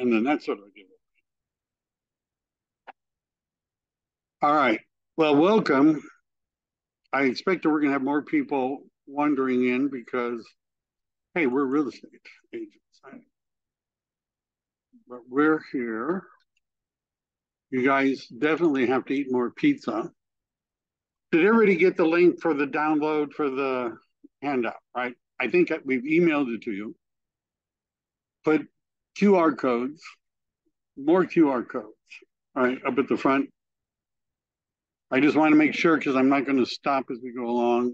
And then that's sort of a giveaway. All right. Well, welcome. I expect that we're going to have more people wandering in because, hey, we're real estate agents. But we're here. You guys definitely have to eat more pizza. Did everybody get the link for the download for the handout, right? I think we've emailed it to you. Put QR codes, more QR codes, all right, up at the front. I just want to make sure because I'm not going to stop as we go along,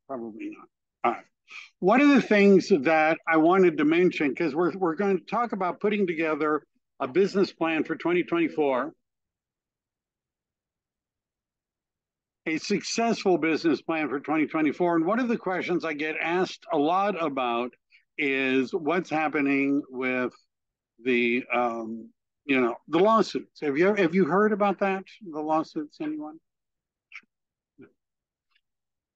probably not. All right. One of the things that I wanted to mention, because we're going to talk about putting together a business plan for 2024, a successful business plan for 2024. And one of the questions I get asked a lot about is what's happening with the the lawsuits. Have you heard about that? The lawsuits, anyone?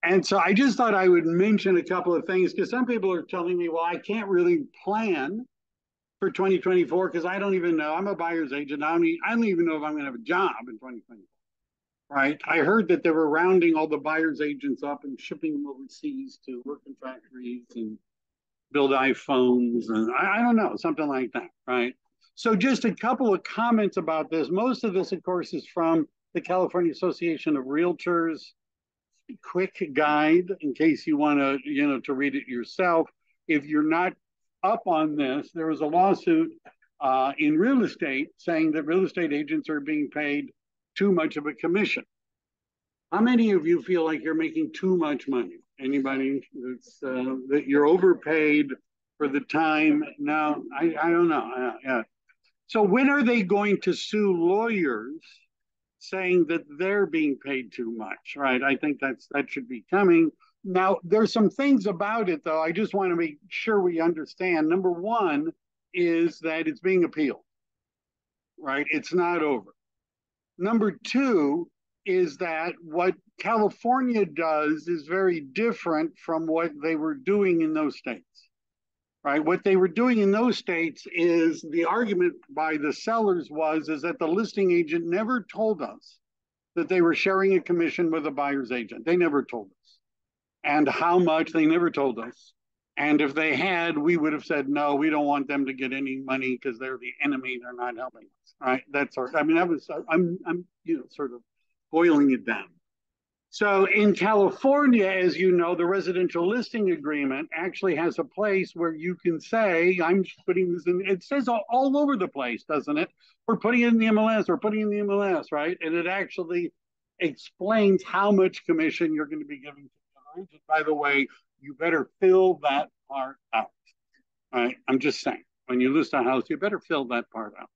And so I just thought I would mention a couple of things because some people are telling me, well, I can't really plan for 2024 because I don't even know. I'm a buyer's agent. I don't even know if I'm going to have a job in 2024. Right. I heard that they were rounding all the buyer's agents up and shipping them overseas to work in factories and build iPhones. And I don't know, something like that. Right. So just a couple of comments about this. Most of this, of course, is from the California Association of Realtors quick guide in case you want to read it yourself. If you're not up on this, there was a lawsuit in real estate saying that real estate agents are being paid too much of a commission. How many of you feel like you're making too much money? Anybody that you're overpaid for the time? No, I don't know. Yeah. So when are they going to sue lawyers saying that they're being paid too much, right? I think that should be coming. Now, there's some things about it, though, I just want to make sure we understand. Number one is that it's being appealed, right? It's not over. Number two is that what California does is very different from what they were doing in those states. Right. What they were doing in those states is the argument by the sellers is that the listing agent never told us that they were sharing a commission with a buyer's agent. They never told us. And how much, they never told us. And if they had, we would have said, no, we don't want them to get any money because they're the enemy. They're not helping us. Right. That's our, I mean, that was, I'm sort of boiling it down. So in California, as you know, the residential listing agreement actually has a place where you can say, I'm putting this in, it says all over the place, doesn't it? We're putting it in the MLS, we're putting it in the MLS, right? And it actually explains how much commission you're going to be giving to the agent. By the way, you better fill that part out. Right? I'm just saying, when you list a house, you better fill that part out,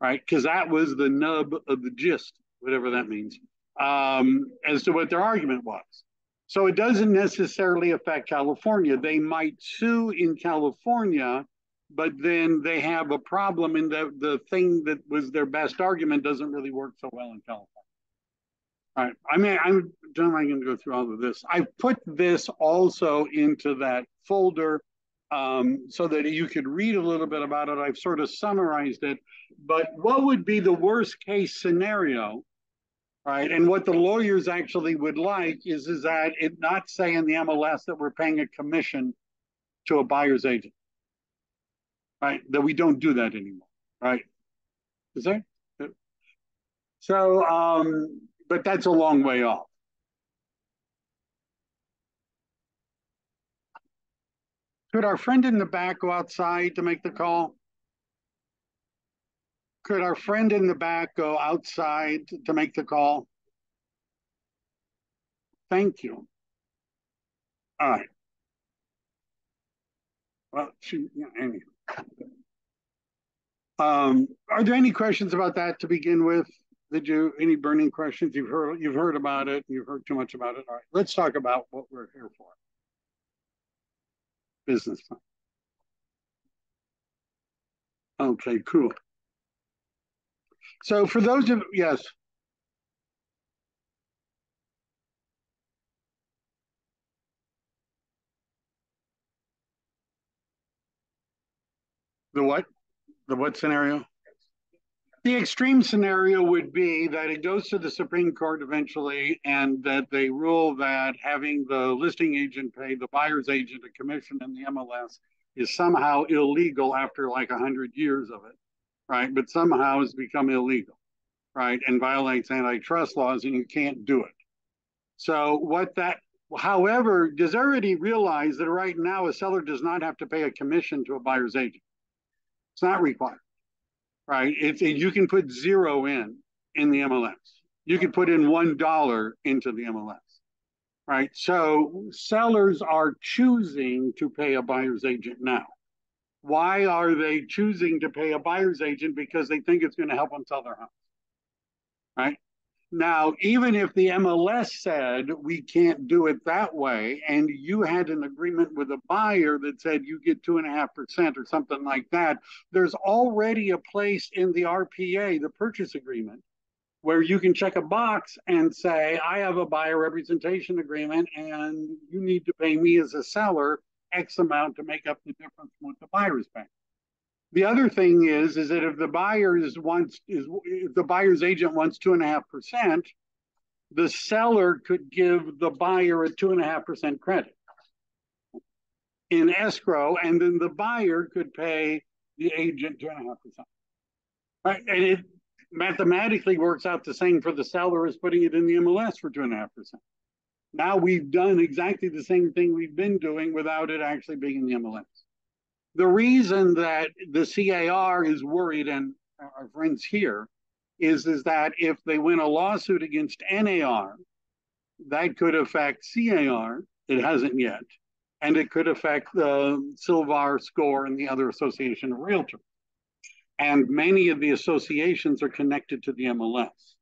right? Because that was the nub of the gist, whatever that means, as to what their argument was. So it doesn't necessarily affect California. They might sue in California, but then they have a problem in the thing that was their best argument doesn't really work so well in California. All right. I mean, I'm going to go through all of this. I put this also into that folder so that you could read a little bit about it. I've sort of summarized it. But what would be the worst case scenario, right? And what the lawyers actually would like is that it not say in the MLS that we're paying a commission to a buyer's agent, right? That we don't do that anymore, right? Is that? So, but that's a long way off. Could our friend in the back go outside to make the call? Could our friend in the back go outside to make the call? Thank you. All right. Well, anyway. Are there any questions about that to begin with? Any burning questions? You've heard about it. You've heard too much about it. All right. Let's talk about what we're here for. Business plan. Okay, cool. So for those of, yes. The what? The what scenario? The extreme scenario would be that it goes to the Supreme Court eventually, and that they rule that having the listing agent pay the buyer's agent a commission in the MLS is somehow illegal after like 100 years of it, right? But somehow it's become illegal, right? And violates antitrust laws, and you can't do it. So what that, however, does everybody realize that right now a seller does not have to pay a commission to a buyer's agent? It's not required, right? You can put zero in the MLS. You can put in $1 into the MLS, right? So sellers are choosing to pay a buyer's agent now. Why are they choosing to pay a buyer's agent? Because they think it's going to help them sell their house, right? Now, even if the MLS said we can't do it that way, and you had an agreement with a buyer that said you get 2.5% or something like that, there's already a place in the RPA, the purchase agreement, where you can check a box and say, I have a buyer representation agreement, and you need to pay me as a seller X amount to make up the difference from what the buyer is paying. The other thing is that if the buyer's agent wants 2.5%, the seller could give the buyer a 2.5% credit in escrow, and then the buyer could pay the agent 2.5%. Right, and it mathematically works out the same for the seller as putting it in the MLS for 2.5%. Now we've done exactly the same thing we've been doing without it actually being in the MLS. The reason that the CAR is worried, and our friends here, is that if they win a lawsuit against NAR, that could affect CAR. It hasn't yet. And it could affect the Silvar, SCORE, and the other association of realtors. And many of the associations are connected to the MLS,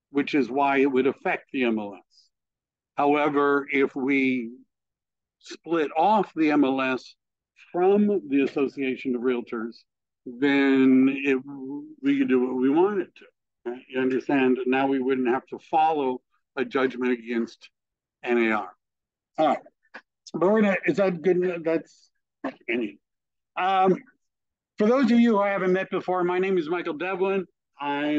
which is why it would affect the MLS. However, if we split off the MLS from the Association of Realtors, then we could do what we wanted to. You understand? Now we wouldn't have to follow a judgment against NAR. All right. But is that good? That's any. For those of you who I haven't met before, my name is Michael Devlin. I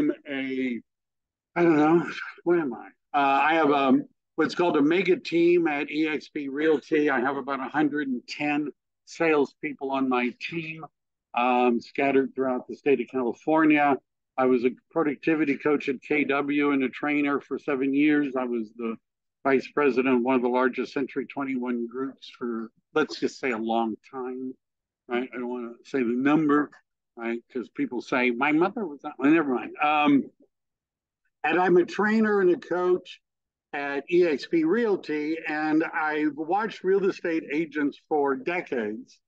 don't know, what am I? I have what's called a mega team at eXp Realty. I have about 110 salespeople on my team, scattered throughout the state of California. I was a productivity coach at KW and a trainer for 7 years. I was the vice president of one of the largest Century 21 groups for, let's just say, a long time. Right? I don't want to say the number, right? Because people say, my mother was that. Well, never mind. And I'm a trainer and a coach at eXp Realty, and I've watched real estate agents for decades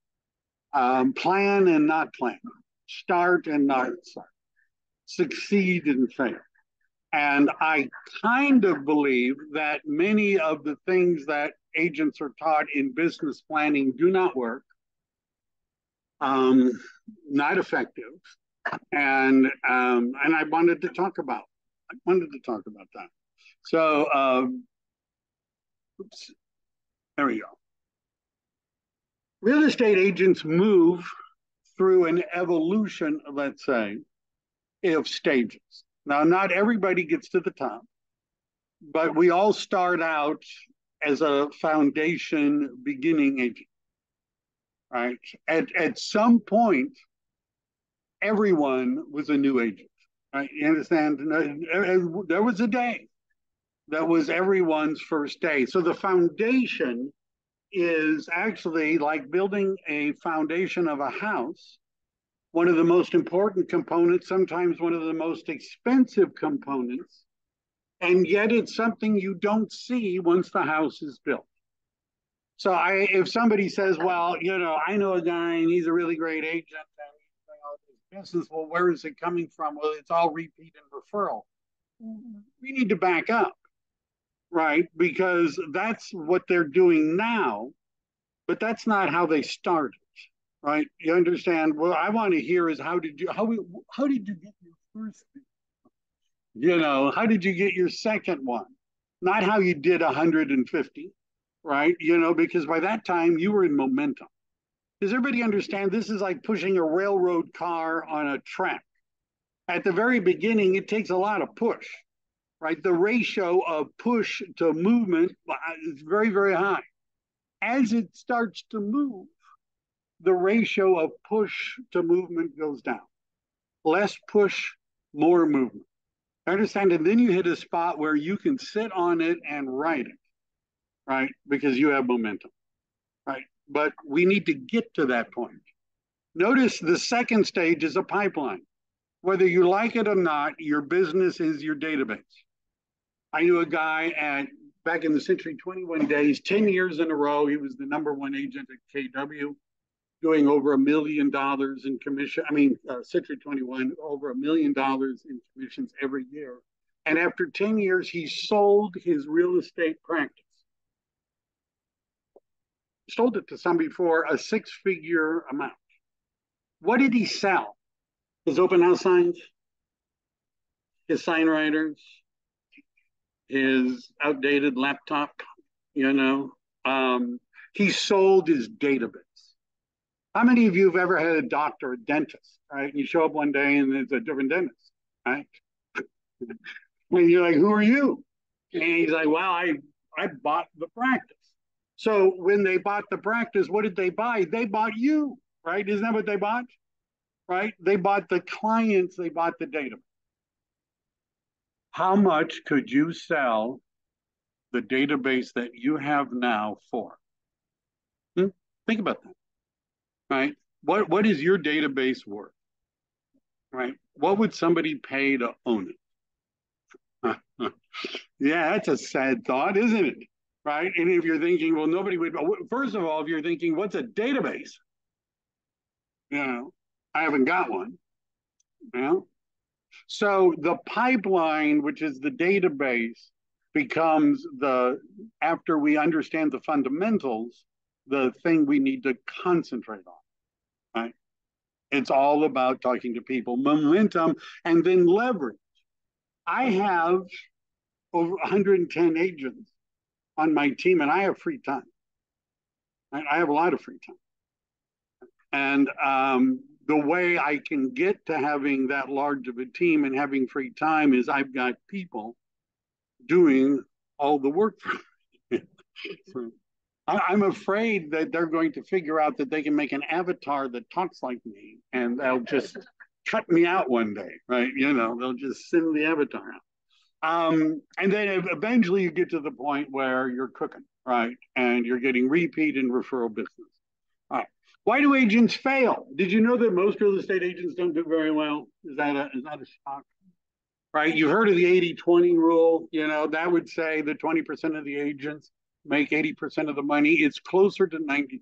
plan and not plan, start and not start, succeed and fail. And I kind of believe that many of the things that agents are taught in business planning do not work, not effective, and I wanted to talk about that. So, oops, there we go. Real estate agents move through an evolution, let's say, of stages. Now, not everybody gets to the top, but we all start out as a foundation beginning agent, right? At some point, everyone was a new agent, right? You understand? There was a day that was everyone's first day. So the foundation is actually like building a foundation of a house. One of the most important components, sometimes one of the most expensive components, and yet it's something you don't see once the house is built. So if somebody says, well, I know a guy and he's a really great agent and he's doing all this business, well, where is it coming from? Well, it's all repeat and referral. We need to back up, right? Because that's what they're doing now, but that's not how they started. Right? You understand? What I want to hear is how did you get your first? How did you get your second one? Not how you did 150, right? Because by that time you were in momentum. Does everybody understand this is like pushing a railroad car on a track? At the very beginning, it takes a lot of push, right? The ratio of push to movement is very, very high. As it starts to move, the ratio of push to movement goes down. Less push, more movement. Understand? And then you hit a spot where you can sit on it and ride it, right? Because you have momentum, right? But we need to get to that point. Notice the second stage is a pipeline. Whether you like it or not, your business is your database. I knew a guy back in the Century 21 days, 10 years in a row, he was the number one agent at KW, doing over $1 million in commission. Century 21, over $1 million in commissions every year. And after 10 years, he sold his real estate practice. Sold it to somebody for a six-figure amount. What did he sell? His open house signs, his sign writers, his outdated laptop, you know. He sold his database. How many of you have ever had a doctor, a dentist, right? And you show up one day and it's a different dentist, right? And you're like, who are you? And he's like, well, I bought the practice. So when they bought the practice, what did they buy? They bought you, right? Isn't that what they bought? Right? They bought the clients, they bought the database. How much could you sell the database that you have now for? Think about that, right? What is your database worth, right? What would somebody pay to own it? Yeah, that's a sad thought, isn't it? Right? And if you're thinking, well, nobody would, first of all, if you're thinking, what's a database? I haven't got one. You know? So the pipeline, which is the database, becomes after we understand the fundamentals, the thing we need to concentrate on, right? It's all about talking to people, momentum, and then leverage. I have over 110 agents on my team, and I have free time. Right? I have a lot of free time. And the way I can get to having that large of a team and having free time is I've got people doing all the work for me. I'm afraid that they're going to figure out that they can make an avatar that talks like me and they'll just cut me out one day, right? They'll just send the avatar out. And then eventually you get to the point where you're cooking, right? And you're getting repeat and referral business. All right. Why do agents fail? Did you know that most real estate agents don't do very well? Is that a shock? Right? You've heard of the 80-20 rule. That would say that 20% of the agents make 80% of the money. It's closer to 90-10.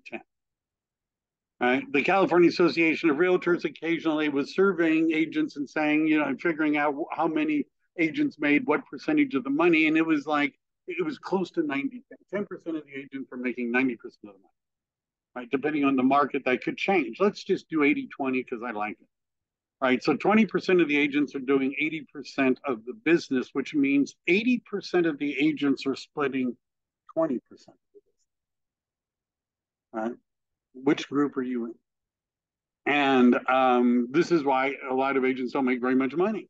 Right? The California Association of Realtors occasionally was surveying agents and saying, and figuring out how many agents made what percentage of the money. And it was close to 90. 10% of the agents were making 90% of the money. Right? Depending on the market, that could change. Let's just do 80-20 because I like it. Right. So 20% of the agents are doing 80% of the business, which means 80% of the agents are splitting 20% of the business. Right. Which group are you in? And this is why a lot of agents don't make very much money.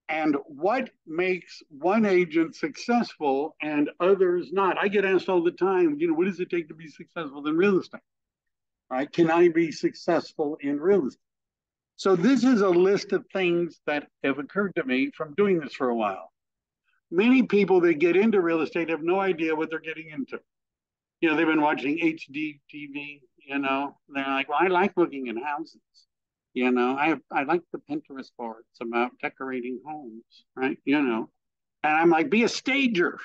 And what makes one agent successful and others not? I get asked all the time, what does it take to be successful in real estate? Right? Can I be successful in real estate? So this is a list of things that have occurred to me from doing this for a while. Many people that get into real estate have no idea what they're getting into. They've been watching HD TV, they're like, well, I like looking at houses. I like the Pinterest boards about decorating homes, right? And I'm like, be a stager.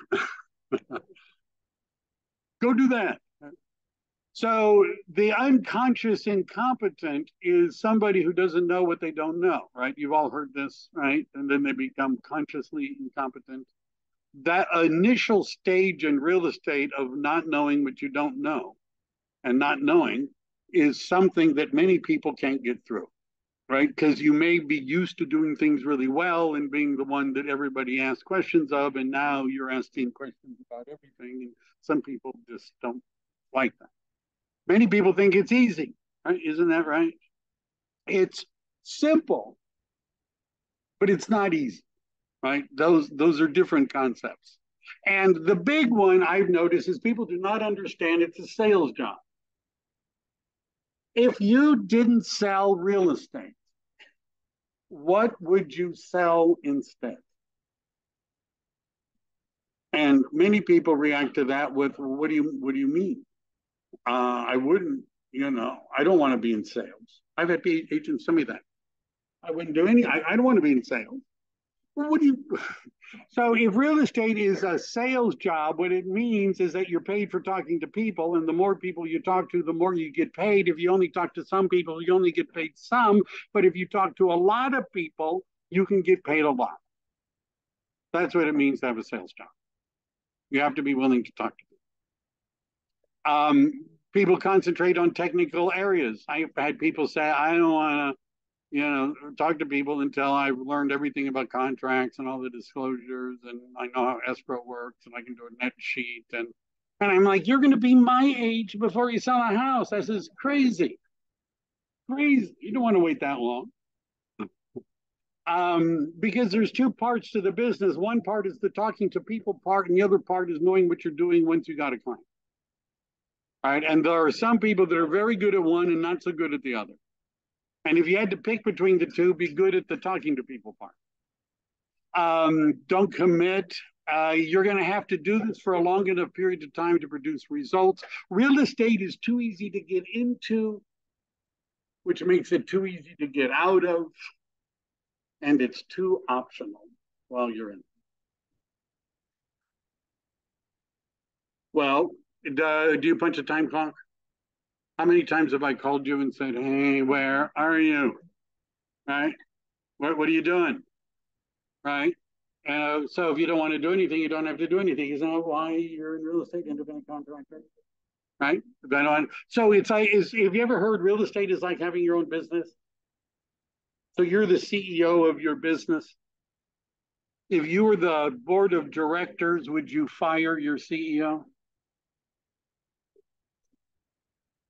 Go do that. So the unconscious incompetent is somebody who doesn't know what they don't know, right? You've all heard this, right? And then they become consciously incompetent. That initial stage in real estate of not knowing what you don't know and not knowing is something that many people can't get through, right? Because you may be used to doing things really well and being the one that everybody asks questions of, and now you're asking questions about everything, and some people just don't like that. Many people think it's easy, right? Isn't that right? It's simple, but it's not easy, right? Those are different concepts. And the big one I've noticed is people do not understand it's a sales job. If you didn't sell real estate, what would you sell instead? And many people react to that with, what do you mean? I wouldn't, I don't want to be in sales. I've had agents tell me that. I wouldn't do any, I don't want to be in sales. Well, what do you, so if real estate is a sales job, what it means is that you're paid for talking to people, and the more people you talk to, the more you get paid. If you only talk to some people, you only get paid some. But if you talk to a lot of people, you can get paid a lot. That's what it means to have a sales job. You have to be willing to talk to people. People concentrate on technical areas. I've had people say, I don't want to talk to people until I've learned everything about contracts and all the disclosures, and I know how escrow works, and I can do a net sheet. And I'm like, you're going to be my age before you sell a house. This is crazy, crazy. You don't want to wait that long. Because there's two parts to the business. One part is the talking to people part, and the other part is knowing what you're doing once you got a client. All right. And there are some people that are very good at one and not so good at the other. And if you had to pick between the two, be good at the talking to people part. Don't commit. You're going to have to do this for a long enough period of time to produce results. Real estate is too easy to get into, which makes it too easy to get out of, and it's too optional while you're in. Well, do you punch a time clock? How many times have I called you and said, hey, where are you? Right? What are you doing? Right? So if you don't want to do anything, you don't have to do anything. Isn't that why you're in real estate, independent contractor? Right? So it's like, have you ever heard real estate is like having your own business? So you're the CEO of your business. If you were the board of directors, would you fire your CEO?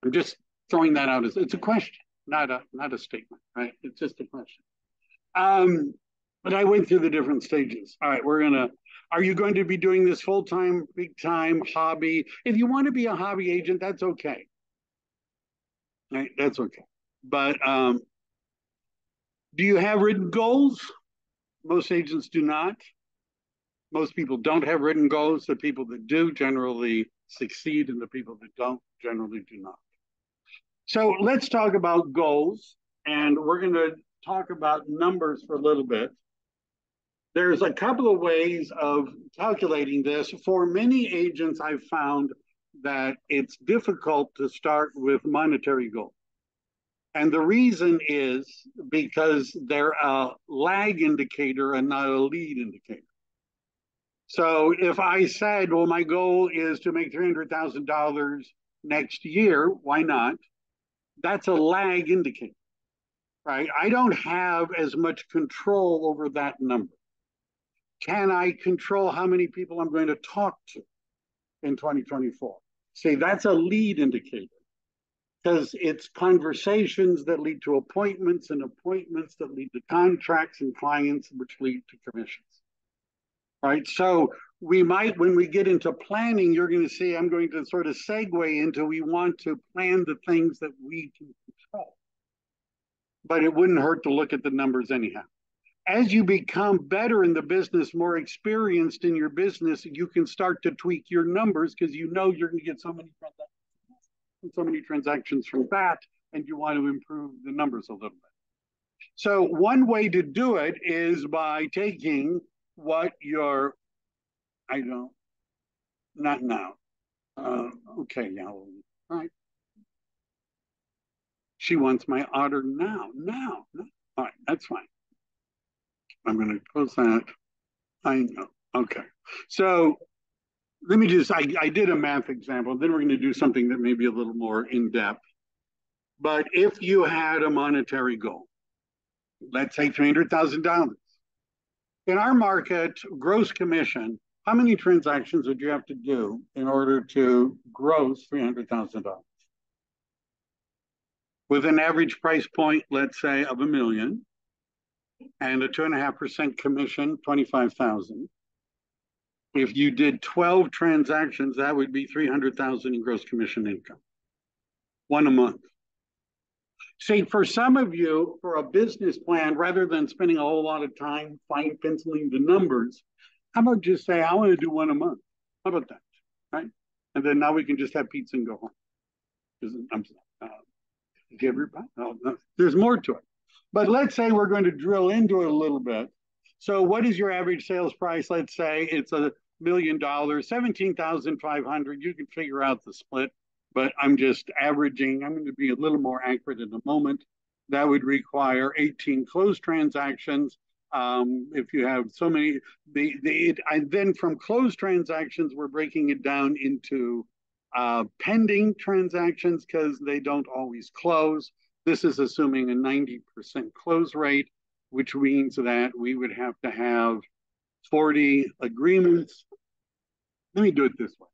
I'm just throwing that out as it's a question, not a statement, right? It's just a question. But I went through the different stages. All right, are you going to be doing this full time, big time, hobby? If you want to be a hobby agent, that's okay. Right, that's okay. But do you have written goals? Most agents do not. Most people don't have written goals. The people that do generally succeed, and the people that don't generally do not. So let's talk about goals, and we're going to talk about numbers for a little bit. There's a couple of ways of calculating this. For many agents, I've found that it's difficult to start with monetary goals. And the reason is because they're a lag indicator and not a lead indicator. So if I said, well, my goal is to make $300,000 next year, why not? That's a lag indicator, right? I don't have as much control over that number. Can I control how many people I'm going to talk to in 2024? See, that's a lead indicator because it's conversations that lead to appointments and appointments that lead to contracts and clients, which lead to commissions. Right. So we might, when we get into planning, you're going to see I'm going to sort of segue into we want to plan the things that we can control. But it wouldn't hurt to look at the numbers anyhow. As you become better in the business, more experienced in your business, you can start to tweak your numbers because you know you're going to get so many transactions from that, and you want to improve the numbers a little bit. So one way to do it is by taking what your, I don't, not now. Okay, yeah, all right. She wants my order now. All right, that's fine. I'm going to close that. I know. Okay. So let me just, I did a math example. Then we're going to do something that may be a little more in depth. But if you had a monetary goal, let's say $300,000. In our market, gross commission, how many transactions would you have to do in order to gross $300,000? with an average price point, let's say, of $1 million and a 2.5% commission, 25,000. If you did 12 transactions, that would be 300,000 in gross commission income, one a month. See, for some of you, for a business plan, rather than spending a whole lot of time fine penciling the numbers, how about just say, I want to do one a month? How about that? Right? And then now we can just have pizza and go home. There's more to it. But let's say we're going to drill into it a little bit. So what is your average sales price? Let's say it's $1 million, 17,500. You can figure out the split, but I'm just averaging. I'm going to be a little more accurate in a moment. That would require 18 closed transactions. If you have so many, and then from closed transactions, we're breaking it down into pending transactions because they don't always close. This is assuming a 90% close rate, which means that we would have to have 40 agreements. Let me do it this way.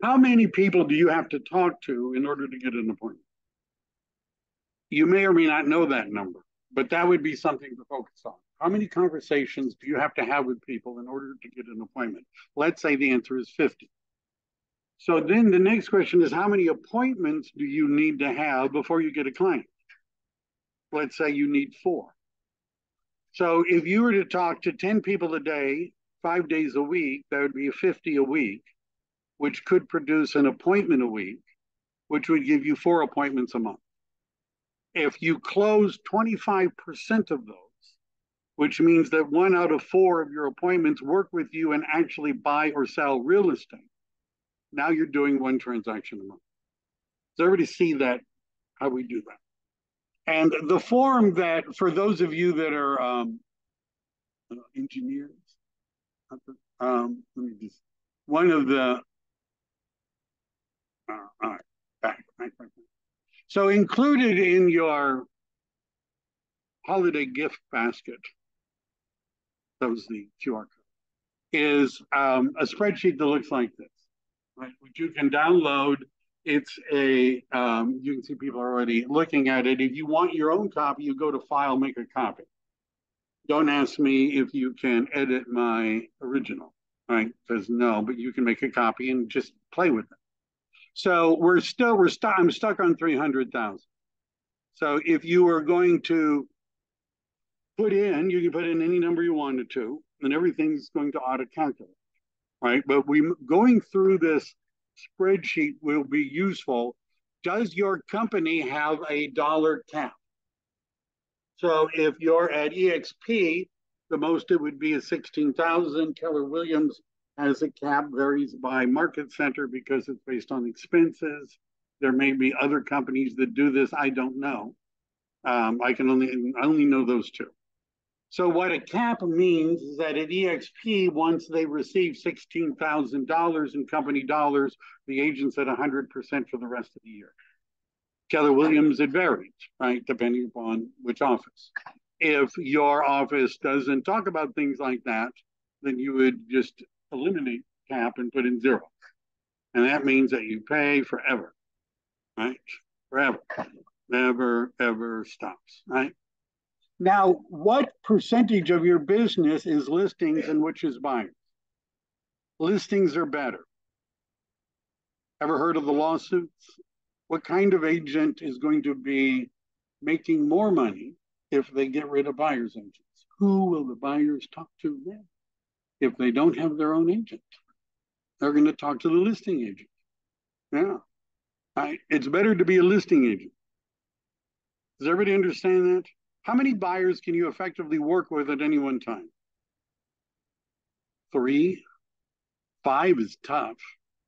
How many people do you have to talk to in order to get an appointment? You may or may not know that number, but that would be something to focus on. How many conversations do you have to have with people in order to get an appointment? Let's say the answer is 50. So then the next question is, how many appointments do you need to have before you get a client? Let's say you need 4. So if you were to talk to 10 people a day, 5 days a week, that would be 50 a week, which could produce an appointment a week, which would give you 4 appointments a month. If you close 25% of those, which means that 1 out of 4 of your appointments work with you and actually buy or sell real estate, now you're doing 1 transaction a month. Does everybody see that, how we do that? And the form that, for those of you that are engineers, let me just, one of the, all right, back. So included in your holiday gift basket, that was the QR code, is a spreadsheet that looks like this, right? Which you can download. It's a, you can see people are already looking at it. If you want your own copy, you go to File, Make a Copy. Don't ask me if you can edit my original, right? Because no, but you can make a copy and just play with it. So I'm stuck on 300,000. So if you were going to put in, you can put in any number you wanted to, and everything's going to auto-calculate, right? But going through this spreadsheet will be useful. Does your company have a dollar cap? So if you're at EXP, the most it would be is 16,000. Keller Williams has a cap, varies by market center because it's based on expenses. There may be other companies that do this. I don't know. I only know those 2. So what a cap means is that at EXP, once they receive $16,000 in company dollars, the agent's at 100% for the rest of the year. Keller Williams, it varies, right, depending upon which office. If your office doesn't talk about things like that, then you would just eliminate cap and put in 0. And that means that you pay forever, right? Forever. Never, ever stops, right? Now, what percentage of your business is listings and which is buyers? Listings are better. Ever heard of the lawsuits? What kind of agent is going to be making more money if they get rid of buyer's agents? Who will the buyers talk to then? If they don't have their own agent, they're going to talk to the listing agent. Yeah. It's better to be a listing agent. Does everybody understand that? How many buyers can you effectively work with at any one time? 3, 5 is tough,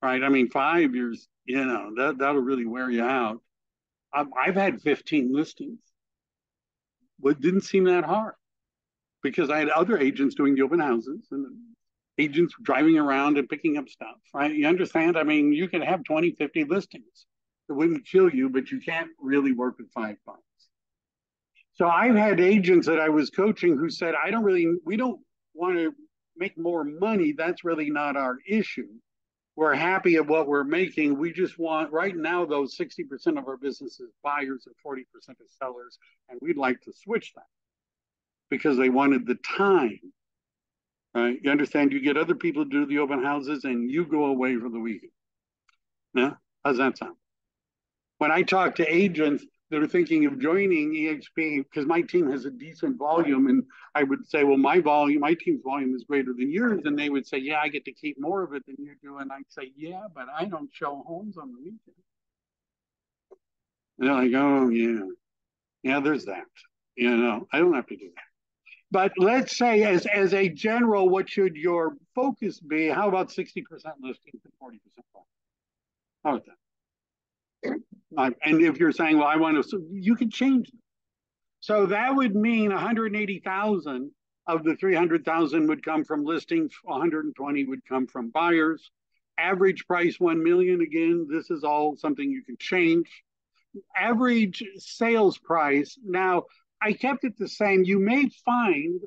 right? I mean, 5 years, that'll really wear you out. I've had 15 listings. It didn't seem that hard because I had other agents doing the open houses and agents driving around and picking up stuff, right? You understand? I mean, you can have 20, 50 listings. It wouldn't kill you, but you can't really work with 5 buyers. So I've had agents that I was coaching who said, we don't want to make more money. That's really not our issue. We're happy at what we're making. We just want, right now, though, 60% of our business is buyers and 40% is sellers. And we'd like to switch that because they wanted the time. Right? You understand? You get other people to do the open houses and you go away for the weekend. Yeah? How's that sound? When I talk to agents that are thinking of joining EXP, because my team has a decent volume, and I would say, well, my team's volume is greater than yours, and they would say, yeah, I get to keep more of it than you do, and I'd say, yeah, but I don't show homes on the weekend. And they're like, oh yeah, yeah, there's that. I don't have to do that. But let's say, as a general, what should your focus be? How about 60% listings and 40% volume? How about that? And if you're saying, well, I want to, so you can change them. So that would mean 180,000 of the 300,000 would come from listings, 120 would come from buyers. Average price 1 million. Again, this is all something you can change. Average sales price. Now, I kept it the same. You may find,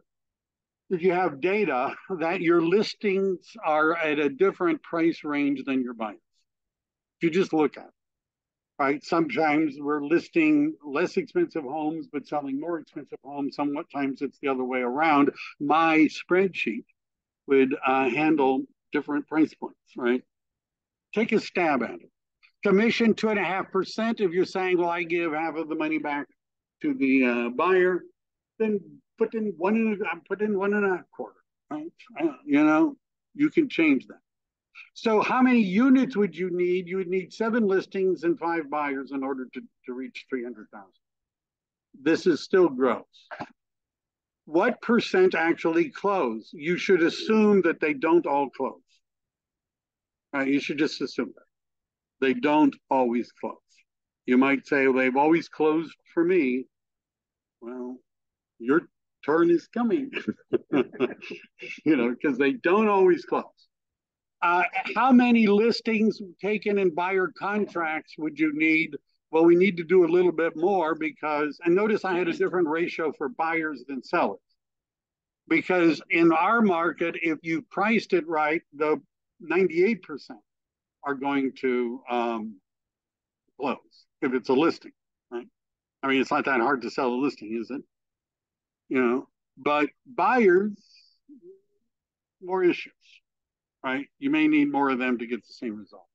if you have data, that your listings are at a different price range than your buyers. If you just look at it. Right? Sometimes we're listing less expensive homes, but selling more expensive homes. Sometimes it's the other way around. My spreadsheet would handle different price points, right? Take a stab at it. Commission 2.5%. If you're saying, well, I give half of the money back to the buyer, then put in 1.25. Right? You can change that. So how many units would you need? You would need 7 listings and 5 buyers in order to reach 300,000. This is still gross. What percent actually close? You should assume that they don't all close. Right? You should just assume that. They don't always close. You might say, well, they've always closed for me. Well, your turn is coming. Because they don't always close. How many listings taken in buyer contracts would you need? Well, we need to do a little bit more because, and notice I had a different ratio for buyers than sellers. Because in our market, if you priced it right, the 98% are going to close if it's a listing, right? I mean, it's not that hard to sell a listing, is it? But buyers, more issues. Right? You may need more of them to get the same result.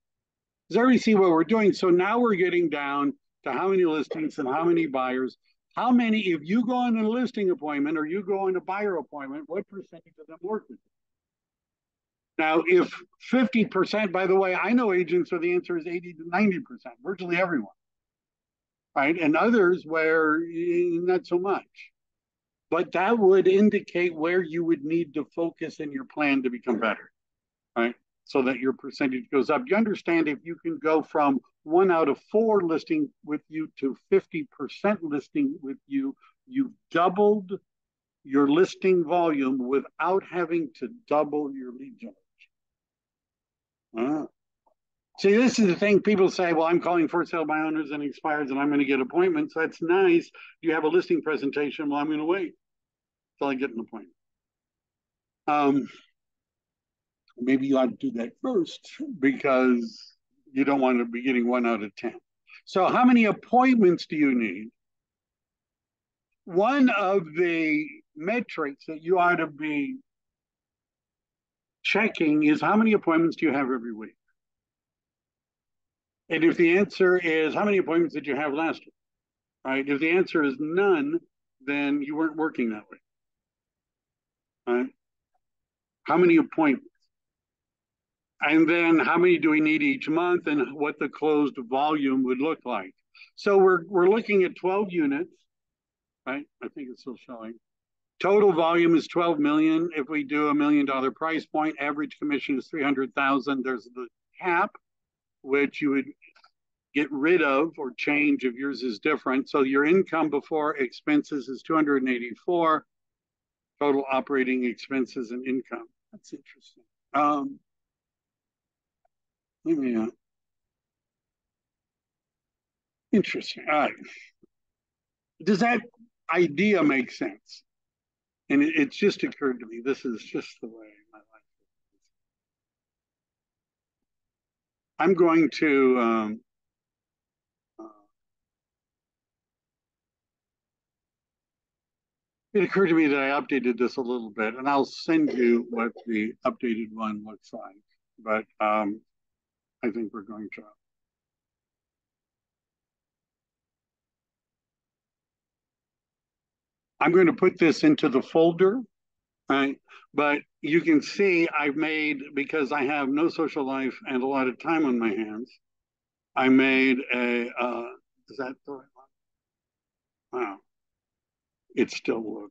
Does everybody see what we're doing? So now we're getting down to how many listings and how many buyers. How many, if you go on a listing appointment or you go on a buyer appointment, what percentage of them work with you? Now, if 50%, by the way, I know agents where the answer is 80 to 90%, virtually everyone. Right? And others where not so much. But that would indicate where you would need to focus in your plan to become better. Right? So that your percentage goes up. You understand if you can go from 1 out of 4 listing with you to 50% listing with you, you've doubled your listing volume without having to double your lead generation. See, this is the thing people say, well, I'm calling for sale by owners and expires and I'm going to get appointments. That's nice. You have a listing presentation. Well, I'm going to wait till I get an appointment. Maybe you ought to do that first because you don't want to be getting 1 out of 10. So how many appointments do you need? One of the metrics that you ought to be checking is how many appointments do you have every week? And if the answer is how many appointments did you have last week? Right? If the answer is none, then you weren't working that way. Right? How many appointments? And then how many do we need each month and what the closed volume would look like. So we're looking at 12 units, right? I think it's still showing. Total volume is 12 million. If we do $1 million price point, average commission is 300,000. There's the cap, which you would get rid of or change if yours is different. So your income before expenses is 284. Total operating expenses and income. That's interesting. Yeah. Interesting. All right. Does that idea make sense? And it's just occurred to me. This is just the way my life I'm going to, it occurred to me that I updated this a little bit, and I'll send you what the updated one looks like. But I think we're going to. I'm going to put this into the folder, right? But you can see I've made, because I have no social life and a lot of time on my hands, I made a, is that the right one? Wow, it's still loading.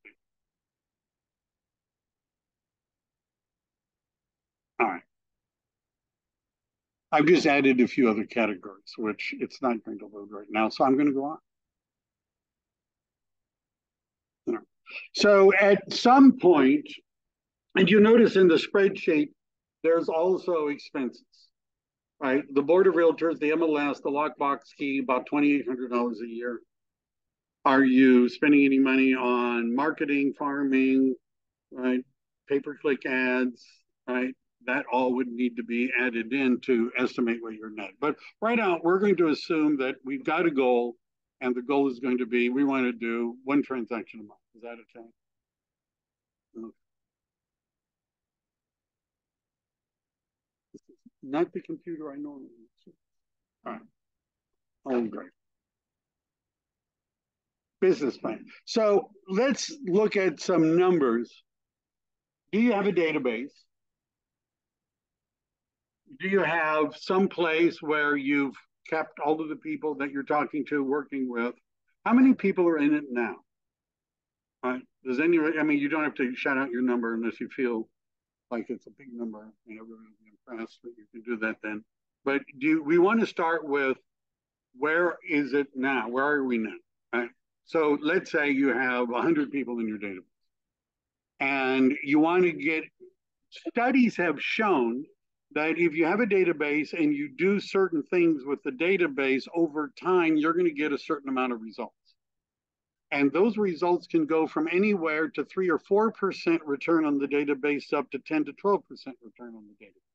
All right. I've just added a few other categories, which it's not going to load right now. So I'm going to go on. You know. So at some point, and you notice in the spreadsheet, there's also expenses, right? The Board of Realtors, the MLS, the lockbox key, about $2,800 a year. Are you spending any money on marketing, farming, right? Pay-per-click ads, right? That all would need to be added in to estimate what your net. But right now, we're going to assume that we've got a goal, and the goal is going to be we want to do one transaction a month. Is that okay? Okay. Not the computer I normally use. All right. Oh, great. Business plan. So let's look at some numbers. Do you have a database? Do you have some place where you've kept all of the people that you're talking to, working with? How many people are in it now? Does any? I mean, you don't have to shout out your number unless you feel like it's a big number and everyone will be impressed. But you can do that then. But do we want to start with where is it now? Where are we now? Right. So let's say you have 100 people in your database, and you want to get. Studies have shown that if you have a database and you do certain things with the database over time, you're going to get a certain amount of results. And those results can go from anywhere to 3 or 4% return on the database up to 10 to 12% return on the database.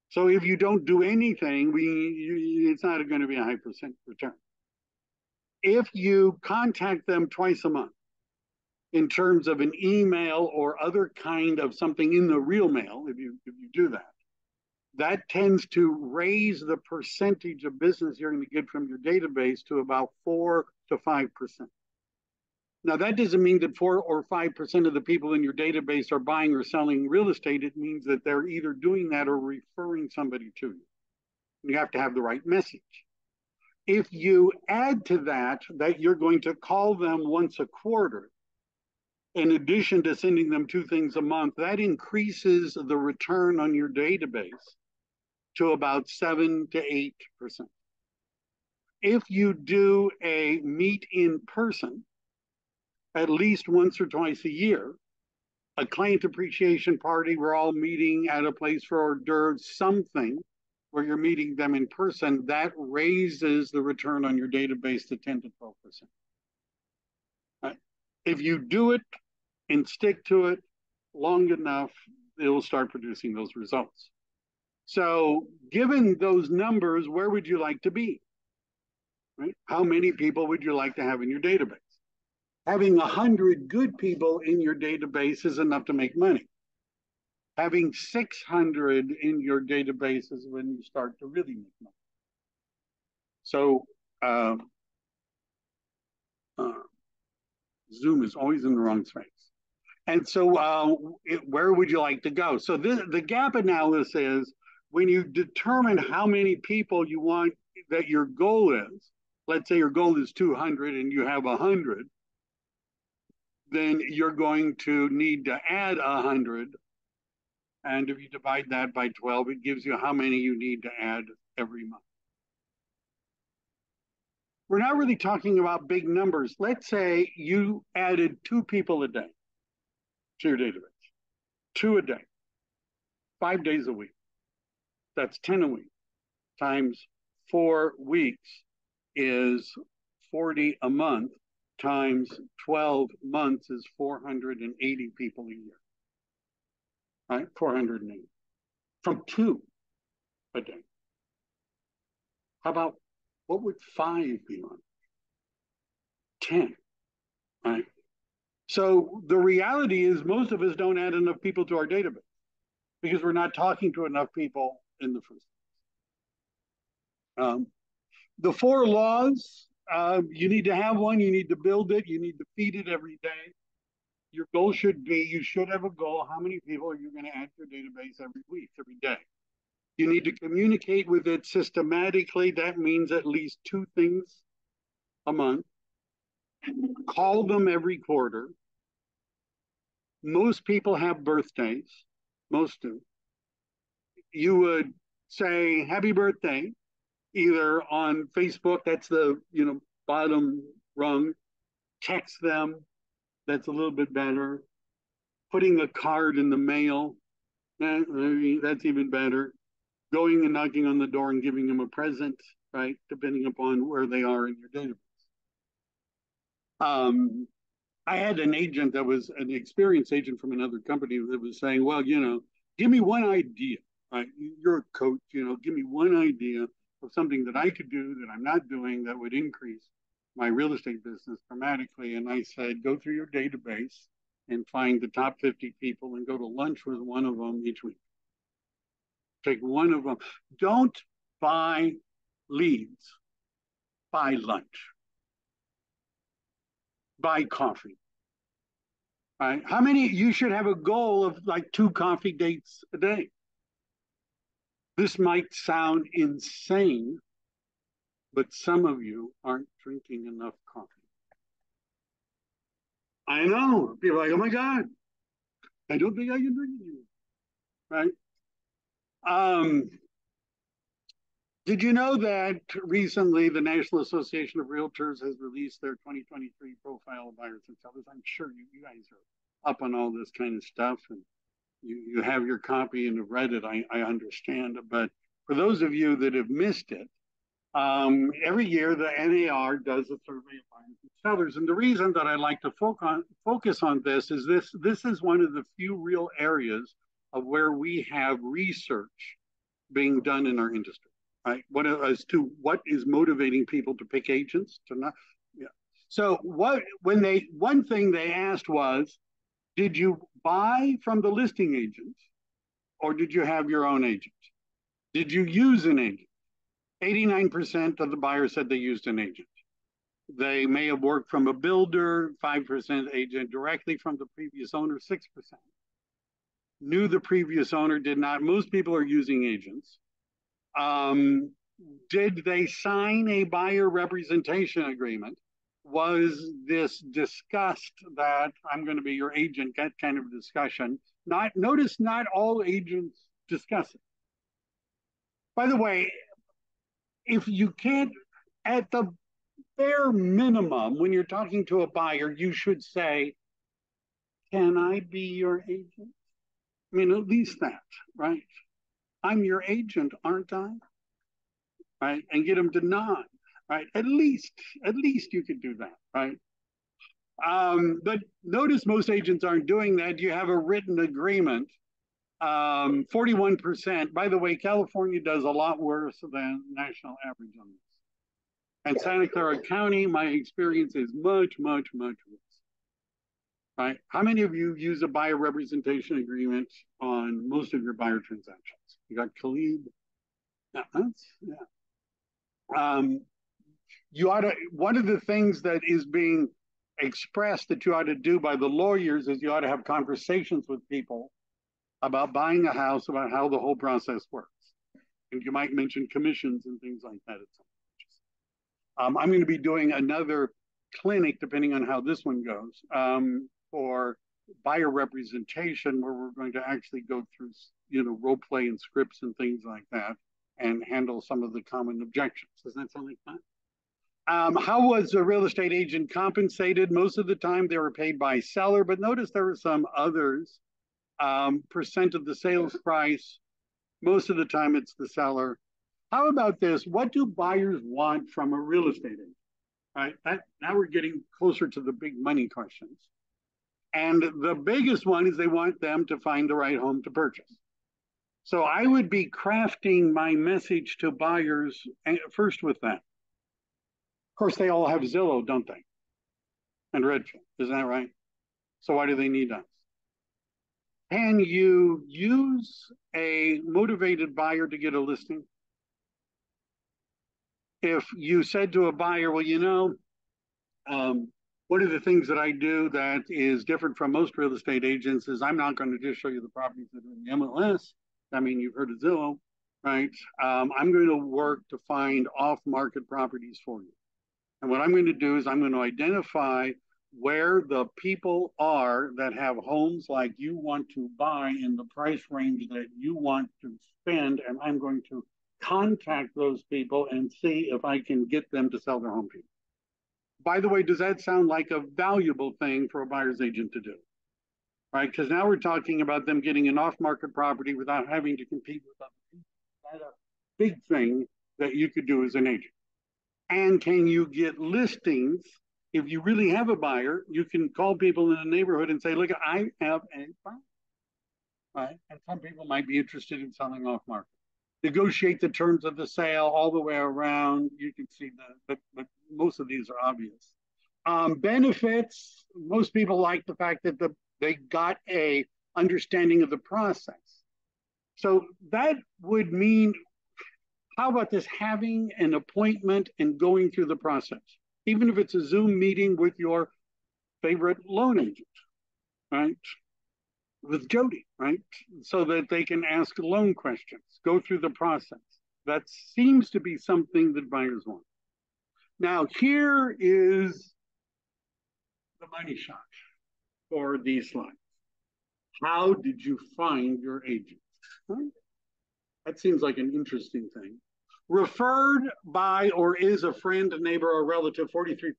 So if you don't do anything, it's not going to be a high percent return. If you contact them twice a month in terms of an email or other kind of something in the real mail, if you do that, that tends to raise the percentage of business you're going to get from your database to about 4 to 5%. Now, that doesn't mean that 4 or 5% of the people in your database are buying or selling real estate. It means that they're either doing that or referring somebody to you. You have to have the right message. If you add to that, that you're going to call them once a quarter, in addition to sending them 2 things a month, that increases the return on your database to about 7 to 8%. If you do a meet in person at least once or twice a year, a client appreciation party, we're all meeting at a place for hors d'oeuvres, something where you're meeting them in person, that raises the return on your database to 10 to 12%. Right? If you do it and stick to it long enough, it will start producing those results. So given those numbers, where would you like to be? Right? How many people would you like to have in your database? Having 100 good people in your database is enough to make money. Having 600 in your database is when you start to really make money. So uh, uh, Zoom is always in the wrong space. And so where would you like to go? So the gap analysis is when you determine how many people you want that your goal is, let's say your goal is 200 and you have 100, then you're going to need to add 100. And if you divide that by 12, it gives you how many you need to add every month. We're not really talking about big numbers. Let's say you added 2 people a day to your database, 2 a day, 5 days a week. That's 10 a week times 4 weeks is 40 a month times 12 months is 480 people a year. Right? 480 from 2. a day. How about what would 5 be on? 10, right? So the reality is most of us don't add enough people to our database because we're not talking to enough people in the first place. The 4 laws, you need to have one, you need to build it, you need to feed it every day. Your goal should be, you should have a goal. How many people are you going to add to your database every week, every day? You need to communicate with it systematically. That means at least 2 things a month. Call them every quarter. Most people have birthdays. Most do. You would say happy birthday, either on Facebook, that's the bottom rung, text them, that's a little bit better. Putting a card in the mail, that's even better. Going and knocking on the door and giving them a present, right? Depending upon where they are in your database. I had an agent that was an experienced agent from another company that was saying, well, give me one idea, right? You're a coach, give me one idea of something that I could do that I'm not doing that would increase my real estate business dramatically. And I said, go through your database and find the top 50 people and go to lunch with one of them each week. Take one of them. Don't buy leads. Buy lunch. Buy coffee. Right? How many? You should have a goal of like 2 coffee dates a day. This might sound insane, but some of you aren't drinking enough coffee. I know. People are like, oh my God, I don't think I can drink it, right? Did you know that recently the National Association of Realtors has released their 2023 profile of buyers and sellers? I'm sure you guys are up on all this kind of stuff, and you have your copy and have read it. I understand. But for those of you that have missed it, every year the NAR does a survey of buyers and sellers. And the reason that I like to focus on this is this is one of the few real areas of where we have research being done in our industry. Right? As to what is motivating people to pick agents to not, yeah. So one thing they asked was, did you buy from the listing agent or did you have your own agent? Did you use an agent? 89% of the buyers said they used an agent. They may have worked from a builder, 5% agent directly from the previous owner, 6%. Knew the previous owner, did not. Most people are using agents. Did they sign a buyer representation agreement? Was this discussed that I'm going to be your agent? That kind of discussion. Notice not all agents discuss it. By the way, if you can't, at the bare minimum, when you're talking to a buyer, you should say, can I be your agent? I mean, at least that, right? I'm your agent, aren't I? Right? And get them to nod, right? At least you could do that, right? But notice most agents aren't doing that. You have a written agreement. 41%. By the way, California does a lot worse than national average on this. And Santa Clara County, my experience is much, much, much worse. Right? How many of you use a buyer representation agreement on most of your buyer transactions? You got Khalid. You ought to, one of the things that is being expressed that you ought to do by the lawyers is you ought to have conversations with people about buying a house, about how the whole process works. And you might mention commissions and things like that at some point. I'm going to be doing another clinic, depending on how this one goes, for buyer representation, where we're going to actually go through, role play and scripts and things like that, and handle some of the common objections. Does that sound like fun? How was a real estate agent compensated? Most of the time they were paid by seller, but notice there were some others. Percent of the sales price. Most of the time it's the seller. How about this? What do buyers want from a real estate agent? Right? Now we're getting closer to the big money questions. And the biggest one is they want them to find the right home to purchase. So I would be crafting my message to buyers first with that. Of course, they all have Zillow, don't they? And Redfin, isn't that right? So why do they need us? Can you use a motivated buyer to get a listing? If you said to a buyer, well, um, one of the things that I do that is different from most real estate agents is I'm not going to just show you the properties that are in the MLS. I mean, you've heard of Zillow, right? I'm going to work to find off-market properties for you. And what I'm going to do is I'm going to identify where the people are that have homes like you want to buy in the price range that you want to spend. And I'm going to contact those people and see if I can get them to sell their home to you. By the way, does that sound like a valuable thing for a buyer's agent to do? Right? Because now we're talking about them getting an off market property without having to compete with other people. That's a big thing that you could do as an agent. And can you get listings? If you really have a buyer, you can call people in the neighborhood and say, look, I have a buyer. Right? And some people might be interested in selling off market. Negotiate the terms of the sale all the way around. You can see but most of these are obvious. Benefits, most people like the fact that they got a understanding of the process. So that would mean, how about this, having an appointment and going through the process, even if it's a Zoom meeting with your favorite loan agent, right? With Jody, right? So that they can ask loan questions, go through the process. That seems to be something that buyers want. Now, here is the money shot for these slides. How did you find your agent? Right? That seems like an interesting thing. Referred by or is a friend, neighbor, or relative, 43%.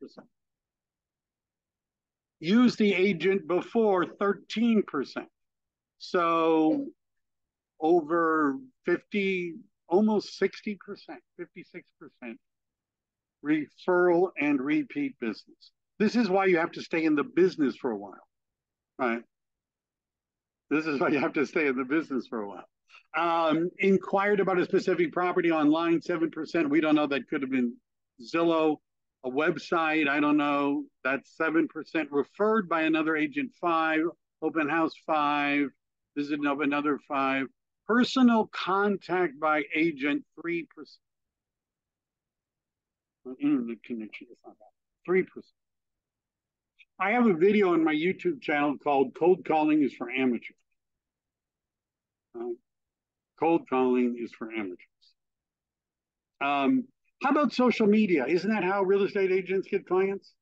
Use the agent before, 13%. So over 50, almost 60%, 56% referral and repeat business. This is why you have to stay in the business for a while, right? This is why you have to stay in the business for a while. Inquired about a specific property online, 7%. We don't know. That could have been Zillow, a website. I don't know. That's 7%. Referred by another agent, 5%. Open house, 5%. Visit of another, 5%. Personal contact by agent, 3%. Internet connection is not that. 3%. I have a video on my YouTube channel called Cold Calling is for Amateurs. Cold calling is for amateurs. How about social media? Isn't that how real estate agents get clients?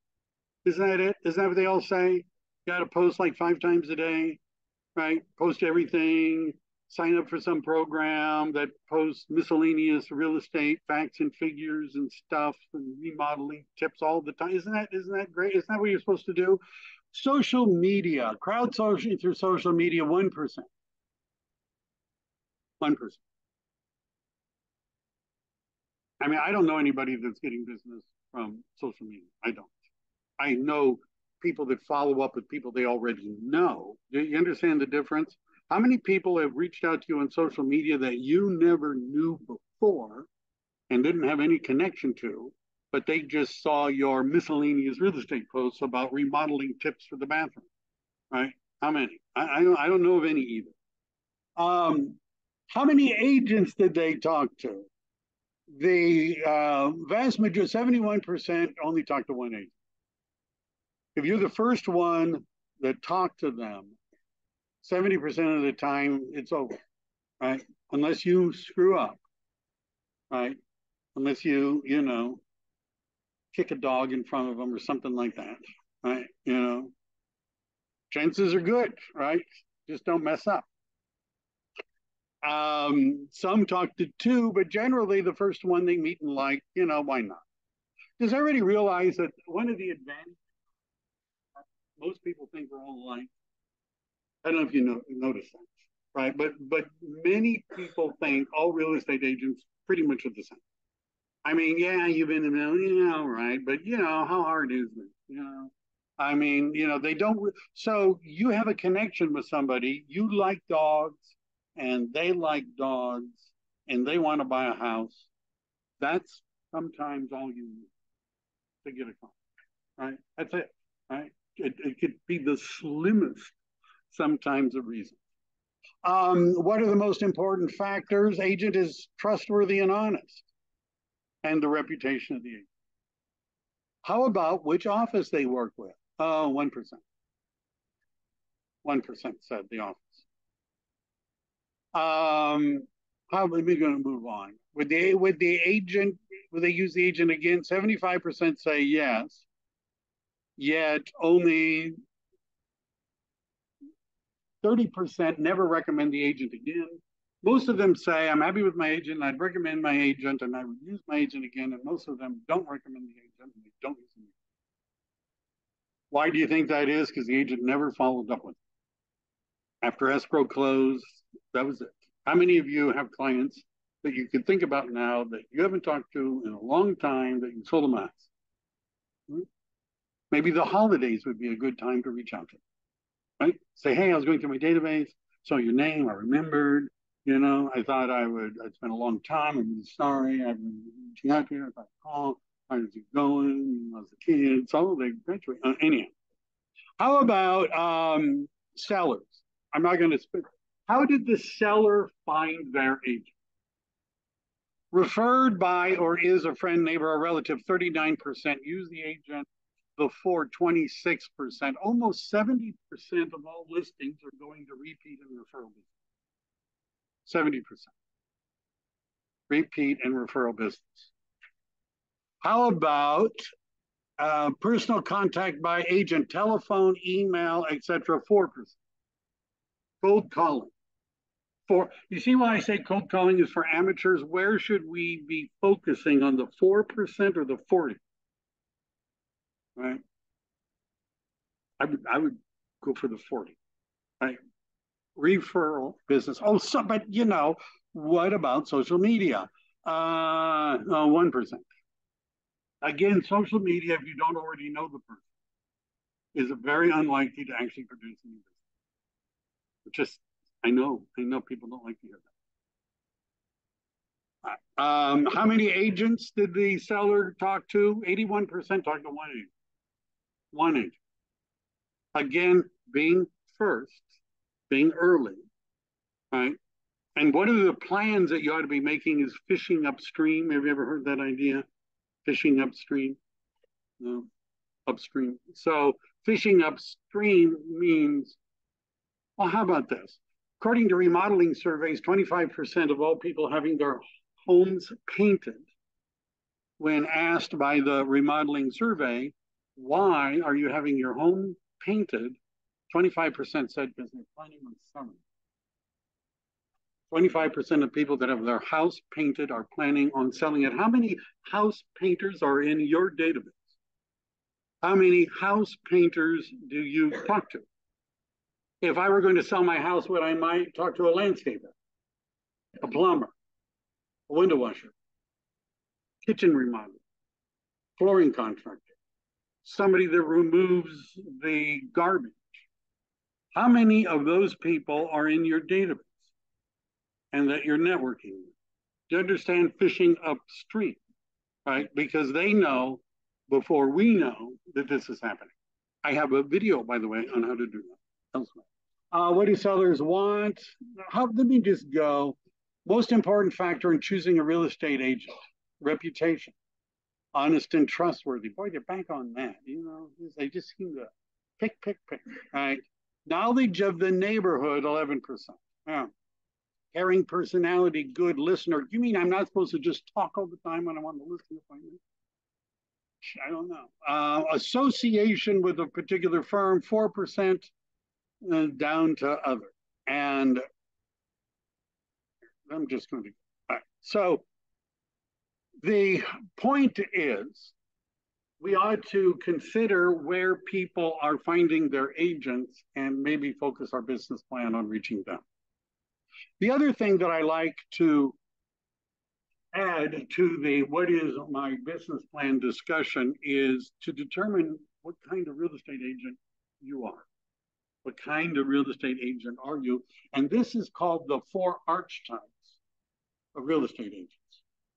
Isn't that it? Isn't that what they all say? You got to post like 5 times a day, right? Post everything. Sign up for some program that posts miscellaneous real estate facts and figures and stuff and remodeling tips all the time. Isn't that great? Isn't that what you're supposed to do? Social media, crowdsourcing through social media, 1%. 1%. I mean, I don't know anybody that's getting business from social media. I don't. I know people that follow up with people they already know. Do you understand the difference? How many people have reached out to you on social media that you never knew before and didn't have any connection to, but they just saw your miscellaneous real estate posts about remodeling tips for the bathroom, right? How many? I don't know of any either. How many agents did they talk to? The vast majority, 71%, only talk to one agent. If you're the first one that talked to them, 70% of the time it's over, right? Unless you screw up, right? Unless you kick a dog in front of them or something like that, right? Chances are good, right? Just don't mess up. Some talk to 2, but generally the first one they meet and like, why not? Does everybody realize that one of the advantages, most people think we're all alike? I don't know if you notice that, right? But many people think all real estate agents pretty much are the same. I mean, yeah, you've been in the middle, right? But how hard is it? I mean, they don't. So you have a connection with somebody. You like dogs. and they like dogs and they want to buy a house, that's sometimes all you need to get a car, right? That's it, right? It could be the slimmest sometimes a reason. What are the most important factors? Agent is trustworthy and honest, and the reputation of the agent. How about which office they work with? Oh, 1%. 1% said the office. How are we going to move on? Would the agent, would they use the agent again? 75% say yes, yet only 30% never recommend the agent again. Most of them say, I'm happy with my agent, I'd recommend my agent, and I would use my agent again. And most of them don't recommend the agent, and they don't use the agent. Why do you think that is? Because the agent never followed up with it. After escrow closed, that was it. How many of you have clients that you can think about now that you haven't talked to in a long time that you sold them a house? Maybe the holidays would be a good time to reach out to them, right? Say, hey, I was going through my database, saw your name, I remembered, I thought I'd spent a long time, I'm really sorry, I've been reaching out to you, I thought I'd call, how is it going, how's the kids, so they graduate. Anyhow, how about sellers? I'm not going to spit. How did the seller find their agent? Referred by or is a friend, neighbor, or relative, 39%. Use the agent before 26%. Almost 70% of all listings are going to repeat and referral business. 70%. Repeat and referral business. How about personal contact by agent, telephone, email, etc., 4%. Cold calling. You see why I say cold calling is for amateurs? Where should we be focusing, on the 4% or the 40%? Right? I would go for the 40%. Right? Referral business. Oh, but what about social media? 1%. Again, social media, if you don't already know the person, is very unlikely to actually produce any business. Just, I know people don't like to hear that. How many agents did the seller talk to? 81% talked to one agent. One agent. Again, being first, being early, right? And one of the plans that you ought to be making is fishing upstream. Have you ever heard that idea? Fishing upstream? No, upstream. So fishing upstream means, well, how about this? According to remodeling surveys, 25% of all people having their homes painted, when asked by the remodeling survey, why are you having your home painted? 25% said because they're planning on selling. 25% of people that have their house painted are planning on selling it. How many house painters are in your database? How many house painters do you talk to? If I were going to sell my house, would I might talk to a landscaper, a plumber, a window washer, kitchen remodeler, flooring contractor, somebody that removes the garbage? How many of those people are in your database and that you're networking with? Do you understand fishing upstream, right? Because they know before we know that this is happening. I have a video, by the way, on how to do that elsewhere. What do sellers want? Let me just go. Most important factor in choosing a real estate agent: reputation, honest and trustworthy. Boy, they bank on that. They just seem to pick. Right? Knowledge of the neighborhood, 11%. Yeah. Caring personality, good listener. You mean I'm not supposed to just talk all the time when I'm on the listing appointment? I don't know. Association with a particular firm, 4%. Down to other. And I'm just going to. So the point is, we ought to consider where people are finding their agents and maybe focus our business plan on reaching them. The other thing that I like to add to the what is my business plan discussion is to determine what kind of real estate agent you are. What kind of real estate agent are you? And this is called the four archetypes of real estate agents.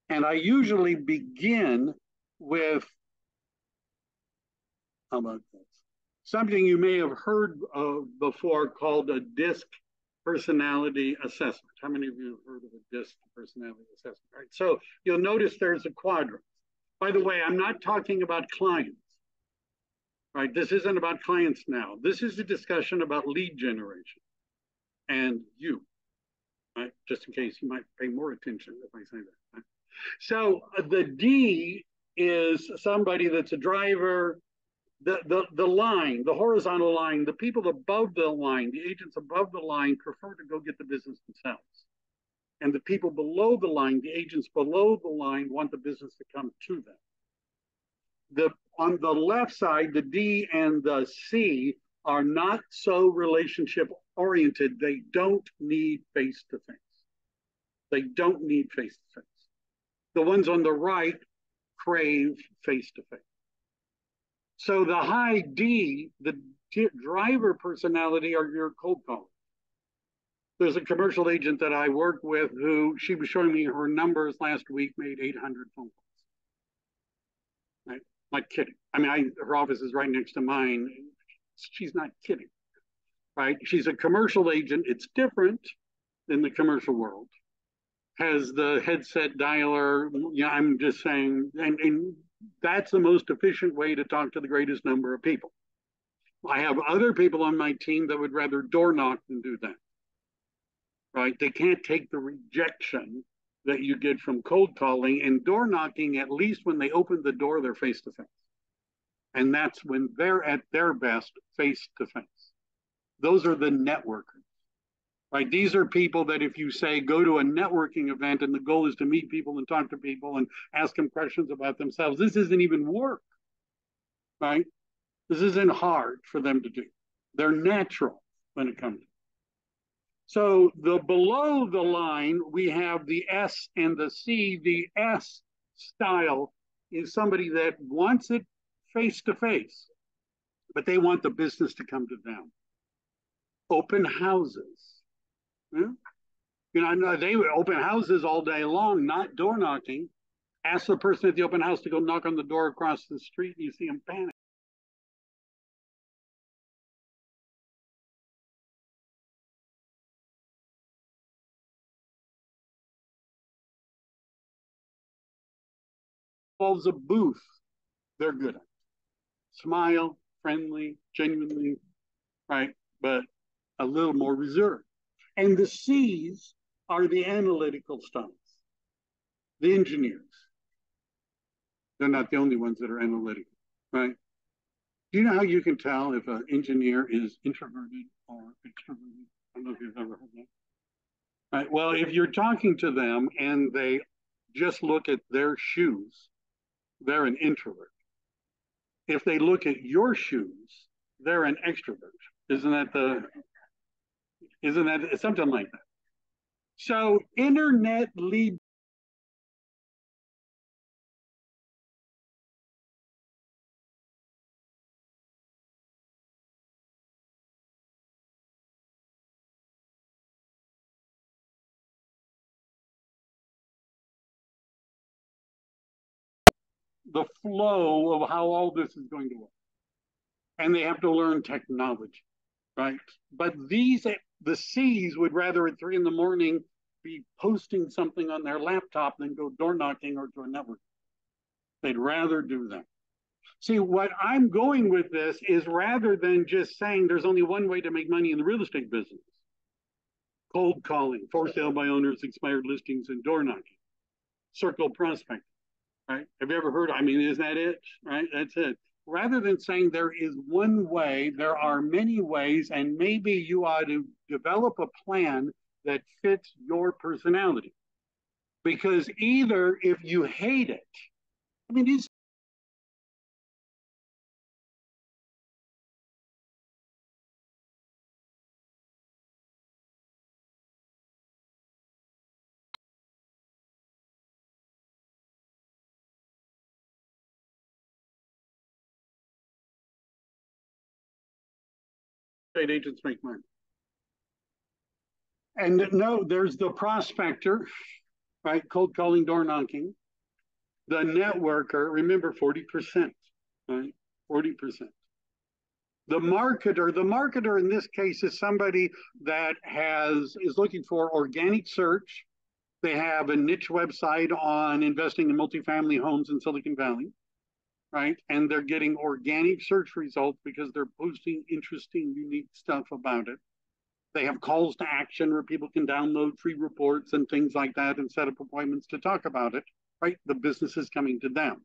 And I usually begin with, how about this? Something you may have heard of before called a DISC personality assessment. How many of you have heard of a DISC personality assessment? All right. So you'll notice there's a quadrant. By the way, I'm not talking about clients. Right? This isn't about clients now. This is a discussion about lead generation and you, right? Just in case you might pay more attention if I say that. Right? So the D is somebody that's a driver, the line, the horizontal line, the people above the line, the agents above the line prefer to go get the business themselves. And the people below the line, the agents below the line, want the business to come to them. On the left side, the D and the C are not so relationship oriented. They don't need face to face. They don't need face to face. The ones on the right crave face to face. So the high D, the driver personality, are your cold callers. There's a commercial agent that I work with who, she was showing me her numbers last week, made 800 phone calls. Right? Not kidding. I mean, her office is right next to mine. She's not kidding, right? She's a commercial agent. It's different in the commercial world. Has the headset dialer. Yeah, I'm just saying, and that's the most efficient way to talk to the greatest number of people. I have other people on my team that would rather door knock than do that, right? They can't take the rejection that you get from cold calling, and door knocking, at least when they open the door, they're face to face. And that's when they're at their best, face to face. Those are the networkers, right? These are people that if you say go to a networking event and the goal is to meet people and talk to people and ask them questions about themselves, this isn't even work, right? This isn't hard for them to do. They're natural when it comes to. So the below the line, we have the S and the C. The S style is somebody that wants it face to face, but they want the business to come to them. Open houses. Yeah? You know, they open houses all day long, not door knocking. Ask the person at the open house to go knock on the door across the street, and you see them panic. Involves a booth, they're good at. Smile, friendly, genuinely, right? But a little more reserved. And the C's are the analytical styles, the engineers. They're not the only ones that are analytical, right? Do you know how you can tell if an engineer is introverted or extroverted? I don't know if you've ever heard that. Right. Well, if you're talking to them and they just look at their shoes, they're an introvert. If they look at your shoes, they're an extrovert. Isn't that something like that? So internet lead the flow of how all this is going to work. And they have to learn technology, right? But the C's would rather at 3 a.m. be posting something on their laptop than go door knocking or to a network. They'd rather do that. See, what I'm going with this is rather than just saying there's only one way to make money in the real estate business, cold calling, for sale by owners, expired listings, and door knocking, circle prospecting, right? Have you ever heard? I mean, is that it? Right? That's it. Rather than saying there is one way, there are many ways, and maybe you ought to develop a plan that fits your personality. Because either if you hate it, I mean, these State agents make money. And no, there's the prospector, right? Cold calling, door knocking. The networker, remember 40%, right? 40%. The marketer in this case is somebody that is looking for organic search. They have a niche website on investing in multifamily homes in Silicon Valley, right? And they're getting organic search results because they're posting interesting, unique stuff about it. They have calls to action where people can download free reports and things like that and set up appointments to talk about it, right? The business is coming to them.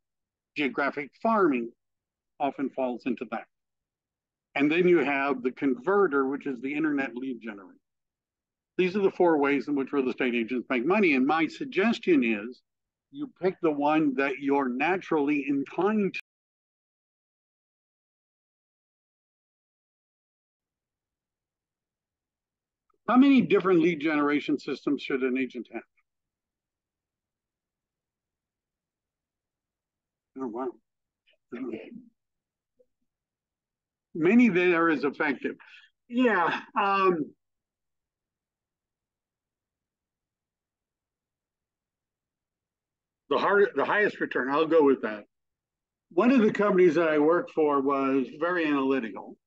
Geographic farming often falls into that. And then you have the converter, which is the internet lead generator. These are the four ways in which real estate agents make money. And my suggestion is you pick the one that you're naturally inclined to. How many different lead generation systems should an agent have? Oh, wow. Many that are as effective. Yeah. The highest return, I'll go with that. One of the companies that I worked for was very analytical,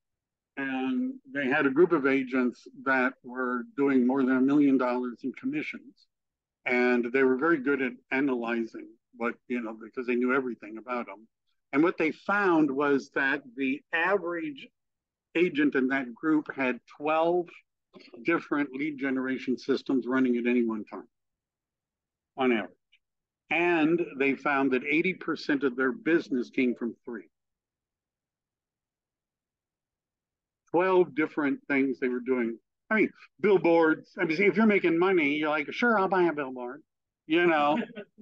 and they had a group of agents that were doing more than $1 million in commissions, and they were very good at analyzing what, because they knew everything about them. And what they found was that the average agent in that group had 12 different lead generation systems running at any one time on average. And they found that 80% of their business came from three. 12 different things they were doing. I mean, billboards. I mean, if you're making money, you're like, sure, I'll buy a billboard.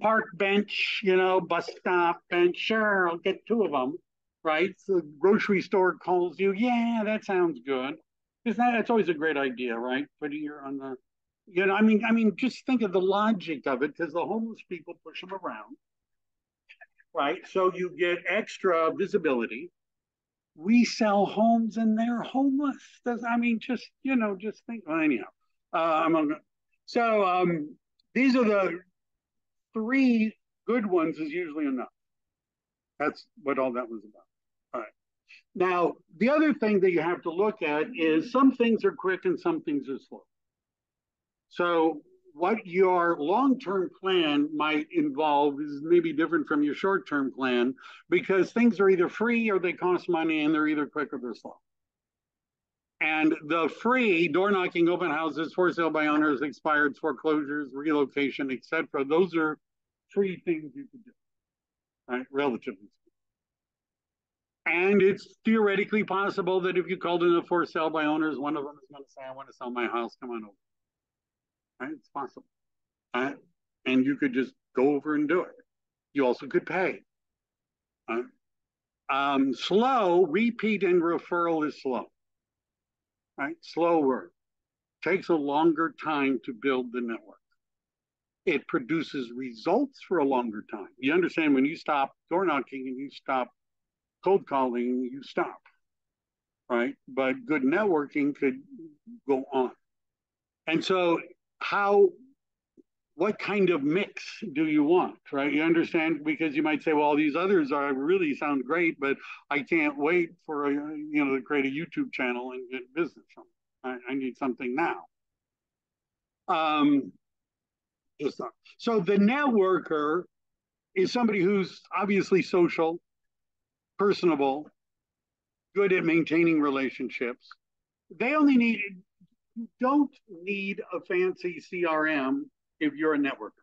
Park bench, bus stop bench. Sure, I'll get two of them, right? So the grocery store calls you. Yeah, that sounds good. That's always a great idea, right? Putting your on the, just think of the logic of it, because the homeless people push them around, right? So you get extra visibility. We sell homes and they're homeless. Just think. Well, anyhow, these are the three good ones is usually enough. That's what all that was about. All right. Now, the other thing that you have to look at is some things are quick and some things are slow. So what your long-term plan might involve is maybe different from your short-term plan, because things are either free or they cost money, and they're either quick or they're slow. And the free door knocking, open houses, for sale by owners, expired, foreclosures, relocation, etc., those are free things you can do, right? Relatively speaking. And it's theoretically possible that if you called in a for sale by owners, one of them is going to say, I want to sell my house, come on over. Right? It's possible. Right? And you could just go over and do it. You also could pay. Slow, repeat and referral is slow. Right? Slower. Takes a longer time to build the network. It produces results for a longer time. You understand, when you stop door knocking and you stop cold calling, you stop. Right? But good networking could go on. And so what kind of mix do you want, right? You understand, because you might say, well, these others really sound great, but I can't wait for to create a YouTube channel and get business from it. I need something now. So the networker is somebody who's obviously social, personable, good at maintaining relationships. You don't need a fancy CRM if you're a networker.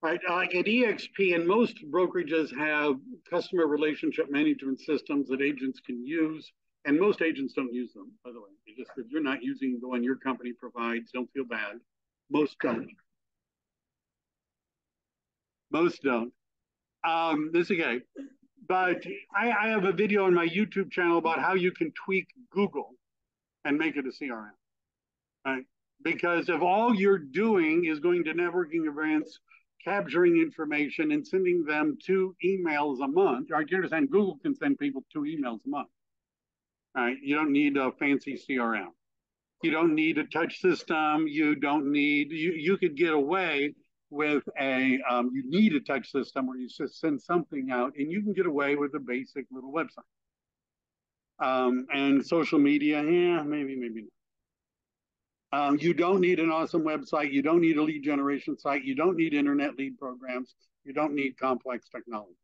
Right? Like at EXP, and most brokerages have customer relationship management systems that agents can use, and most agents don't use them, by the way. If you're not using the one your company provides, don't feel bad. Most don't. Most don't. This is okay. But I have a video on my YouTube channel about how you can tweak Google and make it a CRM. Right? Because if all you're doing is going to networking events, capturing information, and sending them 2 emails a month, right? You understand, Google can send people 2 emails a month. Right? You don't need a fancy CRM. You don't need a touch system. You don't need, you could get away with you need a touch system where you just send something out and you can get away with a basic little website. And social media, yeah, maybe not. You don't need an awesome website. You don't need a lead generation site. You don't need internet lead programs. You don't need complex technology.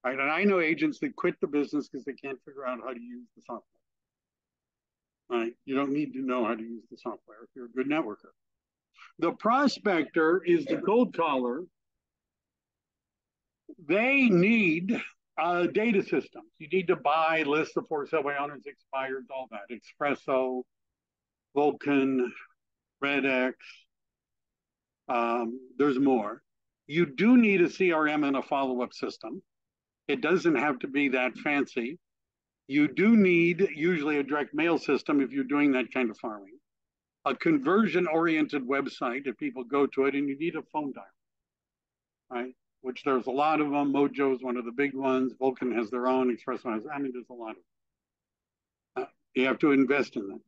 Right? And I know agents that quit the business because they can't figure out how to use the software. Right? You don't need to know how to use the software if you're a good networker. The prospector is the cold caller. They need data systems. You need to buy lists of for sale by owners, expireds, all that. Espresso, Vulcan, RedX. There's more. You do need a CRM and a follow-up system. It doesn't have to be that fancy. You do need usually a direct mail system if you're doing that kind of farming. A conversion-oriented website if people go to it, and you need a phone dial, right? Which there's a lot of them. Mojo is one of the big ones. Vulcan has their own. Expresso has. I mean, there's a lot of them. You have to invest in them.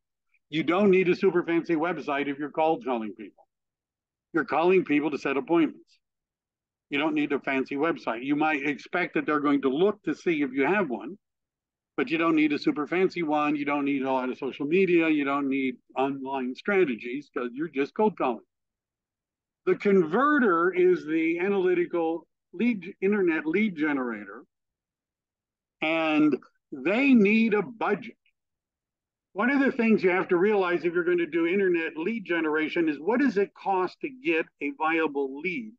You don't need a super fancy website if you're cold calling people. You're calling people to set appointments. You don't need a fancy website. You might expect that they're going to look to see if you have one, but you don't need a super fancy one. You don't need a lot of social media. You don't need online strategies because you're just cold calling. The converter is the analytical internet lead generator, and they need a budget. One of the things you have to realize if you're going to do internet lead generation is what does it cost to get a viable lead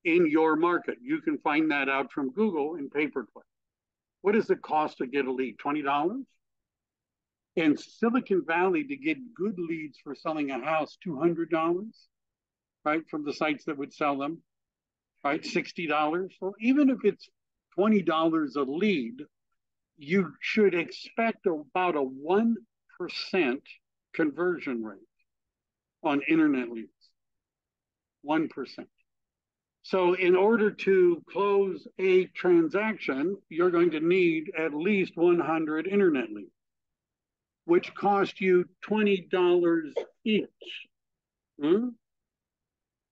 in your market? You can find that out from Google in pay-per-click. What does it cost to get a lead? $20? In Silicon Valley, to get good leads for selling a house, $200, right, from the sites that would sell them, right, $60. So even if it's $20 a lead, you should expect about a 1% conversion rate on internet leads. 1%. So in order to close a transaction, you're going to need at least 100 internet leads, which cost you $20 each,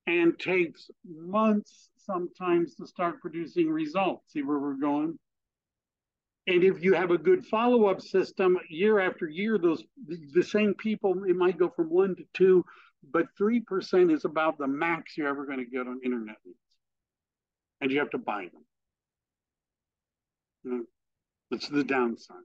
and takes months sometimes to start producing results. See where we're going? And if you have a good follow-up system, year after year, the same people, it might go from 1 to 2, but 3% is about the max you're ever going to get on internet leads. And you have to buy them. That's the downside.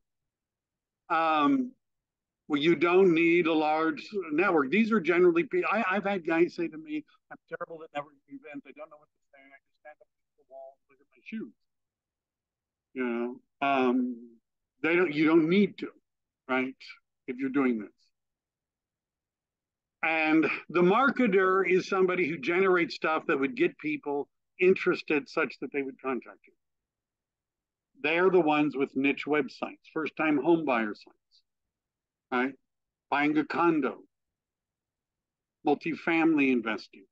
Well, you don't need a large network. These are generally, I've had guys say to me, I'm terrible at networking events. I don't know what to say. I just stand up against the wall and look at my shoes. You don't need to, right? If you're doing this. And the marketer is somebody who generates stuff that would get people interested such that they would contact you. They're the ones with niche websites, first-time home buyer sites, right? Buying a condo, multifamily investing,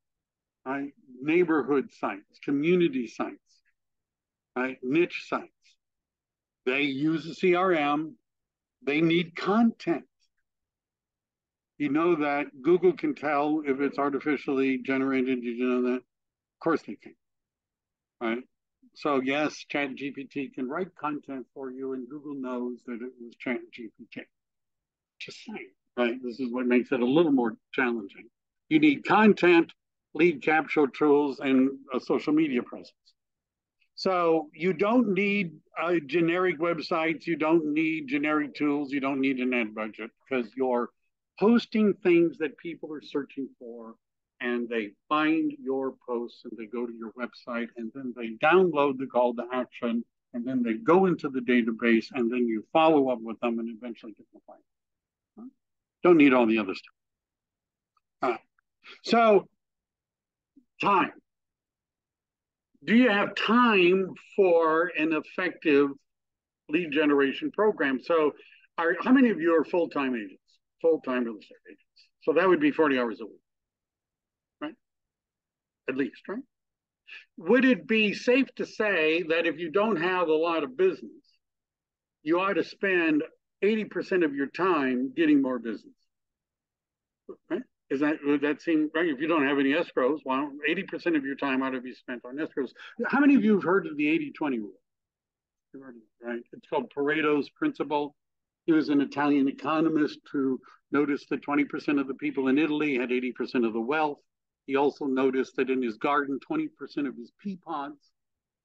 right? Neighborhood sites, community sites, right? Niche sites. They use a CRM. They need content. You know that Google can tell if it's artificially generated. Did you know that? Of course they can, right? So yes, ChatGPT can write content for you, and Google knows that it was ChatGPT. Just saying, right? This is what makes it a little more challenging. You need content, lead capture tools, and a social media presence. So you don't need generic websites. You don't need generic tools. You don't need an ad budget because you're posting things that people are searching for, and they find your posts and they go to your website and then they download the call to action and then they go into the database and then you follow up with them and eventually get the client. Don't need all the other stuff. So time. Do you have time for an effective lead generation program? So how many of you are full-time agents, full-time real estate agents? So that would be 40 hours a week, right? At least, right? Would it be safe to say that if you don't have a lot of business, you ought to spend 80% of your time getting more business. Right? Would that seem right? If you don't have any escrows, well, 80% of your time ought to be spent on escrows. How many of you have heard of the 80-20 rule? Right? It's called Pareto's principle. He was an Italian economist who noticed that 20% of the people in Italy had 80% of the wealth. He also noticed that in his garden, 20% of his pea pods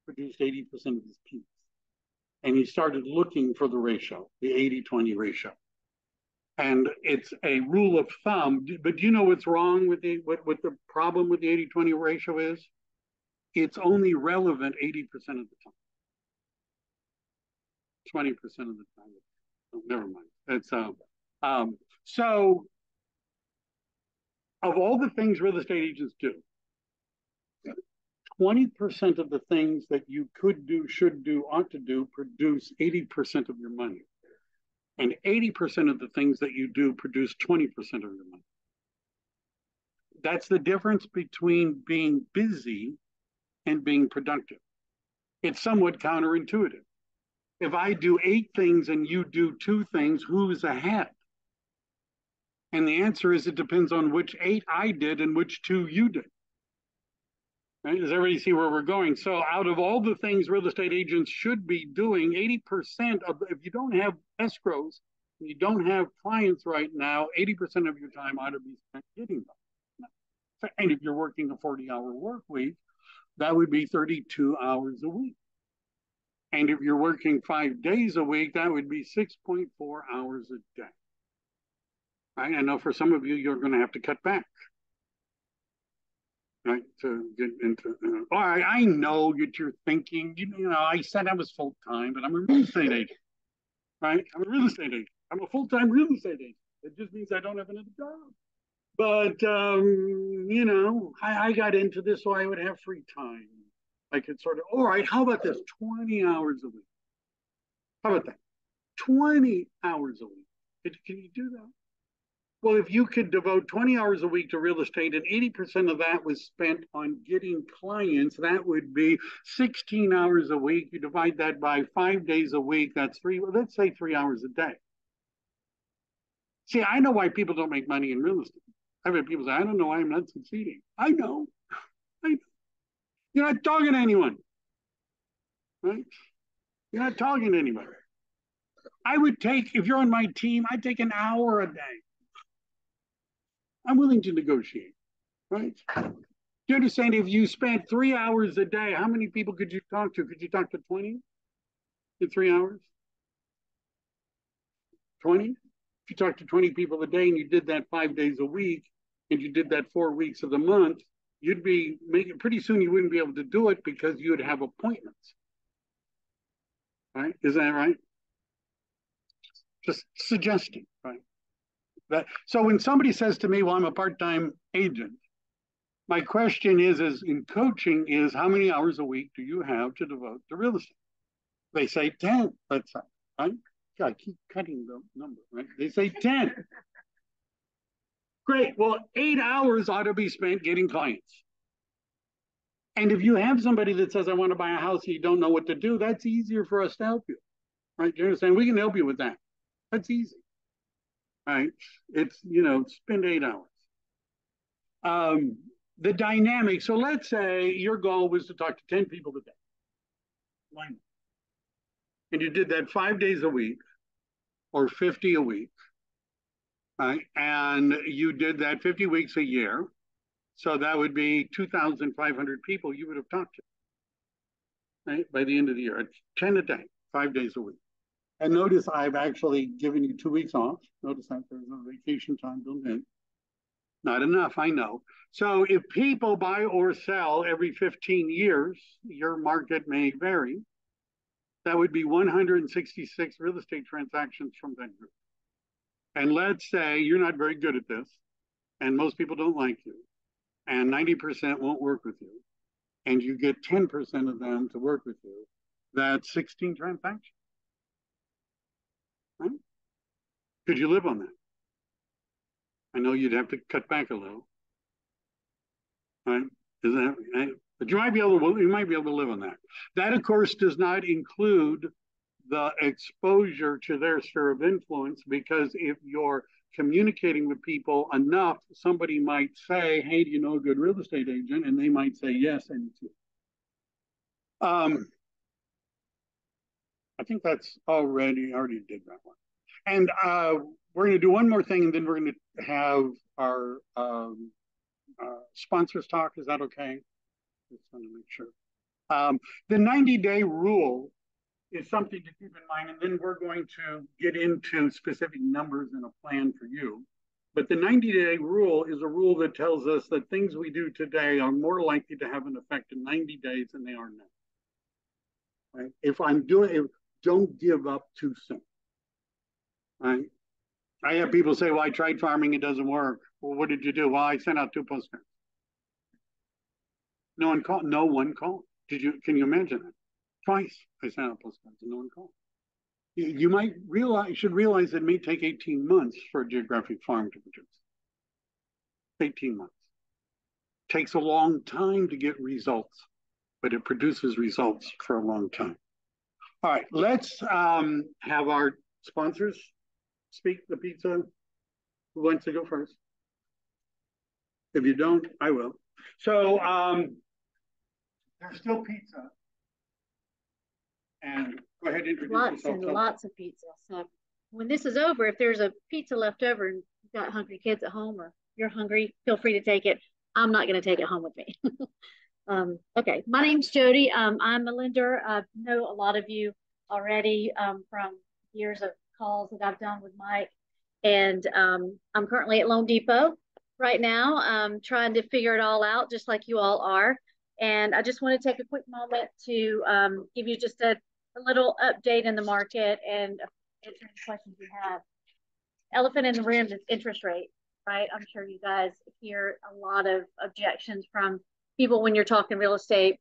produced 80% of his peas. And he started looking for the ratio, the 80-20 ratio. And it's a rule of thumb. But do you know what's wrong with what the problem with the 80-20 ratio is? It's only relevant 80% of the time. 20% of the time. Oh, never mind. It's so of all the things real estate agents do, 20% of the things that you could do, should do, ought to do produce 80% of your money. And 80% of the things that you do produce 20% of your money. That's the difference between being busy and being productive. It's somewhat counterintuitive. If I do 8 things and you do 2 things, who's ahead? And the answer is it depends on which 8 I did and which 2 you did. Right? Does everybody see where we're going? So out of all the things real estate agents should be doing, 80% of, if you don't have escrows, you don't have clients right now, 80% of your time ought to be spent getting them. And if you're working a 40-hour work week, that would be 32 hours a week. And if you're working 5 days a week, that would be 6.4 hours a day. Right? I know for some of you, you're going to have to cut back. Right, to get into, all right, I know that you're thinking, you know, I said I was full-time, but I'm a real estate agent, right? I'm a real estate agent. I'm a full-time real estate agent. It just means I don't have another job. But, you know, I got into this so I would have free time. I could sort of, all right, how about this? 20 hours a week. How about that? 20 hours a week. Can you do that? Well, if you could devote 20 hours a week to real estate and 80% of that was spent on getting clients, that would be 16 hours a week. You divide that by 5 days a week, that's let's say 3 hours a day. See, I know why people don't make money in real estate. I've had people say, I don't know why I'm not succeeding. I know. You're not talking to anyone, right? You're not talking to anybody. I would take, if you're on my team, I'd take an hour a day. I'm willing to negotiate, right? Do you understand? If you spent 3 hours a day, how many people could you talk to? Could you talk to 20 in 3 hours? 20? If you talk to 20 people a day and you did that 5 days a week and you did that 4 weeks of the month, you'd be making, pretty soon you wouldn't be able to do it because you would have appointments. Right? Is that right? Just suggesting, right? So when somebody says to me, well, I'm a part-time agent, my question is in coaching is how many hours a week do you have to devote to real estate? They say 10, let's say, right? I keep cutting the number, right? They say 10. Great. Well, 8 hours ought to be spent getting clients. And if you have somebody that says, I want to buy a house and you don't know what to do, that's easier for us to help you, right? Do you understand? We can help you with that. That's easy. Right? It's, you know, spend 8 hours. The dynamic. So let's say your goal was to talk to 10 people a day. Why not? And you did that 5 days a week or 50 a week. Right? And you did that 50 weeks a year. So that would be 2,500 people you would have talked to, right? By the end of the year. It's 10 a day, 5 days a week. And notice I've actually given you 2 weeks off. Notice that there's no vacation time built in. Not enough, I know. So if people buy or sell every 15 years, your market may vary. That would be 166 real estate transactions from that group. And let's say you're not very good at this, and most people don't like you, and 90% won't work with you, and you get 10% of them to work with you. That's 16 transactions. Right? Could you live on that? I know you'd have to cut back a little, right? Is that right? But you might be able to live on that. That, of course, does not include the exposure to their sphere of influence, because if you're communicating with people enough, somebody might say, hey, do you know a good real estate agent? And they might say, yes, I need to. I think that's already did that one. And we're going to do one more thing, and then we're going to have our sponsors talk. Is that okay? Just want to make sure. The 90-day rule is something to keep in mind, and then we're going to get into specific numbers and a plan for you. But the 90-day rule is a rule that tells us that things we do today are more likely to have an effect in 90 days than they are now. Right? If I'm doing it, don't give up too soon. Right? I have people say, well, I tried farming, it doesn't work. Well, what did you do? Well, I sent out 2 postcards. No one called. No one called. Can you imagine that? Twice I sent out postcards and no one called. You might should realize it may take 18 months for a geographic farm to produce. 18 months. Takes a long time to get results, but it produces results for a long time. All right, let's have our sponsors speak the pizza. Who wants to go first? If you don't, I will. So there's still pizza. And go ahead and introduce lots yourself. And lots of pizza. So when this is over, if there's a pizza left over and you've got hungry kids at home or you're hungry, feel free to take it. I'm not going to take it home with me. Okay, my name's Jody. I'm a lender. I know a lot of you already from years of calls that I've done with Mike. And I'm currently at Loan Depot right now, trying to figure it all out, just like you all are. And I just want to take a quick moment to give you just a little update in the market and answer any questions you have. Elephant in the room is interest rate, right? I'm sure you guys hear a lot of objections from people when you're talking real estate.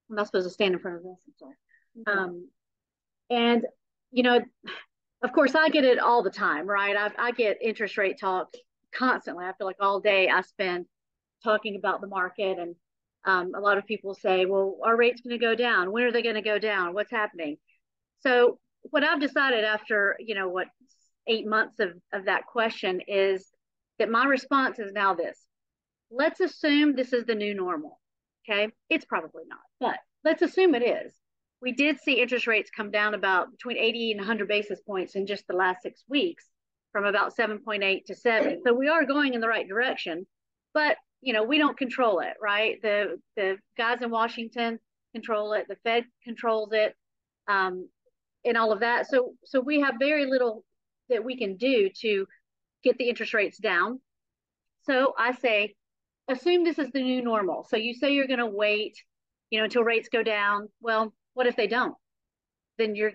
I'm not supposed to stand in front of this. I'm sorry. And, you know, of course, I get it all the time, right? I get interest rate talk constantly. I feel like all day I spend talking about the market. And a lot of people say, well, our rate's going to go down. When are they going to go down? What's happening? So what I've decided after, 8 months of that question is that my response is now this. Let's assume this is the new normal. Okay. It's probably not, but let's assume it is. We did see interest rates come down about between 80 and 100 basis points in just the last 6 weeks, from about 7.8 to 7. So we are going in the right direction, but we don't control it, right? The guys in Washington control it. The Fed controls it, and all of that. So we have very little that we can do to get the interest rates down. So I say, assume this is the new normal. So you say you're going to wait, until rates go down. Well, what if they don't? Then you're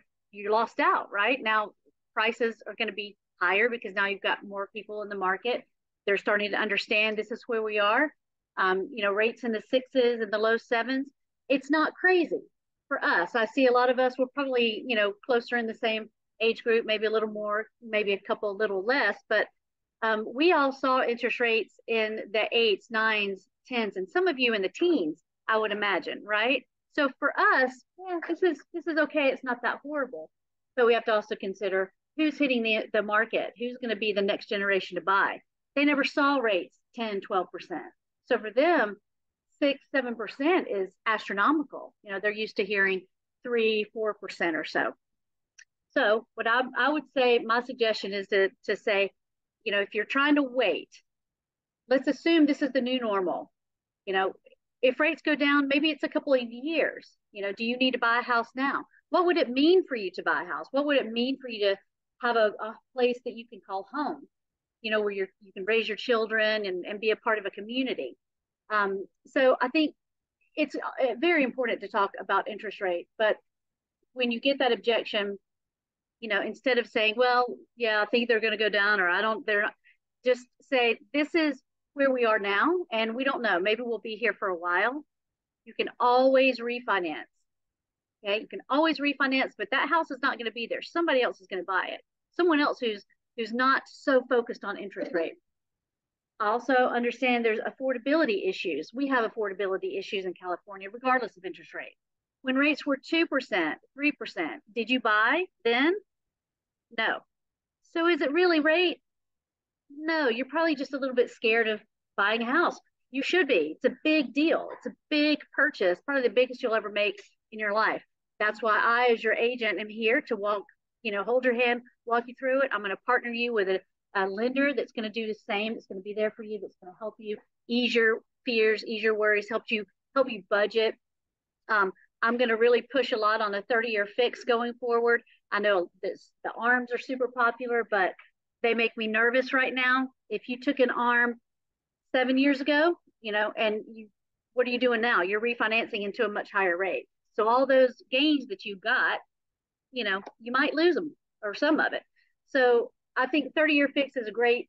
lost out, right? Now prices are going to be higher because now you've got more people in the market. They're starting to understand this is where we are. Rates in the 6s and the low 7s. It's not crazy for us. I see a lot of us, we're probably, closer in the same age group, maybe a little more, maybe a couple, a little less, but we all saw interest rates in the 8s, 9s, 10s, and some of you in the teens, I would imagine, right? So for us, this is okay. It's not that horrible, but we have to also consider who's hitting the market, who's going to be the next generation to buy. They never saw rates 10, 12%. So for them, 6, 7% is astronomical. They're used to hearing 3, 4% or so. So what I would say, my suggestion is to say, if you're trying to wait, let's assume this is the new normal. If rates go down, maybe it's a couple of years. Do you need to buy a house now? What would it mean for you to buy a house? What would it mean for you to have a place that you can call home? Where you can raise your children and be a part of a community. So I think it's very important to talk about interest rates. But when you get that objection, instead of saying, well, yeah, I think they're going to go down, or they're not, just say, this is where we are now, and we don't know. Maybe we'll be here for a while. You can always refinance. Okay, you can always refinance, but that house is not going to be there. Somebody else is going to buy it. Someone else who's not so focused on interest rate. I also understand there's affordability issues. We have affordability issues in California, regardless of interest rate. When rates were 2%, 3%, did you buy then? No. So is it really rate? No, you're probably just a little bit scared of buying a house. You should be. It's a big deal. It's a big purchase, probably the biggest you'll ever make in your life. That's why I, as your agent, am here to walk, hold your hand, walk you through it. I'm going to partner you with a lender that's going to do the same, that's going to be there for you, that's going to help you ease your fears, ease your worries, help you budget. I'm going to really push a lot on a 30-year fix going forward. I know the arms are super popular, but they make me nervous right now. If you took an arm 7 years ago, and what are you doing now? You're refinancing into a much higher rate. So all those gains that you got, you might lose them or some of it. So I think 30-year fix is a great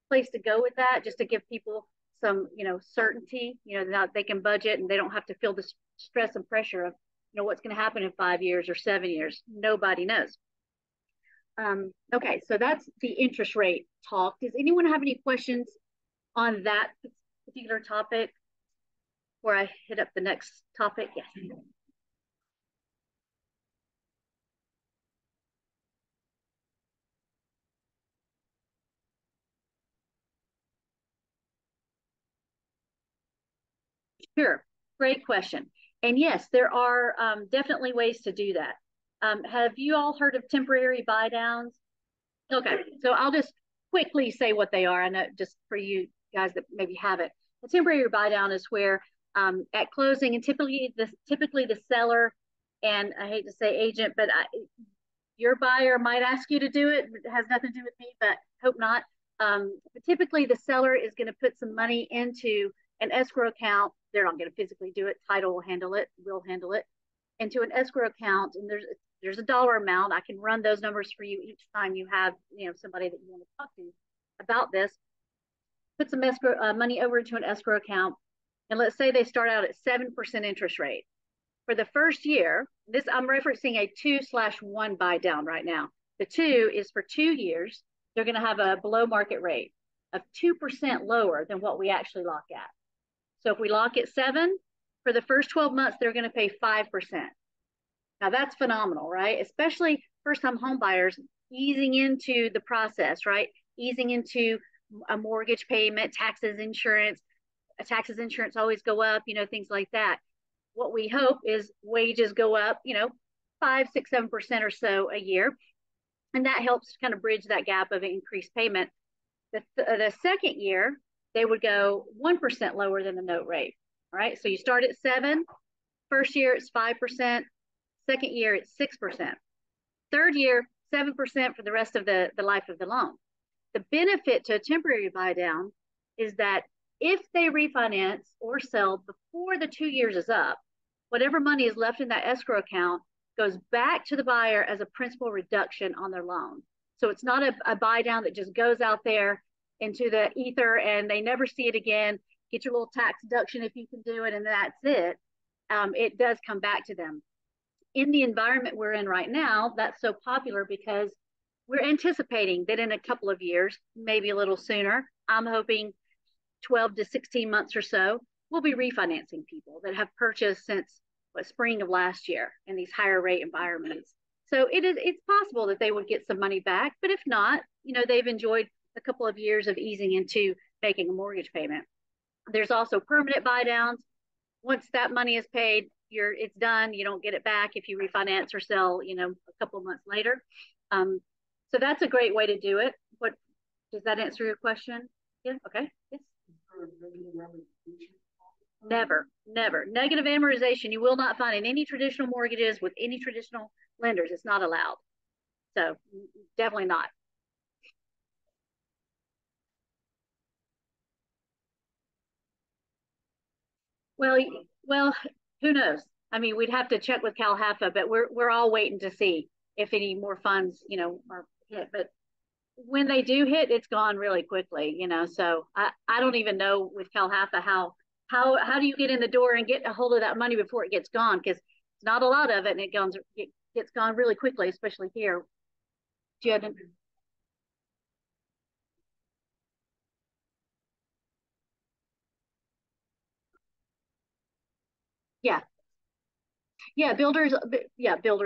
place to go with that, just to give people some, certainty, that they can budget and they don't have to feel the stress and pressure of, what's going to happen in 5 years or 7 years. Nobody knows. Okay, so that's the interest rate talk. Does anyone have any questions on that particular topic before I hit up the next topic? Yes. Sure, great question. And yes, there are definitely ways to do that. Have you all heard of temporary buy downs? Okay, so I'll just quickly say what they are. I know just for you guys that maybe haven't. A temporary buy down is where at closing, and typically the seller, and I hate to say agent, but your buyer might ask you to do it. It has nothing to do with me, but hope not. But typically, the seller is going to put some money into an escrow account. They're not going to physically do it. Title will handle it. Will handle it into an escrow account, and there's a dollar amount. I can run those numbers for you each time you have somebody that you want to talk to about this. Put some escrow money over into an escrow account, and let's say they start out at 7% interest rate for the first year. This I'm referencing a 2/1 buy down right now. The 2 is for 2 years. They're going to have a below market rate of 2% lower than what we actually lock at. So if we lock at 7 for the first 12 months, they're going to pay 5%. Now that's phenomenal, right? Especially first-time home buyers easing into the process, right? Easing into a mortgage payment, taxes, insurance. Taxes, insurance always go up, things like that. What we hope is wages go up, 5, 6, 7% or so a year. And that helps kind of bridge that gap of increased payment. The second year, they would go 1% lower than the note rate. All right. So you start at 7. First year, it's 5%. Second year, it's 6%. Third year, 7% for the rest of the life of the loan. The benefit to a temporary buy down is that if they refinance or sell before the 2 years is up, whatever money is left in that escrow account goes back to the buyer as a principal reduction on their loan. So it's not a buy down that just goes out there into the ether and they never see it again. Get your little tax deduction if you can do it, and that's it. It does come back to them. In the environment we're in right now, that's so popular because we're anticipating that in a couple of years, maybe a little sooner, I'm hoping 12 to 16 months or so, we'll be refinancing people that have purchased since spring of last year in these higher rate environments. So it's possible that they would get some money back, but if not, they've enjoyed a couple of years of easing into making a mortgage payment. There's also permanent buy downs. Once that money is paid, it's done. You don't get it back if you refinance or sell, a couple of months later. So that's a great way to do it. What does that answer your question? Yeah. Okay. Yes. Never, never. Negative amortization you will not find in any traditional mortgages with any traditional lenders. It's not allowed. So definitely not. Well, well, who knows? I mean, we'd have to check with CalHFA, but we're all waiting to see if any more funds, are hit. But when they do hit, it's gone really quickly, So I don't even know with CalHFA how do you get in the door and get a hold of that money before it gets gone? Because it's not a lot of it, and it gets gone really quickly, especially here. Do you have Yeah, Yeah, builders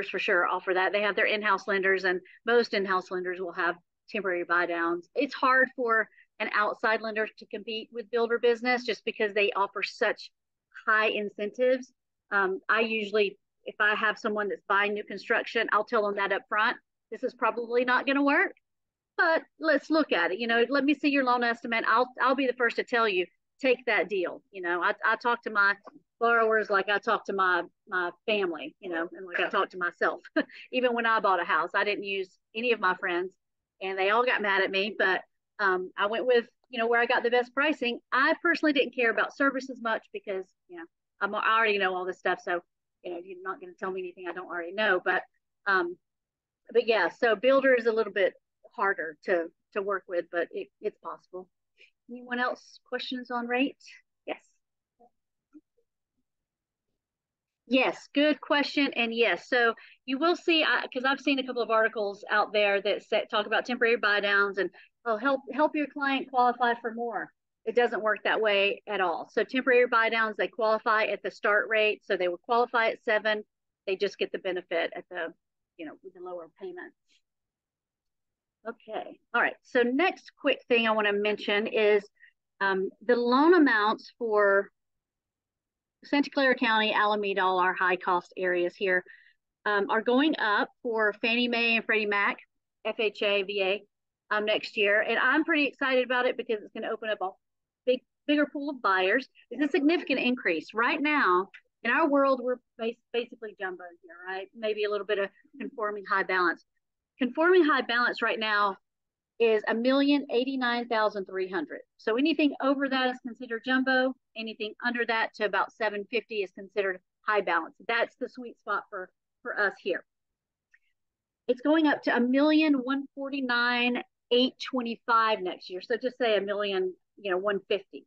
for sure offer that. They have their in-house lenders, and most in-house lenders will have temporary buy downs. It's hard for an outside lender to compete with builder business just because they offer such high incentives. I usually, if I have someone that's buying new construction, I'll tell them that up front. This is probably not going to work, but let's look at it. Let me see your loan estimate. I'll be the first to tell you, take that deal. I talk to my borrowers like I talk to my family, and like I talk to myself. Even when I bought a house, I didn't use any of my friends, and they all got mad at me. But I went with where I got the best pricing. I personally didn't care about service as much because I already know all this stuff, so you're not going to tell me anything I don't already know. But yeah, so builder is a little bit harder to work with, but it's possible. Anyone else questions on rate? Yes. Yes, good question. And yes, so you will see, because I've seen a couple of articles out there that talk about temporary buy downs and help your client qualify for more. It doesn't work that way at all. So temporary buy downs, they qualify at the start rate. So they will qualify at 7. They just get the benefit at with the lower payment. Okay. All right. So next quick thing I want to mention is the loan amounts for Santa Clara County, Alameda, all our high cost areas here, are going up for Fannie Mae and Freddie Mac, FHA, VA next year. And I'm pretty excited about it because it's going to open up a bigger pool of buyers. It's a significant increase. Right now, in our world, we're basically jumbo here, right? Maybe a little bit of conforming high balance. Conforming high balance right now is 1,089,300. So anything over that is considered jumbo. Anything under that to about 750 is considered high balance. That's the sweet spot for us here. It's going up to 1,149,825 next year. So just say 1,150.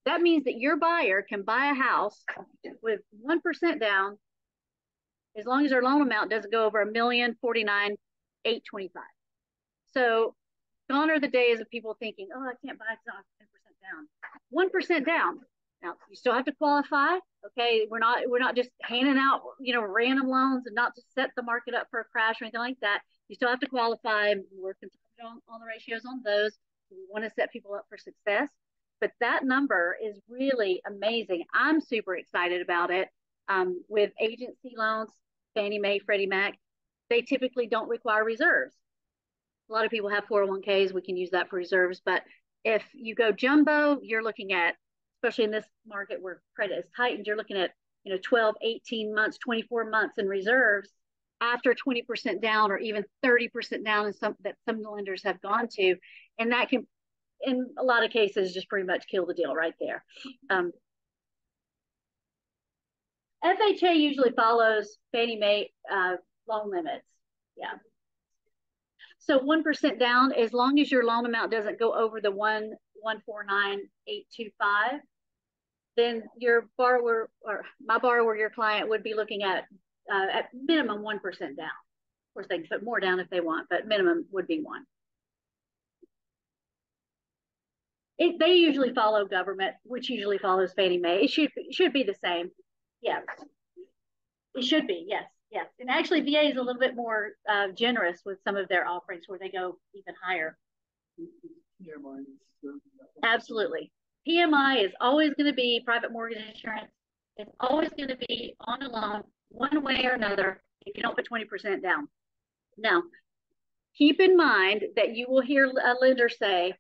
That means that your buyer can buy a house with 1% down as long as their loan amount doesn't go over 1,049,825. So gone are the days of people thinking, oh, I can't buy it, it's not 10% down. 1% down. Now you still have to qualify. Okay, we're not just handing out random loans and not to set the market up for a crash or anything like that. You still have to qualify. We're concentrated on the ratios on those. We want to set people up for success. But that number is really amazing. I'm super excited about it. With agency loans, Fannie Mae, Freddie Mac, they typically don't require reserves. A lot of people have 401ks. We can use that for reserves. But if you go jumbo, you're looking at, especially in this market where credit is tightened, you're looking at 12, 18 months, 24 months in reserves after 20% down or even 30% down in some lenders have gone to. And that can, in a lot of cases, just pretty much kill the deal right there. FHA usually follows Fannie Mae loan limits. Yeah. So 1% down, as long as your loan amount doesn't go over the 1,149,825, then your borrower or my borrower, your client would be looking at minimum 1% down. Of course, they can put more down if they want, but minimum would be 1. They usually follow government, which usually follows Fannie Mae. It should be the same. Yeah, it should be. Yes. Yes, and actually VA is a little bit more generous with some of their offerings where they go even higher. Absolutely. PMI is always going to be private mortgage insurance. It's always going to be on a loan one way or another if you don't put 20% down. Now, keep in mind that you will hear a lender say,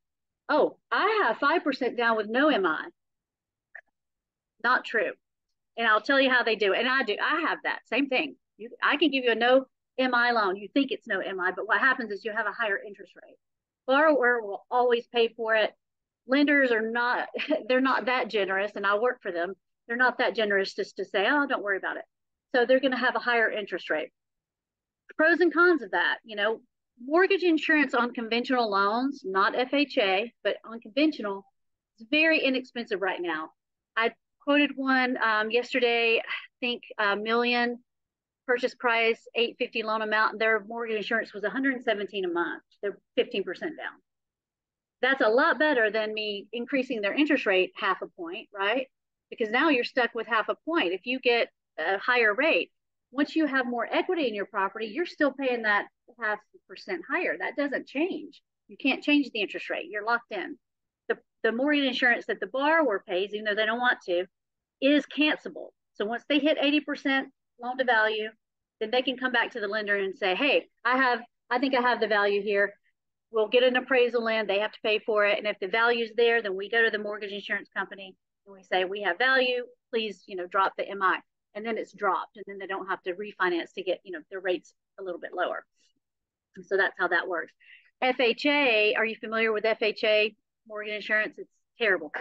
oh, I have 5% down with no MI. Not true. And I'll tell you how they do it. And I do. I have that. Same thing. I can give you a no MI loan. You think it's no MI, but what happens is you have a higher interest rate. Borrower will always pay for it. Lenders are not, they're not that generous, and I work for them. They're not that generous just to say, oh, don't worry about it. So they're going to have a higher interest rate. Pros and cons of that, mortgage insurance on conventional loans, not FHA, but on conventional, is very inexpensive right now. I quoted one yesterday, I think $1 million. Purchase price, $850 loan amount, and their mortgage insurance was $117 a month. They're 15% down. That's a lot better than me increasing their interest rate half a point, right? Because now you're stuck with half a point. If you get a higher rate. Once you have more equity in your property, you're still paying that 0.5% higher. That doesn't change. You can't change the interest rate. You're locked in. The mortgage insurance that the borrower pays, even though they don't want to, is cancelable. So once they hit 80% loan to value, then they can come back to the lender and say, hey, I think I have the value here. We'll get an appraisal in. They have to pay for it. And if the value's there, then we go to the mortgage insurance company and we say, we have value. Please, drop the MI. And then it's dropped. And then they don't have to refinance to get, their rates a little bit lower. So that's how that works. FHA, are you familiar with FHA mortgage insurance? It's terrible.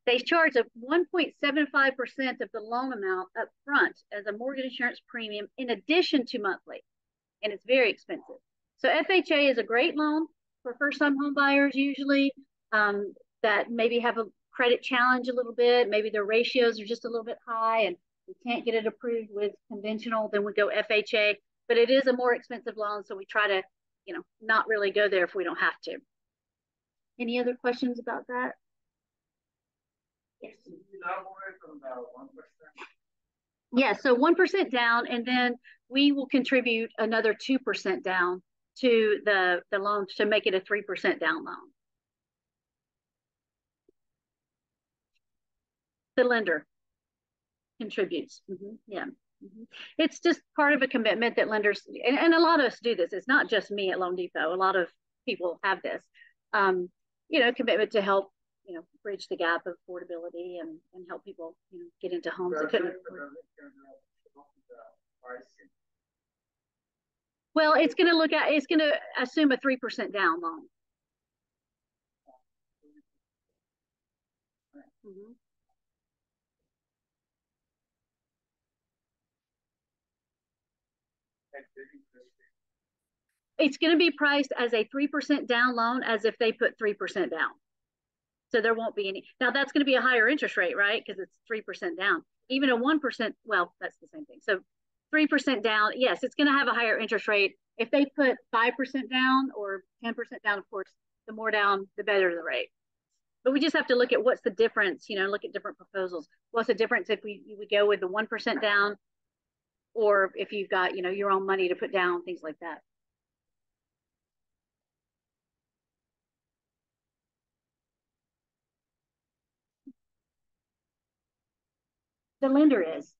They charge a 1.75% of the loan amount up front as a mortgage insurance premium in addition to monthly. And it's very expensive. So FHA is a great loan for first-time home buyers usually that maybe have a credit challenge a little bit. Maybe their ratios are just a little bit high and we can't get it approved with conventional, then we go FHA. But it is a more expensive loan, so we try to, not really go there if we don't have to. Any other questions about that? Yes. Yeah, so 1% down, and then we will contribute another 2% down to the loan to make it a 3% down loan. The lender contributes. Yeah. It's just part of a commitment that lenders, and a lot of us do this. It's not just me at Loan Depot. A lot of people have this, commitment to help, bridge the gap of affordability and help people, get into homes that couldn't afford. Well, it's going to assume a 3% down loan. It's going to be priced as a 3% down loan as if they put 3% down. So there won't be any. Now that's going to be a higher interest rate, right? Because it's 3% down. Even a 1%, well, that's the same thing. So 3% down, yes, it's going to have a higher interest rate. If they put 5% down or 10% down, of course, the more down, the better the rate. But we just have to look at what's the difference, look at different proposals. What's the difference if we go with the 1% down or if you've got, your own money to put down, things like that. The lender is.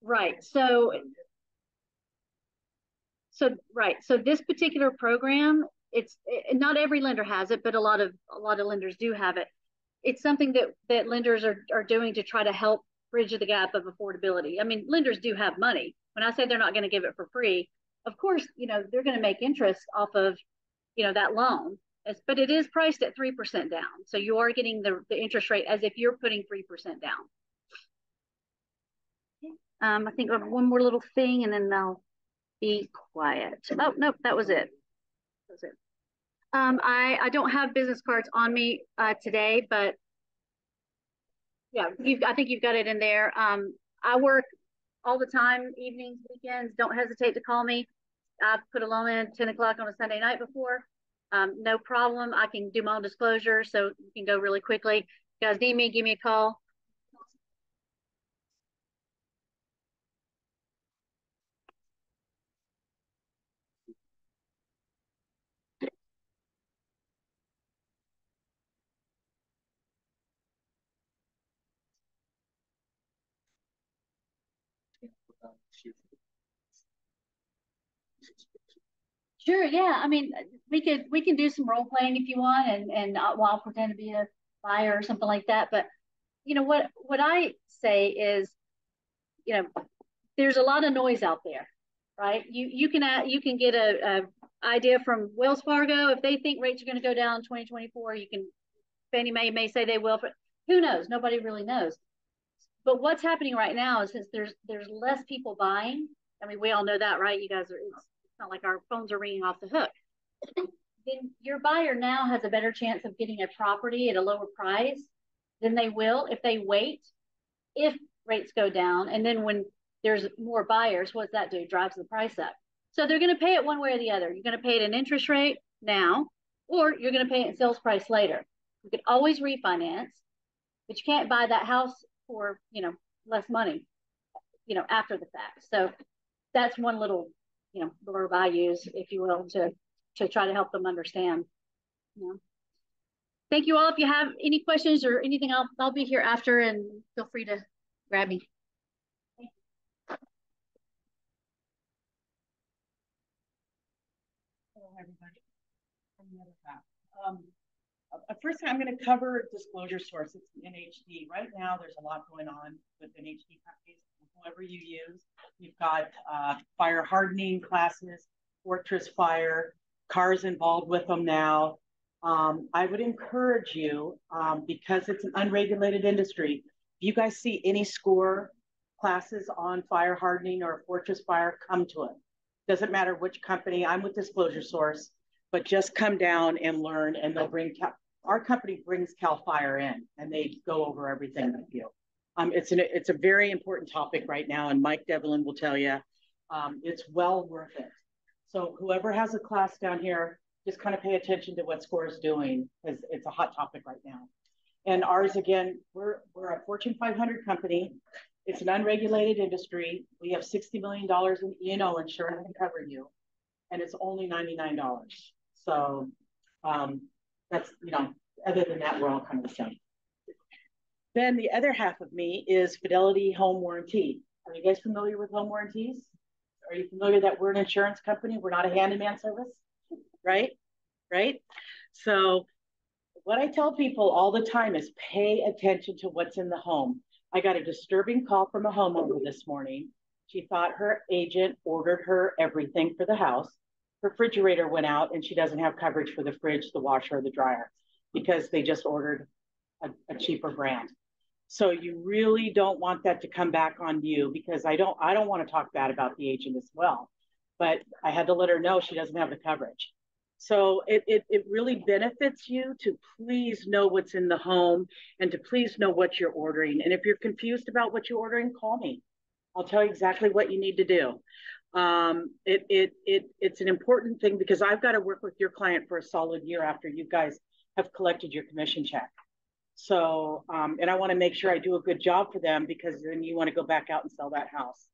Right. So this particular program, not every lender has it, but a lot of lenders do have it. It's something that lenders are doing to try to help bridge the gap of affordability. I mean, lenders do have money. When I say they're not going to give it for free, of course, they're going to make interest off of, that loan. But it is priced at 3% down. So you are getting the interest rate as if you're putting 3% down. I think of one more little thing and then I'll be quiet. Oh, nope, that was it. I don't have business cards on me today, but yeah, I think you've got it in there. I work all the time, evenings, weekends. Don't hesitate to call me. I've put a loan in at 10 o'clock on a Sunday night before. No problem. I can do my own disclosure, so you can go really quickly. If you guys need me, give me a call. Sure, yeah. I mean, we can do some role playing if you want, and I'll pretend to be a buyer or something like that. But what I say is, there's a lot of noise out there, right? You can get a idea from Wells Fargo if they think rates are going to go down in 2024. You can Fannie Mae may say they will, but who knows? Nobody really knows. But what's happening right now is since there's less people buying. I mean, we all know that, right? You guys are. It's not like our phones are ringing off the hook. Then your buyer now has a better chance of getting a property at a lower price than they will if they wait, if rates go down. And then when there's more buyers, what does that do? Drives the price up. So they're going to pay it one way or the other. You're going to pay it an interest rate now, or you're going to pay it in sales price later. You could always refinance, but you can't buy that house for, less money, after the fact. So that's one little, blurb I use, if you will, to try to help them understand. Thank you all. If you have any questions or anything, I'll be here after, and feel free to grab me. Hello, everybody. From the other half. First, I'm going to cover disclosure sources in NHD. Right now, there's a lot going on with NHD companies. Whoever you use, you've got fire hardening classes, fortress fire, cars involved with them now. I would encourage you, because it's an unregulated industry, if you guys see any SCORE classes on fire hardening or fortress fire, come to it. Doesn't matter which company. I'm with Disclosure Source, but just come down and learn, and they'll bring our company brings CAL FIRE in, and they go over everything with you. It's a very important topic right now, and Mike Devlin will tell you it's well worth it. So whoever has a class down here, just kind of pay attention to what SCORE is doing, because it's a hot topic right now. And ours, again, we're a Fortune 500 company. It's an unregulated industry. We have $60 million in E&O insurance to cover you, and it's only $99. So that's, other than that, we're all kind of the same. Then the other half of me is Fidelity Home Warranty. Are you guys familiar with home warranties? Are you familiar that we're an insurance company? We're not a handyman service, right? Right? So what I tell people all the time is pay attention to what's in the home. I got a disturbing call from a homeowner this morning. She thought her agent ordered her everything for the house. Her refrigerator went out, and she doesn't have coverage for the fridge, the washer, or the dryer, because they just ordered a cheaper brand. So you really don't want that to come back on you, because I don't want to talk bad about the agent as well, but I had to let her know she doesn't have the coverage. So it really benefits you to please know what's in the home, and to please know what you're ordering. And if you're confused about what you're ordering, call me. I'll tell you exactly what you need to do. It's an important thing, because I've got to work with your client for a solid year after you guys have collected your commission check. So, and I want to make sure I do a good job for them, because then you want to go back out and sell that house.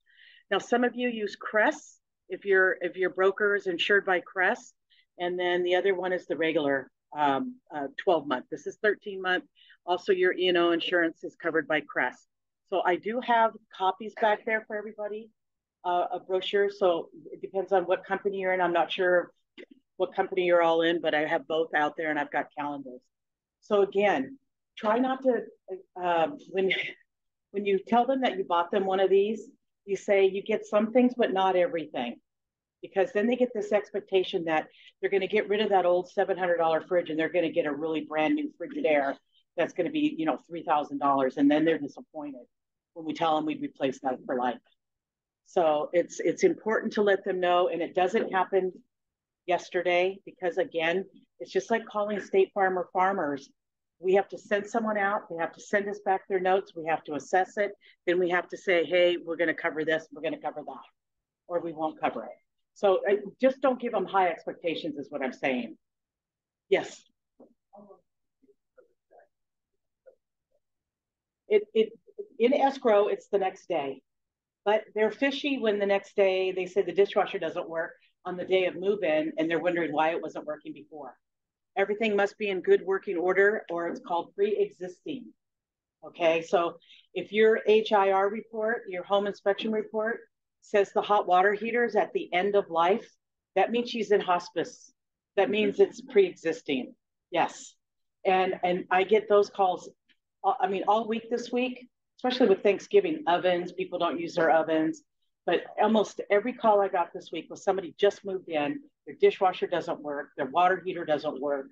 Now, some of you use Crest if your broker is insured by Crest, and then the other one is the regular 12-month. This is 13-month. Also, your E&O insurance is covered by Crest. So I do have copies back there for everybody, a brochure. So it depends on what company you're in. I'm not sure what company you're all in, but I have both out there, and I've got calendars. So again, try not to, when you tell them that you bought them one of these, you say you get some things, but not everything. Because then they get this expectation that they're going to get rid of that old $700 fridge, and they're going to get a really brand new Frigidaire that's going to be, $3,000. And then they're disappointed when we tell them we'd replace that for life. So it's important to let them know. And it doesn't happen yesterday, because again, it's just like calling State Farm or Farmers. We have to send someone out. They have to send us back their notes. We have to assess it. Then we have to say, hey, we're going to cover this. We're going to cover that, or we won't cover it. So just don't give them high expectations is what I'm saying. Yes. In escrow, it's the next day. But they're fishy when the next day they say the dishwasher doesn't work on the day of move-in, and they're wondering why it wasn't working before. Everything must be in good working order, or it's called pre-existing. Okay, so if your HIR report, your home inspection report, says the hot water heater is at the end of life, that means she's in hospice. That means it's pre-existing. Yes. And I get those calls, all week this week, especially with Thanksgiving. Ovens, people don't use their ovens. But almost every call I got this week was somebody just moved in, their dishwasher doesn't work, their water heater doesn't work,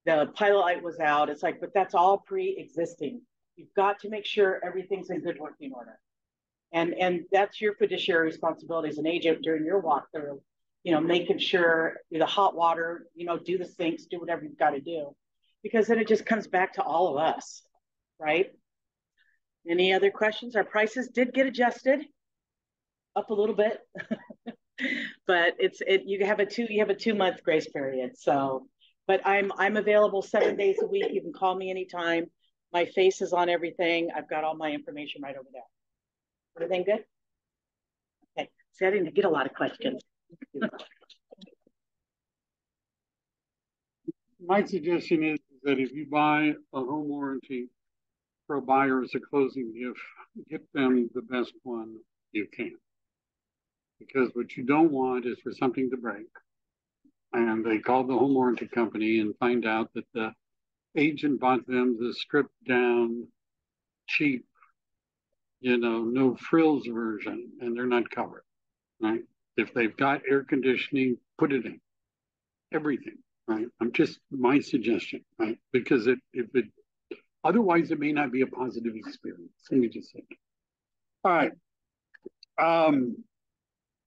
the pilot light was out. It's like, but that's all pre-existing. You've got to make sure everything's in good working order. And that's your fiduciary responsibility as an agent during your walkthrough, making sure the hot water, do the sinks, do whatever you've got to do, because then it just comes back to all of us, right? Any other questions? Our prices did get adjusted up a little bit, but you have a 2-month grace period. So But I'm available 7 days a week. You can call me anytime. My face is on everything. I've got all my information right over there. Everything good? Okay. See, I didn't get a lot of questions. My suggestion is that if you buy a home warranty for a buyer as a closing gift, get them the best one you can. Because what you don't want is for something to break. And they call the home warranty company and find out that the agent bought them the stripped down, cheap, no frills version, and they're not covered, right? If they've got air conditioning, put it in. Everything, right? I'm just my suggestion, right? Because otherwise it may not be a positive experience. Let me just say. All right.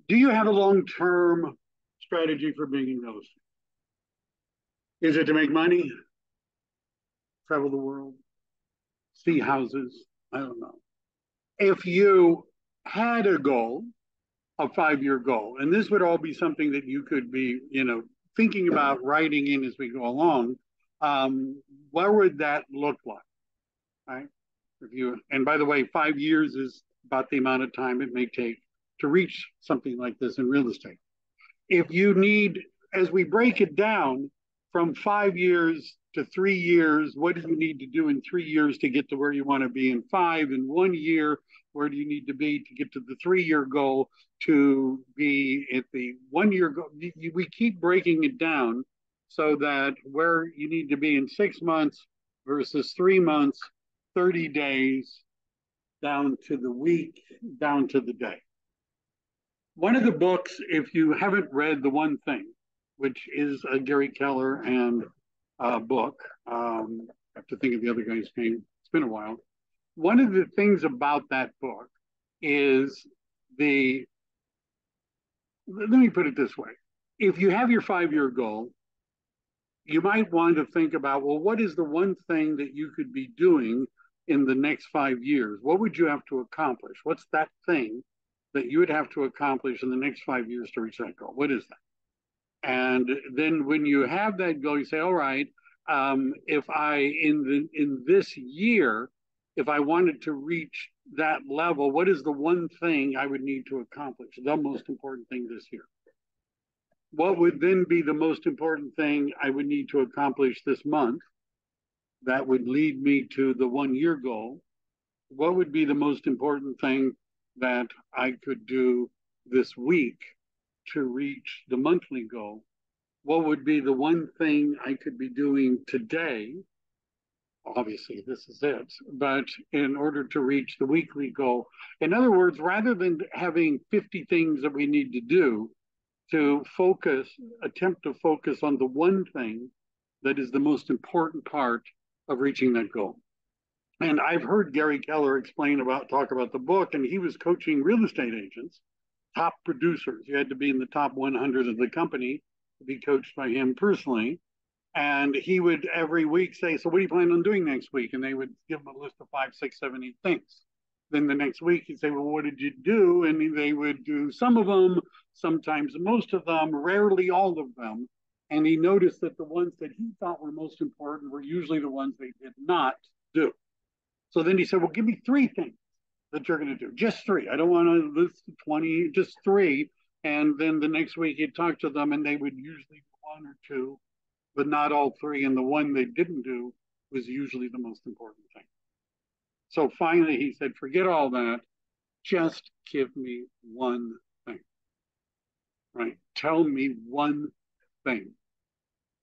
Do you have a long-term strategy for being in real estate? Is it to make money, travel the world, see houses? I don't know. If you had a goal, a 5-year goal, and this would all be something that you could be, thinking about writing in as we go along, what would that look like, right? And by the way, 5 years is about the amount of time it may take to reach something like this in real estate. If you need, as we break it down from 5 years to 3 years, what do you need to do in 3 years to get to where you want to be in 5? In 1 year, where do you need to be to get to the 3-year goal, to be at the 1-year goal? We keep breaking it down so that where you need to be in 6 months versus 3 months, 30 days, down to the week, down to the day. One of the books, if you haven't read The One Thing, which is a Gary Keller and book, I have to think of the other guy's name. It's been a while. One of the things about that book is let me put it this way. If you have your 5-year goal, you might want to think about, well, what is the one thing that you could be doing in the next 5 years? What would you have to accomplish? What's that thing that you would have to accomplish in the next 5 years to reach that goal? What is that? And then when you have that goal, you say, all right, if I, in this year, if I wanted to reach that level, what is the one thing I would need to accomplish? The most important thing this year. What would then be the most important thing I would need to accomplish this month that would lead me to the 1-year goal? What would be the most important thing that I could do this week to reach the monthly goal? What would be the one thing I could be doing today? Obviously, this is it, but in order to reach the weekly goal. In other words, rather than having 50 things that we need to do, to attempt to focus on the one thing that is the most important part of reaching that goal. And I've heard Gary Keller talk about the book, and he was coaching real estate agents, top producers. You had to be in the top 100 of the company to be coached by him personally. And he would every week say, so what do you plan on doing next week? And they would give him a list of 5, 6, 7, 8 things. Then the next week he'd say, well, what did you do? And they would do some of them, sometimes most of them, rarely all of them. And he noticed that the ones that he thought were most important were usually the ones they did not do. So then he said, well, give me 3 things that you're going to do. Just 3. I don't want to list 20, just 3. And then the next week he'd talk to them and they would usually do 1 or 2, but not all 3. And the one they didn't do was usually the most important thing. So finally he said, forget all that. Just give me one thing, right? Tell me one thing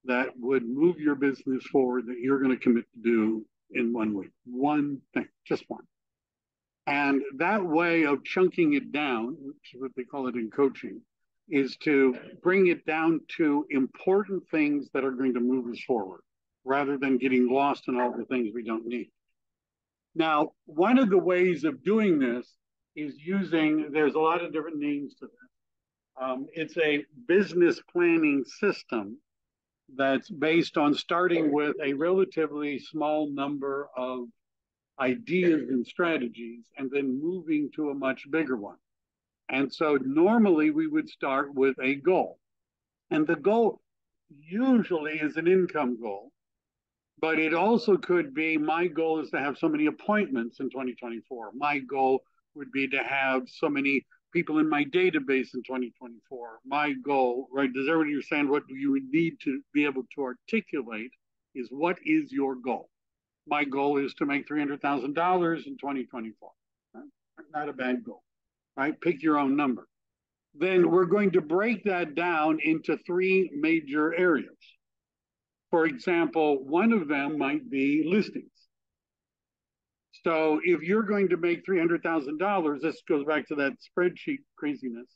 that would move your business forward that you're going to commit to do in 1 week. One thing, just one. And that way of chunking it down, which is what they call it in coaching, is to bring it down to important things that are going to move us forward, rather than getting lost in all the things we don't need. Now, one of the ways of doing this is there's a lot of different names to this. It's a business planning system that's based on starting with a relatively small number of ideas and strategies and then moving to a much bigger one. And so normally we would start with a goal. And the goal, usually is an income goal, but it also could be my goal is to have so many appointments in 2024. My goal would be to have so many people in my database in 2024. My goal, right? Does everybody understand what you would need to be able to articulate is what is your goal? My goal is to make $300,000 in 2024. Right? Not a bad goal, right? Pick your own number. Then we're going to break that down into three major areas. For example, one of them might be listings. So if you're going to make $300,000, this goes back to that spreadsheet craziness.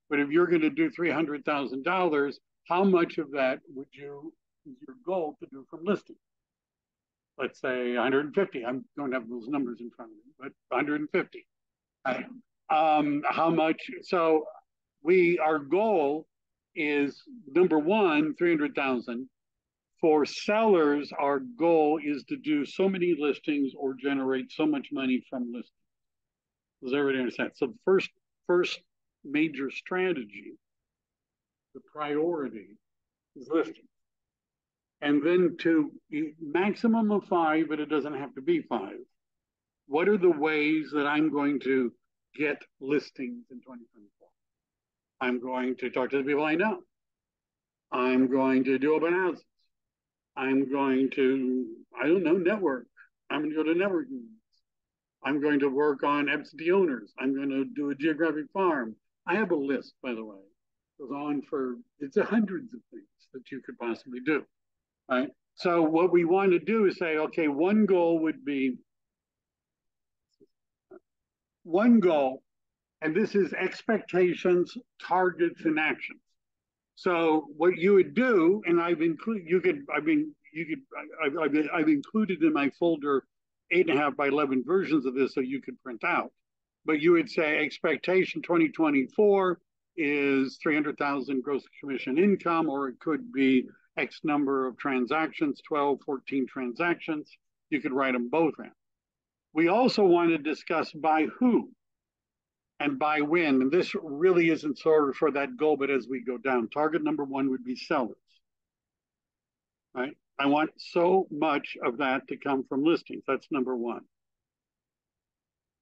But if you're going to do $300,000, how much of that is your goal to do from listings? Let's say 150. I don't have those numbers in front of me, but 150. How much? So our goal is number one, 300,000. For sellers, our goal is to do so many listings or generate so much money from listings. Does everybody understand? So the first major strategy, the priority, is listings. And then to maximum of 5, but it doesn't have to be 5. What are the ways that I'm going to get listings in 2024? I'm going to talk to the people I know. I'm going to do open houses. I'm going to, I don't know, network. I'm going to go to networking. I'm going to work on absentee owners. I'm going to do a geographic farm. I have a list, by the way. It goes on for, it's hundreds of things that you could possibly do, right? So what we want to do is say, okay, one goal, and this is expectations, targets, and actions. So what you would do, and I've included in my folder 8.5 by 11 versions of this so you could print out. But you would say expectation 2024 is 300,000 gross commission income, or it could be X number of transactions, 12, 14 transactions. You could write them both in. We also want to discuss by who and by when. And this really isn't sort of for that goal, but as we go down, target number one would be sellers, right? I want so much of that to come from listings. That's number one.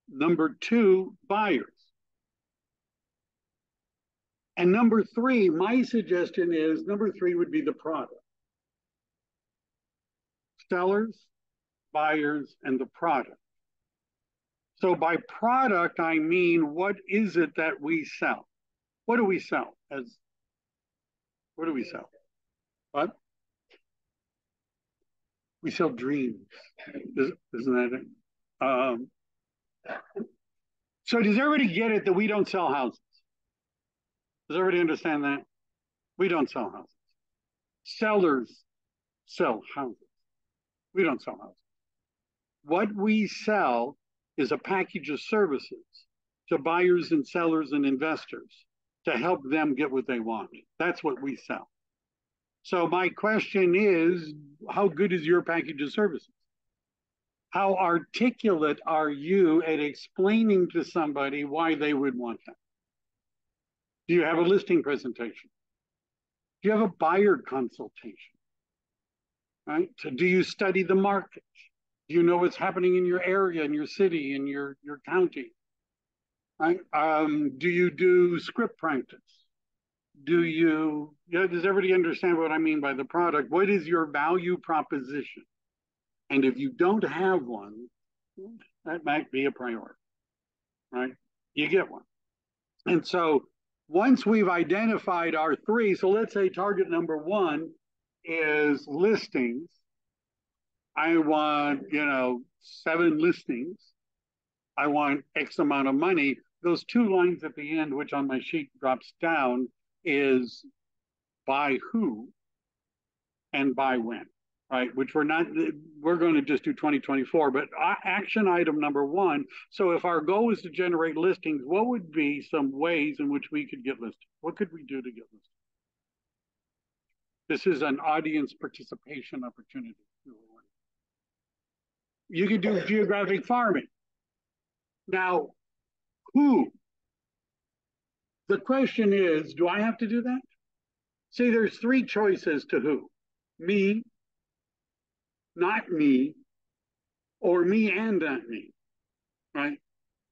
Number two, buyers. And number three, my suggestion is number three would be the product. Sellers, buyers, and the product. So by product, I mean, what is it that we sell? What do we sell? What do we sell? What? We sell dreams. Isn't that it? So does everybody get it that we don't sell houses? Does everybody understand that? We don't sell houses. Sellers sell houses. We don't sell houses. What we sell is a package of services to buyers and sellers and investors to help them get what they want. That's what we sell. So my question is, how good is your package of services? How articulate are you at explaining to somebody why they would want that? Do you have a listing presentation? Do you have a buyer consultation? Right? So do you study the market? Do you know what's happening in your area, in your city, in your county? Right? Do you do script practice? Does everybody understand what I mean by the product? What is your value proposition? And if you don't have one, that might be a priority, right? You get one. And so once we've identified our three, so let's say target number one is listings. I want, 7 listings. I want X amount of money. Those 2 lines at the end, which on my sheet drops down, is by who and by when, right? Which we're going to just do 2024, but action item number 1. So if our goal is to generate listings, what would be some ways in which we could get listings? What could we do to get listings? This is an audience participation opportunity. You could do geographic farming. Now, who? The question is, do I have to do that? See, there's three choices to who: me, not me, or me and not me, right?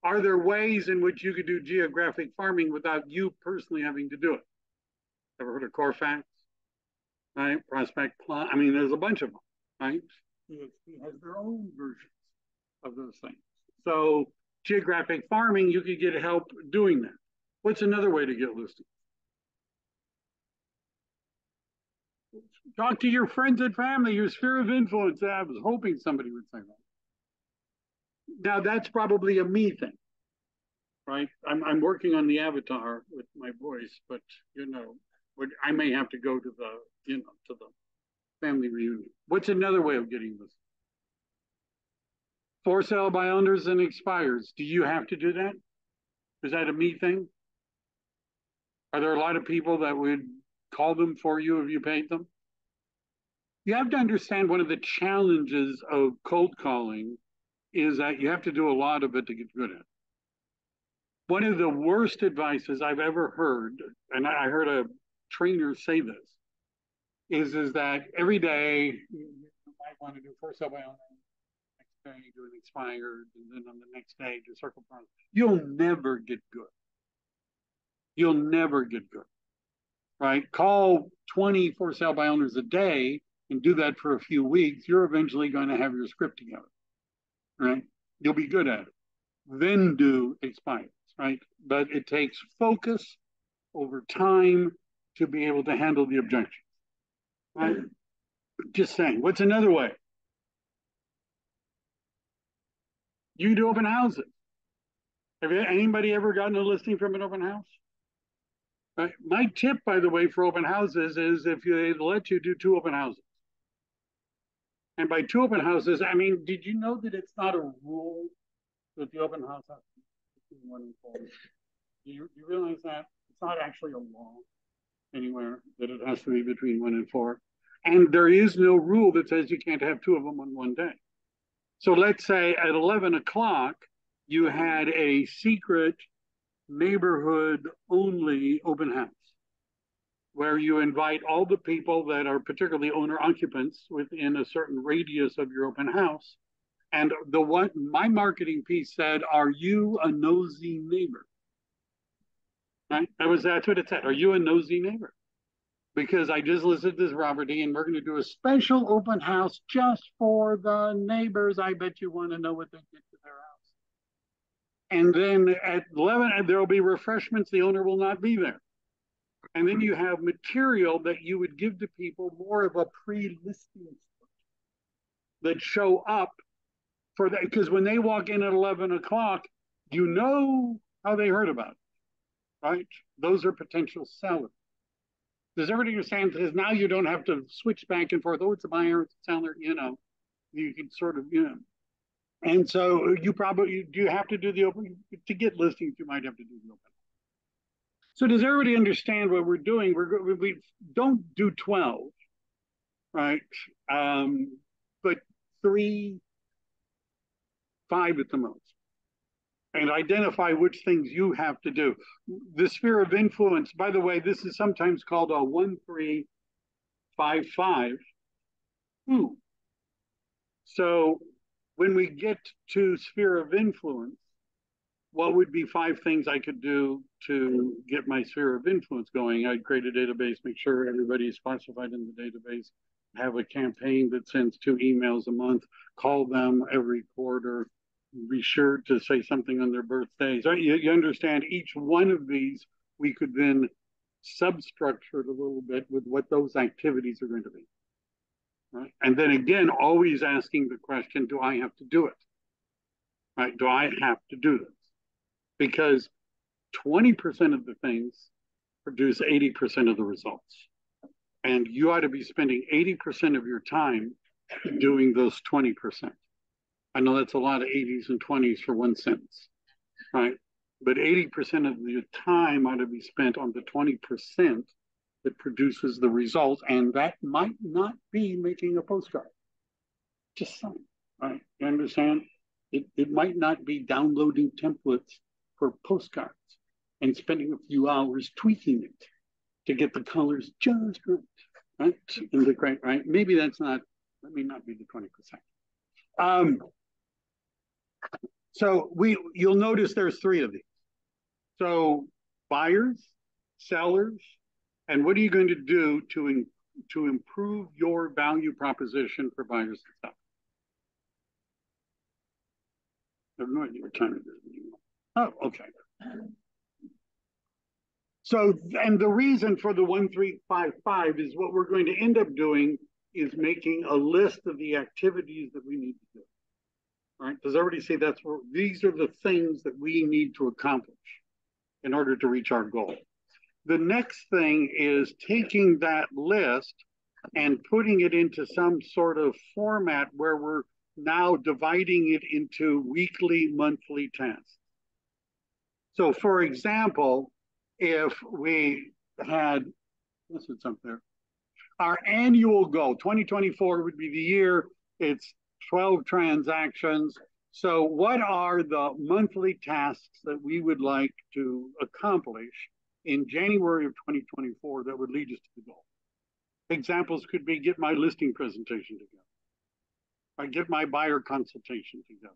Are there ways in which you could do geographic farming without you personally having to do it? Ever heard of Corfax? Right? Prospect Plus. I mean, there's a bunch of them, right? CXP has their own versions of those things. So geographic farming, you could get help doing that. What's another way to get listings? Talk to your friends and family, your sphere of influence. I was hoping somebody would say that. Now, that's probably a me thing, right? I'm working on the avatar with my voice, but I may have to go to the family reunion. What's another way of getting this? For sale by owners and expires. Do you have to do that? Is that a me thing? Are there a lot of people that would call them for you if you paid them? You have to understand one of the challenges of cold calling is that you have to do a lot of it to get good at it. One of the worst advices I've ever heard, and I heard a trainer say this, is that every day you might want to do for sale by owner, next day do an expired, and then on the next day do circle front. You'll never get good. You'll never get good, right? Call 20 for sale by owners a day and do that for a few weeks. You're eventually going to have your script together, right? You'll be good at it. Then do expires, right? But it takes focus over time to be able to handle the objections, right? Just saying. What's another way? You do open houses. Have anybody ever gotten a listing from an open house? Right. My tip, by the way, for open houses is if they let you do 2 open houses. And by 2 open houses, I mean, did you know that it's not a rule that the open house has to be between 1 and 4? Do you realize that? It's not actually a law anywhere that it has to be between 1 and 4. And there is no rule that says you can't have 2 of them on one day. So let's say at 11 o'clock, you had a secret neighborhood only open house where you invite all the people that are particularly owner occupants within a certain radius of your open house. And my marketing piece said, "Are you a nosy neighbor?" Right? That's what it said. Are you a nosy neighbor? Because I just listed this property and we're going to do a special open house just for the neighbors. I bet you want to know what they did to their house. And then at 11, there will be refreshments. The owner will not be there. And then you have material that you would give to people, more of a pre-listing that show up for that. Because when they walk in at 11 o'clock, you know how they heard about it, right? Those are potential sellers. Does everybody understand? Because now you don't have to switch back and forth. Oh, it's a buyer, it's a seller, you can sort of, And so you have to do the open, to get listings, you might have to do the open. So does everybody understand what we're doing? We don't do 12, right? But 3, 5 at the most. And identify which things you have to do. The sphere of influence, by the way, this is sometimes called a 1-3-5-5. So when we get to sphere of influence, what would be 5 things I could do to get my sphere of influence going? I'd create a database, make sure everybody is classified in the database, have a campaign that sends 2 emails a month, call them every quarter, be sure to say something on their birthdays. You understand each one of these, we could then substructure it a little bit with what those activities are going to be. Right? And then again, always asking the question, do I have to do it? Right? Do I have to do this? Because 20% of the things produce 80% of the results. And you ought to be spending 80% of your time doing those 20%. I know that's a lot of 80s and 20s for one sentence, right? But 80% of your time ought to be spent on the 20% that produces the result. And that might not be making a postcard. Just saying, right? You understand? It might not be downloading templates for postcards and spending a few hours tweaking it to get the colors just right, in the correct, right? Maybe that's not, let me not be the 20%. So you'll notice there's 3 of these. So buyers, sellers, and what are you going to do to improve your value proposition for buyers and sellers? I have no idea what time it is. Oh, okay. So, and the reason for the 1355 is what we're going to end up doing is making a list of the activities that we need to do. All right? Does everybody see that's where these are the things that we need to accomplish in order to reach our goal? The next thing is taking that list and putting it into some sort of format where we're now dividing it into weekly, monthly tasks. So for example, if we had, this is up there, our annual goal, 2024 would be the year, it's 12 transactions. So what are the monthly tasks that we would like to accomplish in January of 2024 that would lead us to the goal? Examples could be get my listing presentation together. I get my buyer consultation together.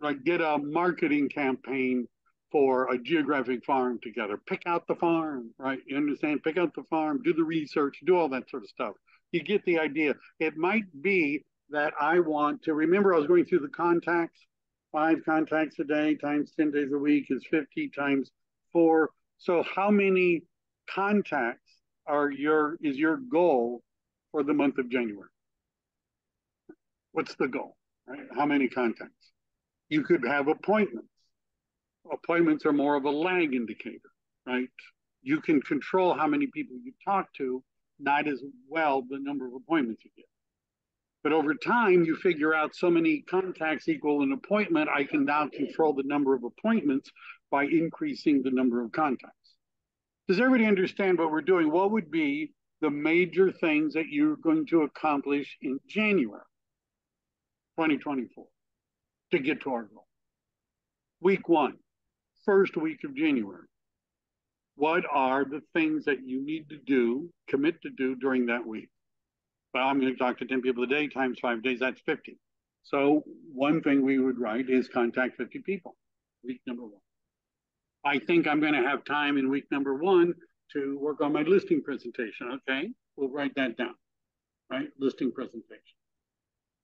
I get a marketing campaign for a geographic farm together. Pick out the farm, right? You understand? Pick out the farm, do the research, do all that sort of stuff. You get the idea. It might be that I want to, remember I was going through the contacts, 5 contacts a day times 10 days a week is 50 times 4. So how many contacts is your goal for the month of January? What's the goal, right? How many contacts? You could have appointments. Appointments are more of a lag indicator, right? You can control how many people you talk to, not as well the number of appointments you get. But over time, you figure out so many contacts equal an appointment. I can now control the number of appointments by increasing the number of contacts. Does everybody understand what we're doing? What would be the major things that you're going to accomplish in January 2024 to get to our goal? Week 1, first week of January. What are the things that you need to do, commit to do during that week? Well, I'm going to talk to 10 people a day times 5 days, that's 50. So one thing we would write is contact 50 people, week number 1. I think I'm going to have time in week number 1 to work on my listing presentation. Okay, we'll write that down, right? Listing presentation.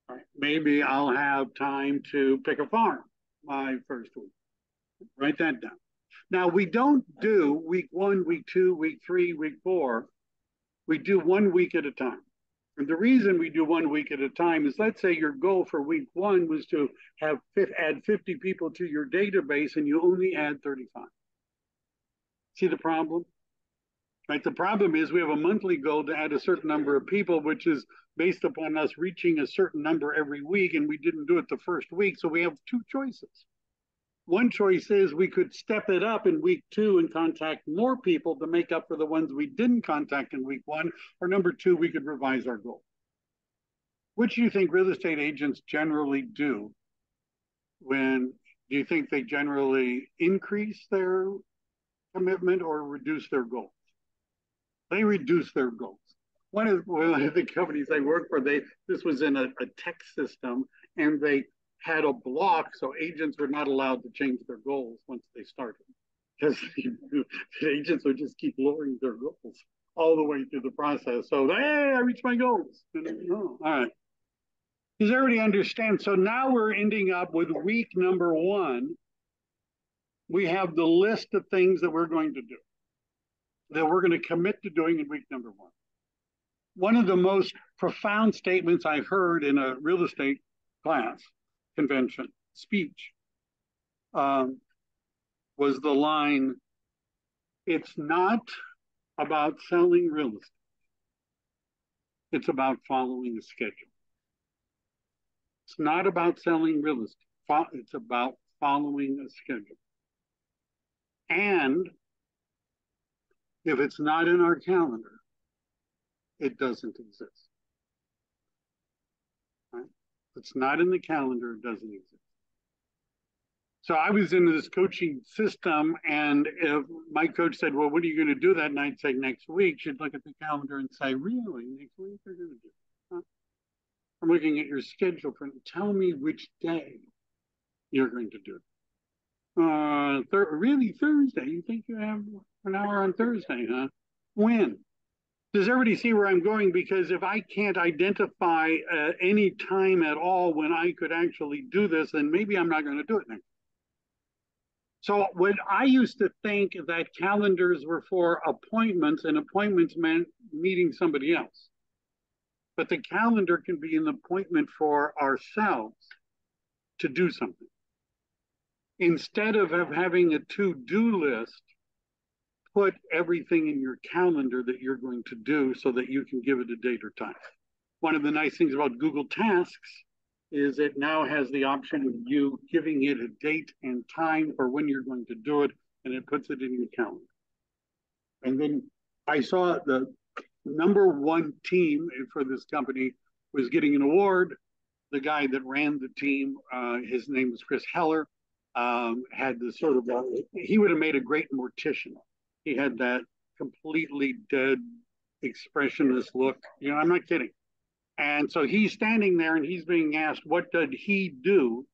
All right. Maybe I'll have time to pick a farm my first week. Write that down. Now, we don't do week 1, week 2, week 3, week 4. We do 1 week at a time. And the reason we do 1 week at a time is, let's say your goal for week 1 was to add 50 people to your database and you only add 35. See the problem? Right? The problem is we have a monthly goal to add a certain number of people, which is based upon us reaching a certain number every week, and we didn't do it the first week. So we have 2 choices. One choice is we could step it up in week 2 and contact more people to make up for the ones we didn't contact in week 1. Or number 2, we could revise our goal. Which do you think real estate agents generally do? Do you think they generally increase their commitment or reduce their goals? They reduce their goals. One of the companies I worked for, this was in a tech system, and they had a block, so agents were not allowed to change their goals once they started, because the agents would just keep lowering their goals all the way through the process. So, hey, I reached my goals. All right. Does everybody understand? So now we're ending up with week number 1. We have the list of things that we're going to do, that we're going to commit to doing in week number 1. One of the most profound statements I heard in a real estate class, convention, speech, was the line, it's not about selling real estate. It's about following a schedule. It's not about selling real estate. It's about following a schedule. And if it's not in our calendar, it doesn't exist. Right? If it's not in the calendar, it doesn't exist. So I was into this coaching system, and if my coach said, well, what are you going to do that night? I'd say next week. She'd look at the calendar and say, really, next week you're going to do it? Huh? I'm looking at your schedule for, tell me which day you're going to do it. Really Thursday? You think you have an hour on Thursday, huh? When? Does everybody see where I'm going? Because if I can't identify any time at all when I could actually do this, then maybe I'm not going to do it next. So when I used to think that calendars were for appointments, and appointments meant meeting somebody else. But the calendar can be an appointment for ourselves to do something. Instead of having a to-do list, put everything in your calendar that you're going to do so that you can give it a date or time. One of the nice things about Google Tasks is it now has the option of you giving it a date and time for when you're going to do it, and it puts it in your calendar. And then I saw the #1 team for this company was getting an award. The guy that ran the team, his name was Chris Heller, had this sort of, he would have made a great mortician. He had that completely dead, expressionless look. You know, I'm not kidding. And so he's standing there and he's being asked, what did he do,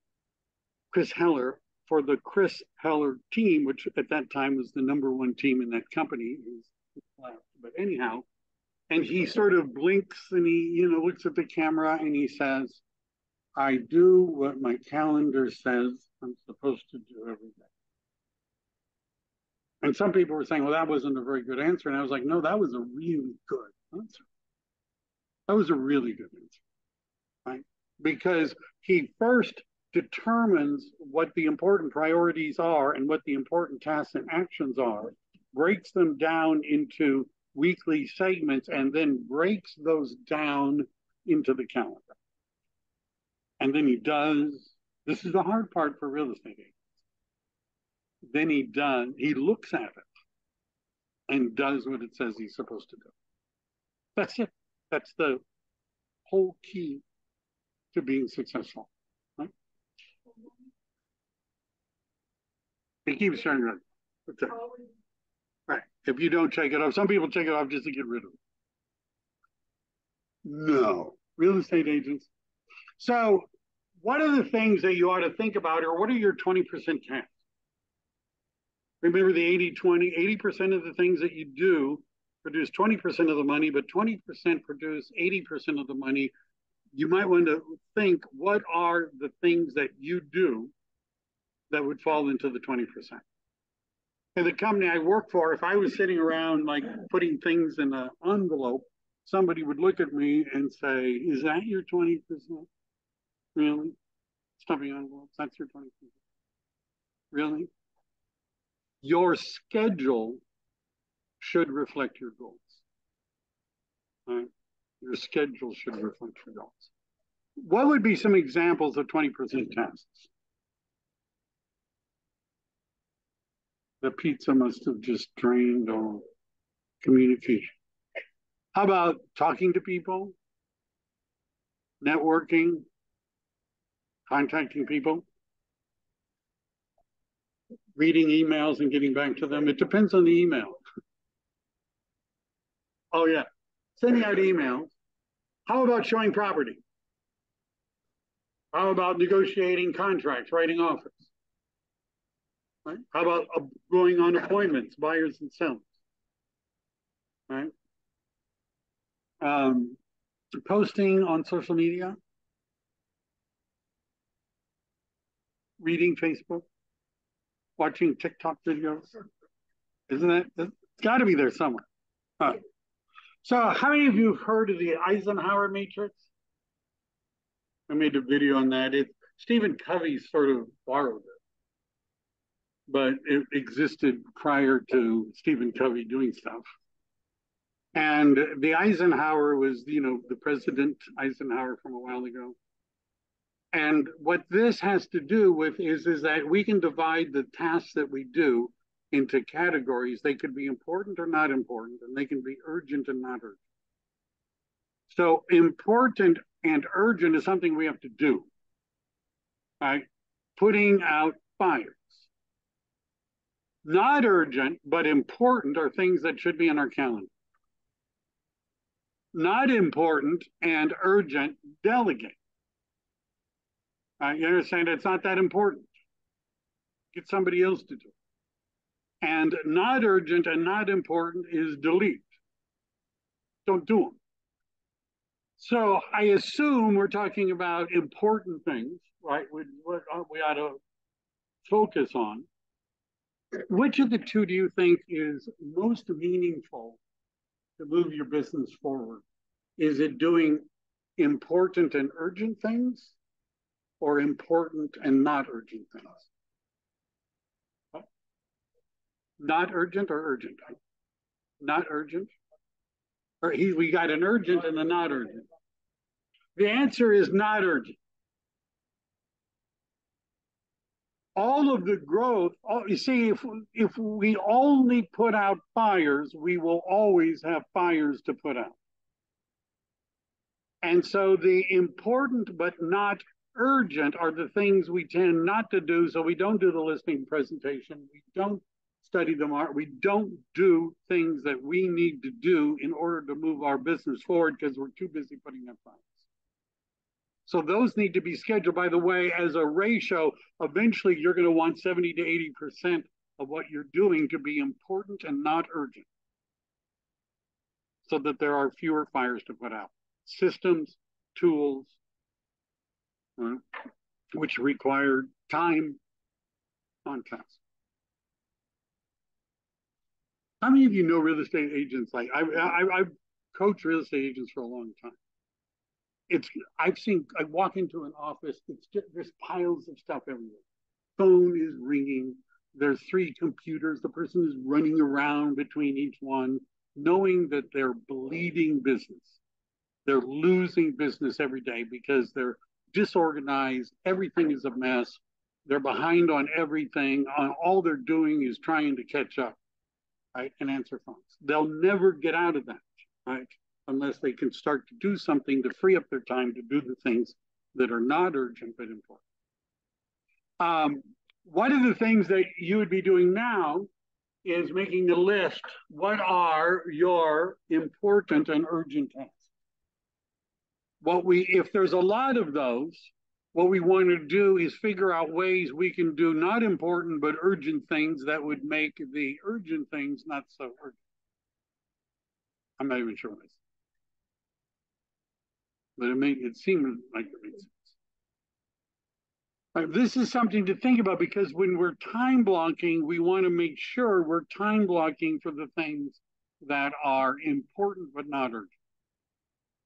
Chris Heller, for the Chris Heller team, which at that time was the #1 team in that company. But anyhow, and he sort of blinks and he, you know, looks at the camera and he says, I do what my calendar says I'm supposed to do every day. And some people were saying, well, that wasn't a very good answer. And I was like, no, that was a really good answer. That was a really good answer, right? Because he first determines what the important priorities are and what the important tasks and actions are, breaks them down into weekly segments, and then breaks those down into the calendar. And then he does, this is the hard part for real estate agents. Then he looks at it and does what it says he's supposed to do. That's it. That's the whole key to being successful. Right? It keeps turning around. Right. If you don't check it off, some people check it off just to get rid of it. No. Real estate agents. So what are the things that you ought to think about, or what are your 20% tasks? Remember the 80-20, 80% of the things that you do produce 20% of the money, but 20% produce 80% of the money. You might want to think, what are the things that you do that would fall into the 20%? And the company I work for, if I was sitting around like putting things in an envelope, somebody would look at me and say, is that your 20%? Really? Stuffing envelopes, that's your 20%? Really? Your schedule should reflect your goals. Right? Your schedule should reflect your goals. What would be some examples of 20% tasks? The pizza must have just drained all communication. How about talking to people, networking, contacting people, reading emails and getting back to them? It depends on the email. Oh, yeah. Sending out emails. How about showing property? How about negotiating contracts, writing offers? Right? How about going on appointments, buyers and sellers? Right? Posting on social media, reading Facebook, watching TikTok videos. Isn't it? It's got to be there somewhere. So how many of you have heard of the Eisenhower matrix? I made a video on that. Stephen Covey sort of borrowed it, but it existed prior to Stephen Covey doing stuff. And the Eisenhower was, you know, the President Eisenhower from a while ago. And what this has to do with is that we can divide the tasks that we do into categories. They could be important or not important, and they can be urgent and not urgent. So important and urgent is something we have to do. Right? Putting out fires. Not urgent, but important are things that should be in our calendar. Not important and urgent, delegate. You understand? It's not that important. Get somebody else to do it. And not urgent and not important is delete. Don't do them. So I assume we're talking about important things, right? What we ought to focus on. Which of the two do you think is most meaningful to move your business forward? Is it doing important and urgent things or important and not urgent things? Not urgent or urgent? Not urgent? Or we got an urgent and a not urgent. The answer is not urgent. All of the growth, you see, if we only put out fires, we will always have fires to put out. And so the important but not urgent are the things we tend not to do. So we don't do the listing presentation. We don't study the market. We don't do things that we need to do in order to move our business forward because we're too busy putting up fires. So those need to be scheduled. By the way, as a ratio, eventually you're going to want 70 to 80% of what you're doing to be important and not urgent, so that there are fewer fires to put out. Systems, tools, which require time on task. How many of you know real estate agents? Like I've coached real estate agents for a long time. I walk into an office, there's piles of stuff everywhere. Phone is ringing. There's 3 computers. The person is running around between each one, knowing that they're bleeding business. They're losing business every day because they're disorganized. Everything is a mess. They're behind on everything. All they're doing is trying to catch up, right, and answer phones. They'll never get out of that, right, unless they can start to do something to free up their time to do the things that are not urgent but important. One of the things that you would be doing now is making a list. What are your important and urgent tasks? If there's a lot of those, what we want to do is figure out ways we can do not important but urgent things that would make the urgent things not so urgent. I'm not even sure what I said. But it seemed like it made sense. This is something to think about because when we're time blocking, we want to make sure we're time blocking for the things that are important but not urgent.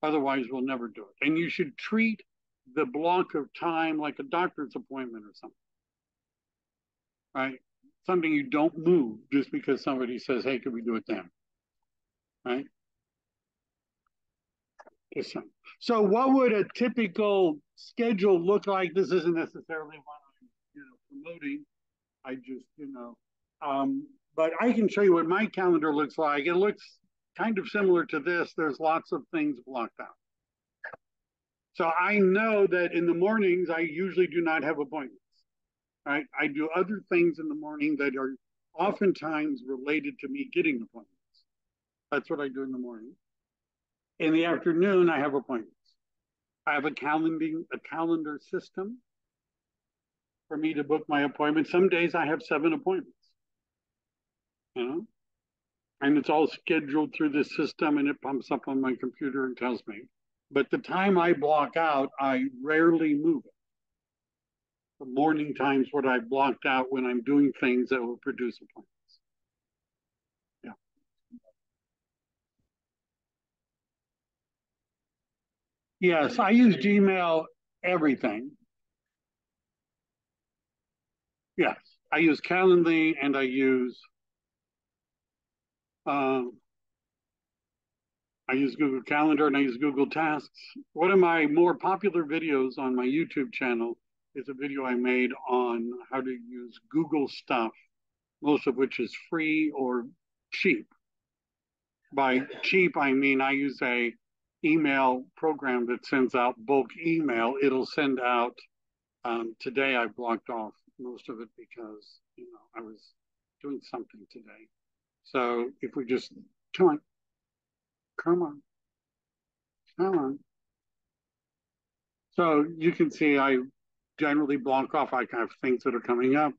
Otherwise, we'll never do it. And you should treat the block of time like a doctor's appointment or something, right? Something you don't move just because somebody says, hey, could we do it then, right? So what would a typical schedule look like? This isn't necessarily what I'm promoting. I just, but I can show you what my calendar looks like. It looks kind of similar to this. There's lots of things blocked out. So I know that in the mornings, I usually do not have appointments, right? I do other things in the morning that are oftentimes related to me getting appointments. That's what I do in the morning. In the afternoon, I have appointments. I have a calendar system for me to book my appointments. Some days I have 7 appointments, and it's all scheduled through the system and it pumps up on my computer and tells me. But the time I block out, I rarely move it. The morning time's what I blocked out when I'm doing things that will produce appointments. Yeah. Yes, I use Gmail everything. Yes, I use Calendly and I use Google Calendar and I use Google Tasks. One of my more popular videos on my YouTube channel is a video I made on how to use Google stuff, most of which is free or cheap. By cheap, I mean I use a email program that sends out bulk email. It'll send out, today I blocked off most of it because, I was doing something today. So if we just, come on, come on, come on. So you can see I generally block off. I have things that are coming up.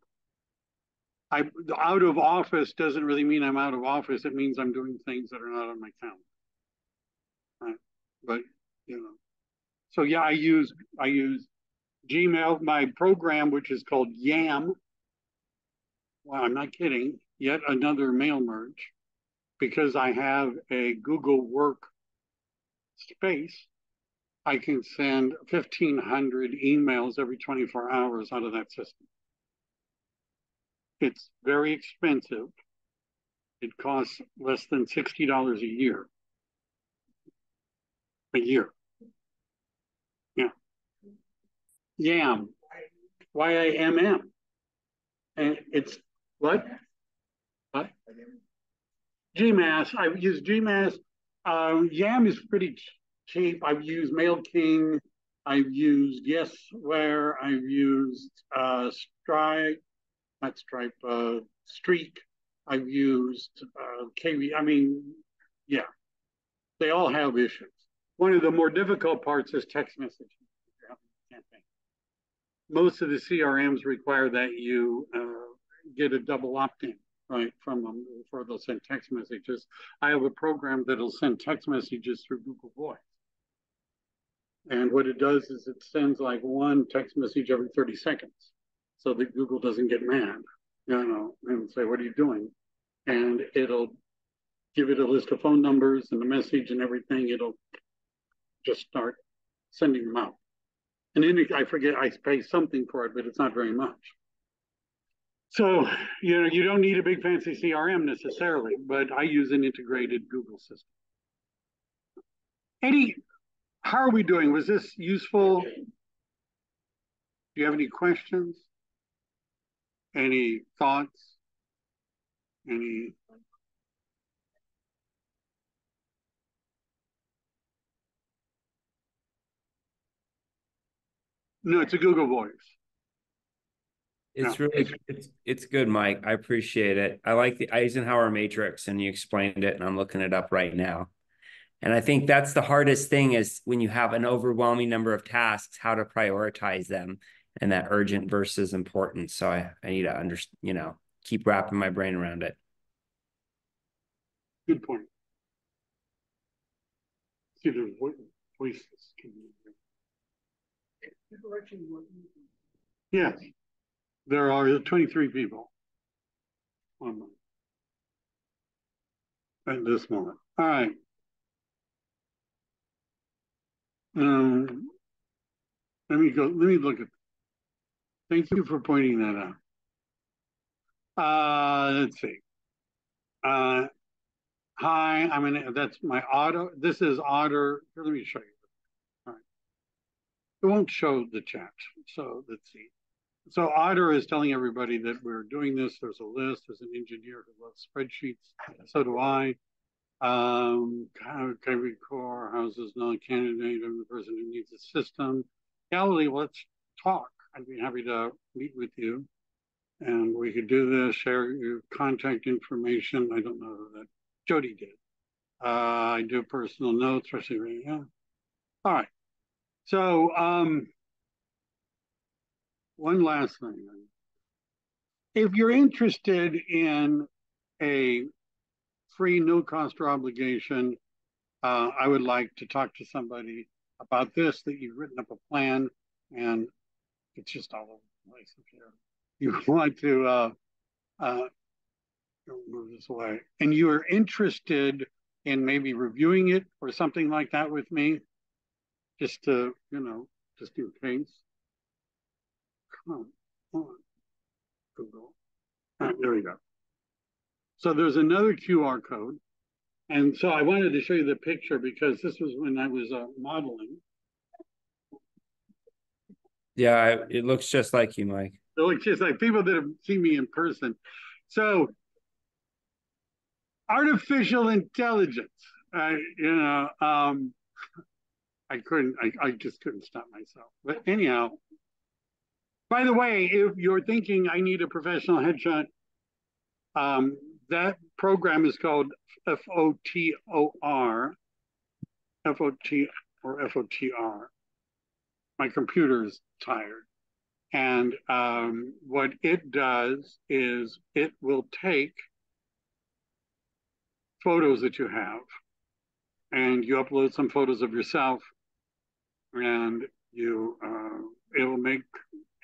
Out of office doesn't really mean I'm out of office. It means I'm doing things that are not on my calendar. Right? But so yeah, I use Gmail, my program, which is called Yam. Well, I'm not kidding. Yet another mail merge, because I have a Google Work space. I can send 1,500 emails every 24 hours out of that system. It's very expensive. It costs less than $60 a year. A year. Yeah. Yam. YAMM. And it's what? What? GMAS. I've used GMAS. Yam is pretty cheap. I've used MailKing. I've used Yesware. I've used Stripe, not Stripe, Streak. I've used KV. I mean, yeah, they all have issues. One of the more difficult parts is text messaging. Most of the CRMs require that you get a double opt-in, right, from them before they'll send text messages. I have a program that'll send text messages through Google Voice. And what it does is it sends like one text message every 30 seconds so that Google doesn't get mad, and say, what are you doing? And it'll give it a list of phone numbers and the message and everything. It'll just start sending them out. And then I forget, I pay something for it, but it's not very much. So, you don't need a big fancy CRM necessarily, but I use an integrated Google system. Eddie, how are we doing? Was this useful? Do you have any questions? Any thoughts? Any? No, it's a Google Voice. It's really it's good, Mike. I appreciate it. I like the Eisenhower matrix, and you explained it, and I'm looking it up right now. And I think that's the hardest thing is when you have an overwhelming number of tasks, how to prioritize them and that urgent versus important. So I need to keep wrapping my brain around it. Good point. See, there's voices. Yes. There are 23 people online at this moment. All right. Let me look at. Thank you for pointing that out. Let's see. Hi, that's my Otter. This is Otter. Here, let me show you. All right. It won't show the chat. So let's see. So Otter is telling everybody that we're doing this. There's a list. There's an engineer who loves spreadsheets. So do I. KV Core houses non-candidate. I'm the person who needs a system. Galilee, let's talk. I'd be happy to meet with you. And we could do this, share your contact information. I don't know that Jody did. I do personal notes, especially, yeah. All right. So one last thing. If you're interested in a free, no cost or obligation, I would like to talk to somebody about this, that you've written up a plan and it's just all over the place here. You want to move this away, and you are interested in maybe reviewing it or something like that with me, just to, just in case. Come on, Google. All right, there we go. So there's another QR code. And so I wanted to show you the picture because this was when I was modeling. Yeah, it looks just like you, Mike. It looks just like people that have seen me in person. So artificial intelligence, I just couldn't stop myself. But anyhow, By the way, if you're thinking I need a professional headshot, that program is called FOTOR, FOT or FOTR. My computer's tired. And what it does is it will take photos that you have and you upload some photos of yourself and it'll make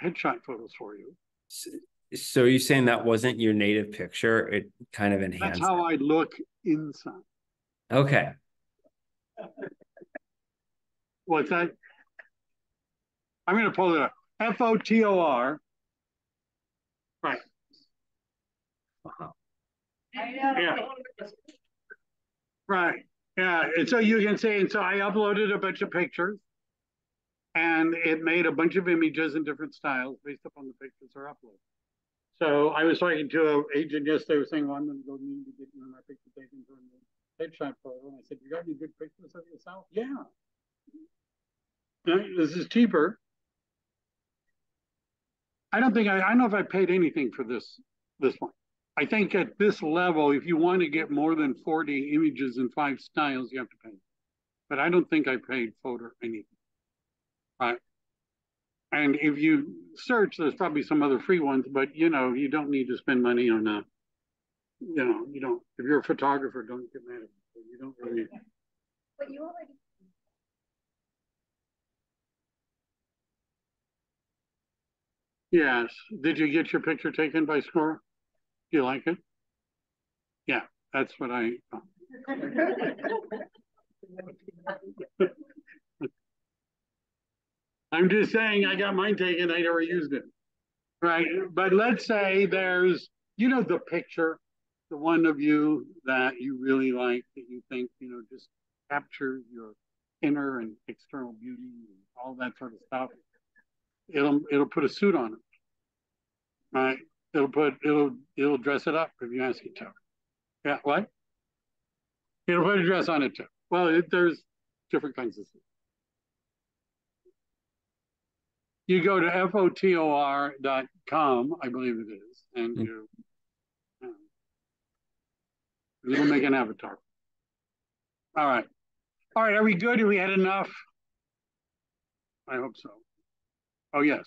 headshot photos for you. So you're saying that wasn't your native picture? It kind of enhanced. That's how I look inside. Okay. What's that? I'm going to pull it up. FOTOR. Right. Wow. Yeah. Right. Yeah. And so you can see, and so I uploaded a bunch of pictures and it made a bunch of images in different styles based upon the pictures that are uploaded. So I was talking to an agent yesterday, was saying, well, I'm going to go need to get my picture taken from the headshot photo. And I said, you got any good pictures of yourself? Yeah. This is cheaper. I don't know if I paid anything for this one. I think at this level, if you want to get more than 40 images in 5 styles, you have to pay. But I don't think I paid photo anything. Right. And if you search, there's probably some other free ones, but you don't need to spend money on you don't, if you're a photographer, don't get mad at me. You don't really. But you already. Yes. Did you get your picture taken by Score? Do you like it? Yeah, that's what I. I'm just saying I got mine taken. I never used it. Right. But let's say there's, the picture, the one of you that you really like, that you think, just captures your inner and external beauty and all that sort of stuff. It'll put a suit on it. Right. It'll dress it up if you ask it to. Yeah, what? It'll put a dress on it too. Well, there's different kinds of suits. You go to FOTOR.com, I believe it is, and it'll make an avatar. All right. All right, are we good? Have we had enough? I hope so. Oh, yes.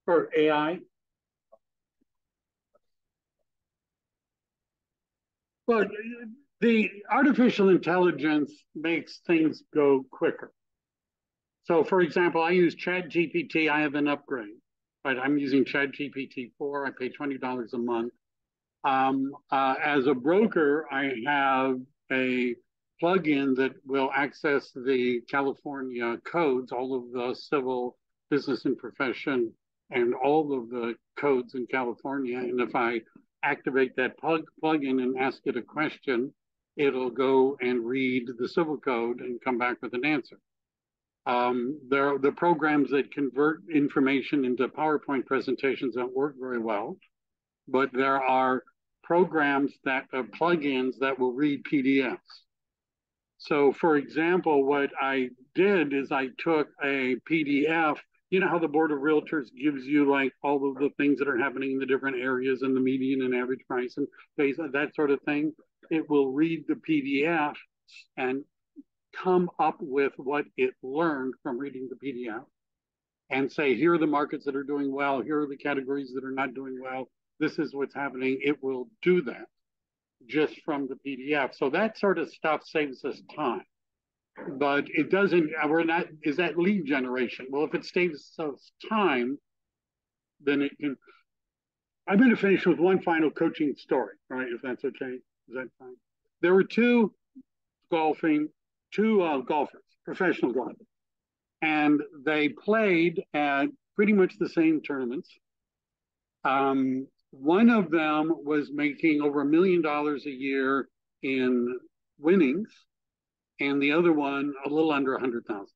For AI? Well, the artificial intelligence makes things go quicker. So, for example, I use ChatGPT. I have an upgrade, right? I'm using ChatGPT 4. I pay $20 a month. As a broker, I have a plugin that will access the California codes, all of the civil, business, and profession, and all of the codes in California. And if I activate that plugin and ask it a question, it'll go and read the civil code and come back with an answer. There are the programs that convert information into PowerPoint presentations that work very well, but there are programs that are plugins that will read PDFs. So, for example, what I did is I took a PDF. You know how the Board of Realtors gives you like all of the things that are happening in the different areas and the median and average price and that sort of thing? It will read the PDF and come up with what it learned from reading the PDF and say, here are the markets that are doing well, here are the categories that are not doing well, this is what's happening. It will do that just from the PDF. So that sort of stuff saves us time. But it doesn't, is that lead generation? Well, if it saves us time, then it can. I'm going to finish with one final coaching story, right? If that's okay. Is that fine? There were two golfers, professional golfers, and they played at pretty much the same tournaments. One of them was making over $1 million a year in winnings, and the other one a little under 100,000.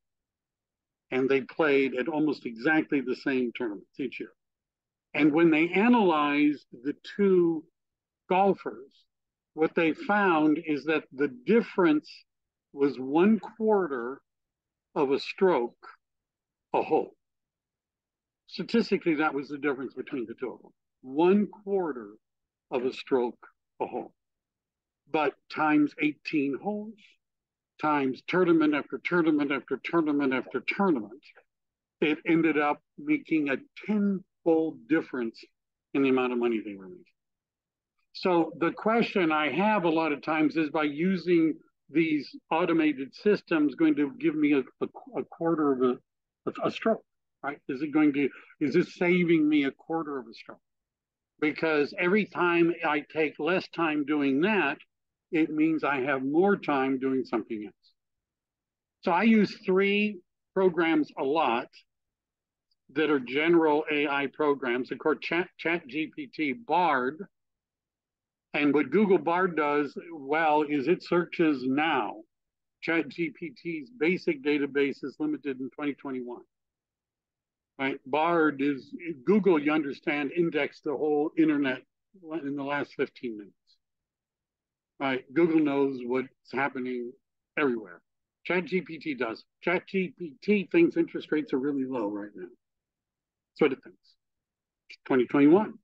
And they played at almost exactly the same tournaments each year. And when they analyzed the two golfers, what they found is that the difference was 1/4 of a stroke a hole. Statistically, that was the difference between the two of them. 1/4 of a stroke a hole. But times 18 holes, times tournament after tournament after tournament after tournament, it ended up making a tenfold difference in the amount of money they were making. So the question I have a lot of times is, by using these automated systems, going to give me a quarter of a stroke, right? Is this saving me a quarter of a stroke? Because every time I take less time doing that, it means I have more time doing something else. So I use 3 programs a lot that are general AI programs. Of course, ChatGPT, Bard. And what Google Bard does well is it searches now. ChatGPT's basic database is limited in 2021. Right? Bard is Google, you understand, indexed the whole internet in the last 15 minutes. Right? Google knows what's happening everywhere. ChatGPT does. ChatGPT thinks interest rates are really low right now. That's what it thinks. 2021.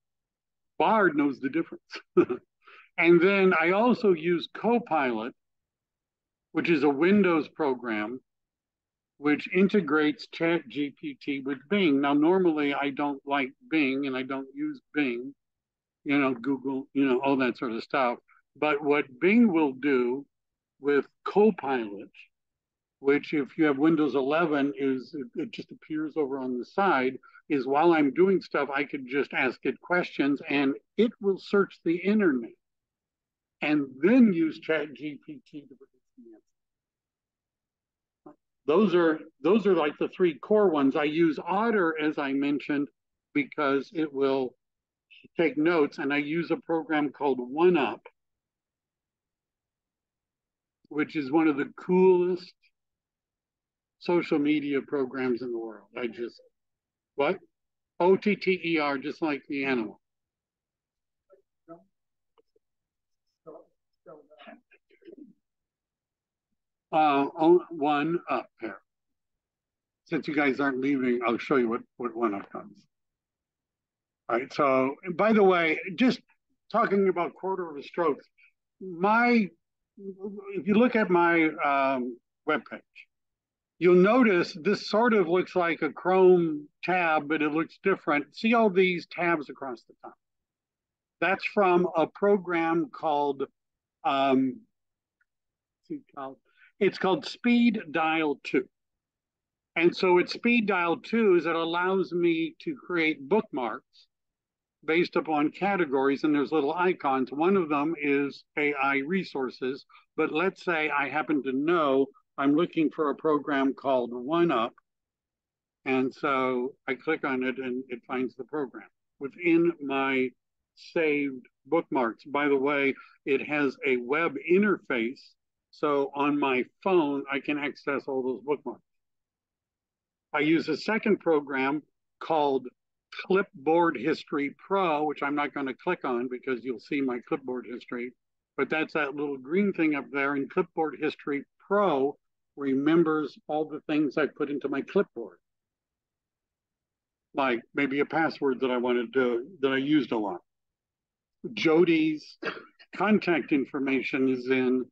Bard knows the difference. And then I also use Copilot, which is a Windows program, which integrates ChatGPT with Bing. Now, normally I don't like Bing and I don't use Bing, Google, all that sort of stuff. But what Bing will do with Copilot, which if you have Windows 11, it just appears over on the side, is while I'm doing stuff, I could just ask it questions and it will search the internet and then use ChatGPT to produce the answer. Those are like the 3 core ones. I use Otter, as I mentioned, because it will take notes, and I use a program called OneUp, which is one of the coolest social media programs in the world. What? OTTER, just like the animal. OneUp here. Since you guys aren't leaving, I'll show you what OneUp does. All right. So, by the way, just talking about quarter of a stroke, if you look at my webpage, you'll notice this sort of looks like a Chrome tab, but it looks different. See all these tabs across the top? That's from a program called it's called Speed Dial 2. And so it's Speed Dial 2 is it allows me to create bookmarks based upon categories, and there's little icons. One of them is AI resources, but let's say I happen to know I'm looking for a program called OneUp, and so I click on it and it finds the program within my saved bookmarks. By the way, it has a web interface, so on my phone, I can access all those bookmarks. I use a second program called Clipboard History Pro, which I'm not going to click on because you'll see my clipboard history, but that's that little green thing up there. And Clipboard History Pro remembers all the things I put into my clipboard, like maybe a password that I wanted to, that I used a lot. Jody's contact information is in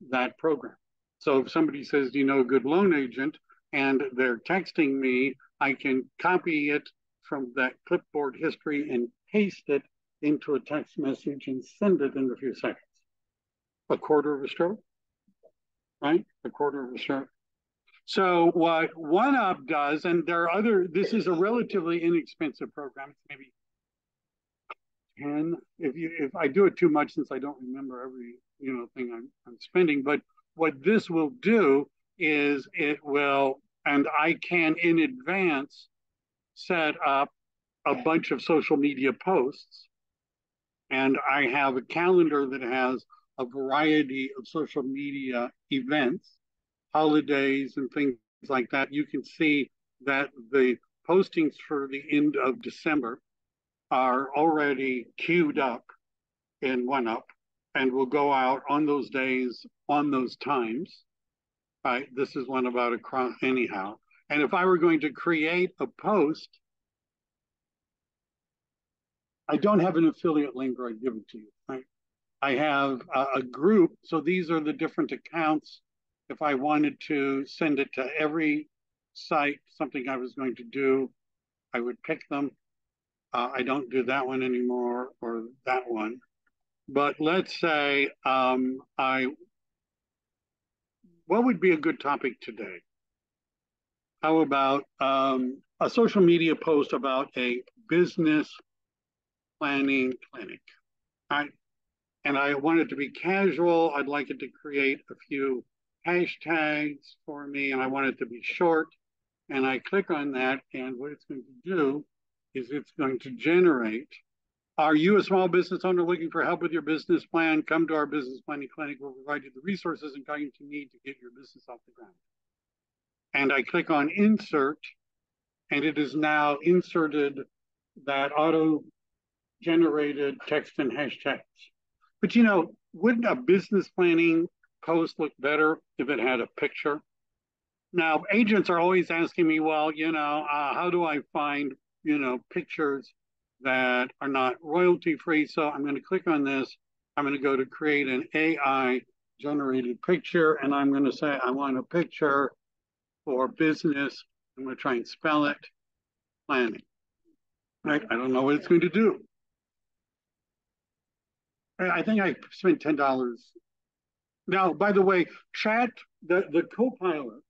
that program. So if somebody says, do you know a good loan agent, and they're texting me, I can copy it from that clipboard history and paste it into a text message and send it in a few seconds. A quarter of a stroke, right? A quarter of a stroke. So what OneUp does, and there are this is a relatively inexpensive program, it's maybe 10. If I do it too much, since I don't remember every thing I'm spending, but what this will do is it will, and I can in advance set up a bunch of social media posts, and I have a calendar that has a variety of social media events, holidays and things like that, you can see that the postings for the end of December are already queued up in OneUp and will go out on those days, on those times. Right? This is one about across anyhow. And if I were going to create a post, I don't have an affiliate link where I give it to you. Right? I have a group. So these are the different accounts. If I wanted to send it to every site, something I was going to do, I would pick them. I don't do that one anymore or that one. But let's say what would be a good topic today? How about a social media post about a business planning clinic? And I want it to be casual. I'd like it to create a few hashtags for me, and I want it to be short. And I click on that, and what it's going to do is it's going to generate. Are you a small business owner looking for help with your business plan? Come to our business planning clinic. We'll provide you the resources and guidance you need to get your business off the ground. And I click on insert, and it is now inserted that auto-generated text and hashtags. But wouldn't a business planning post look better if it had a picture? Now, agents are always asking me, well, how do I find, pictures that are not royalty free? So I'm going to click on this. I'm going to go to create an AI generated picture, and I'm going to say I want a picture for business. I'm going to try and spell it, planning. Right? I don't know what it's going to do. I think I spent $10. Now, by the way, the Copilot,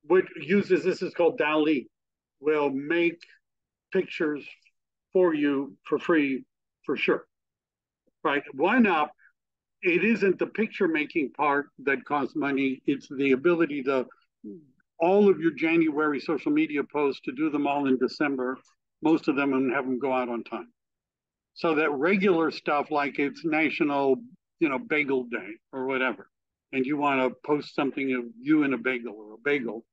what uses this is called DALL-E, will make pictures for you for free, for sure. Right? OneUp, it isn't the picture making part that costs money. It's the ability to all of your January social media posts to do them all in December, most of them, and have them go out on time. So that regular stuff, like it's National, Bagel Day or whatever, and you want to post something of you and a bagel or a bagel,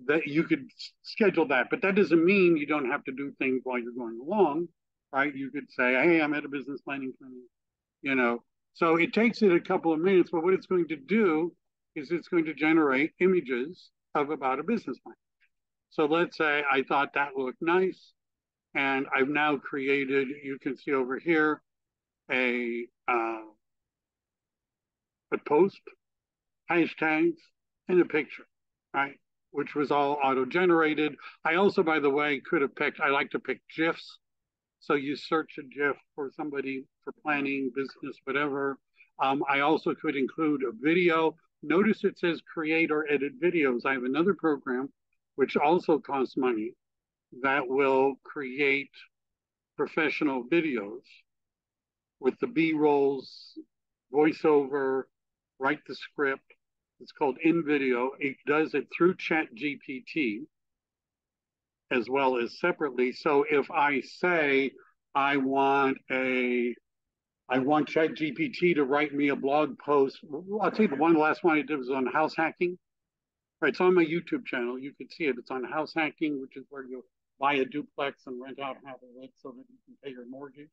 that you could schedule that. But that doesn't mean you don't have to do things while you're going along, right? You could say, hey, I'm at a business planning clinic, So it takes it a couple of minutes, but what it's going to do is it's going to generate images of about a business plan. So let's say I thought that looked nice. And I've now created, you can see over here, a post, hashtags, and a picture, right? Which was all auto-generated. I also, by the way, could have picked, I like to pick GIFs. So you search a GIF for somebody for planning, business, whatever. I also could include a video. Notice it says create or edit videos. I have another program, which also costs money, that will create professional videos with the B-rolls, voiceover, write the script. It's called InVideo. It does it through ChatGPT as well as separately. So if I say I want ChatGPT to write me a blog post, I'll tell you the last one I did was on house hacking. Right, it's on my YouTube channel. You can see it. It's on house hacking, which is where you buy a duplex and rent out half of it so that you can pay your mortgage.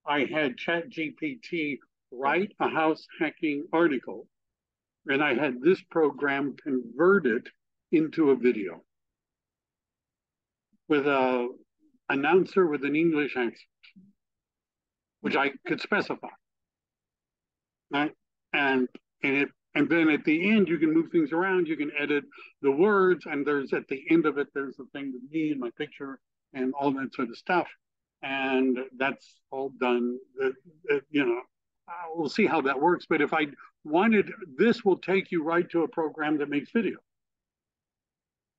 I had ChatGPT write a house hacking article, and I had this program convert it into a video with an announcer with an English accent, which I could specify. Right? And then at the end, you can move things around. You can edit the words, and there's at the end of it, there's the thing with me and my picture and all that sort of stuff. And that's all done. We'll see how that works. But if I wanted, this will take you right to a program that makes video.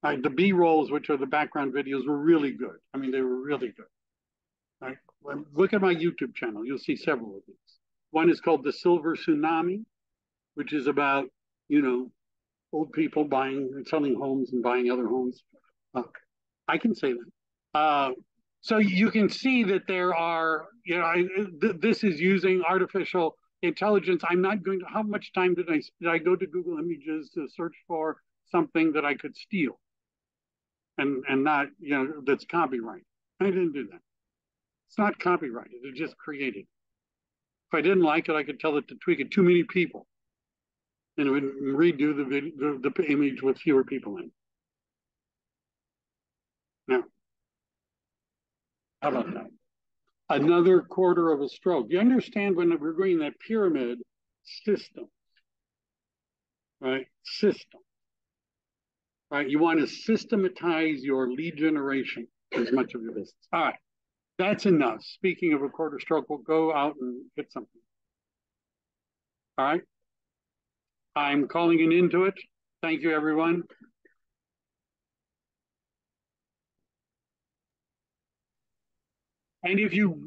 Right? The B-rolls, which are the background videos, were really good. I mean, they were really good. Right? Look at my YouTube channel. You'll see several of these. One is called The Silver Tsunami, which is about, old people buying and selling homes and buying other homes. I can say that. So you can see that there are, this is using artificial intelligence. I'm not going to, how much time did I go to Google Images to search for something that I could steal and not, that's copyright. I didn't do that. It's not copyrighted. It's just created. If I didn't like it, I could tell it to tweak it. Too many people, and it would redo the video, the image with fewer people in. Now, how about that? Another quarter of a stroke. You understand when we're doing that pyramid system, right? System, right? You want to systematize your lead generation as much of your business. All right. That's enough. Speaking of a quarter stroke, we'll go out and get something. All right. I'm calling an end to it. Thank you, everyone. And if you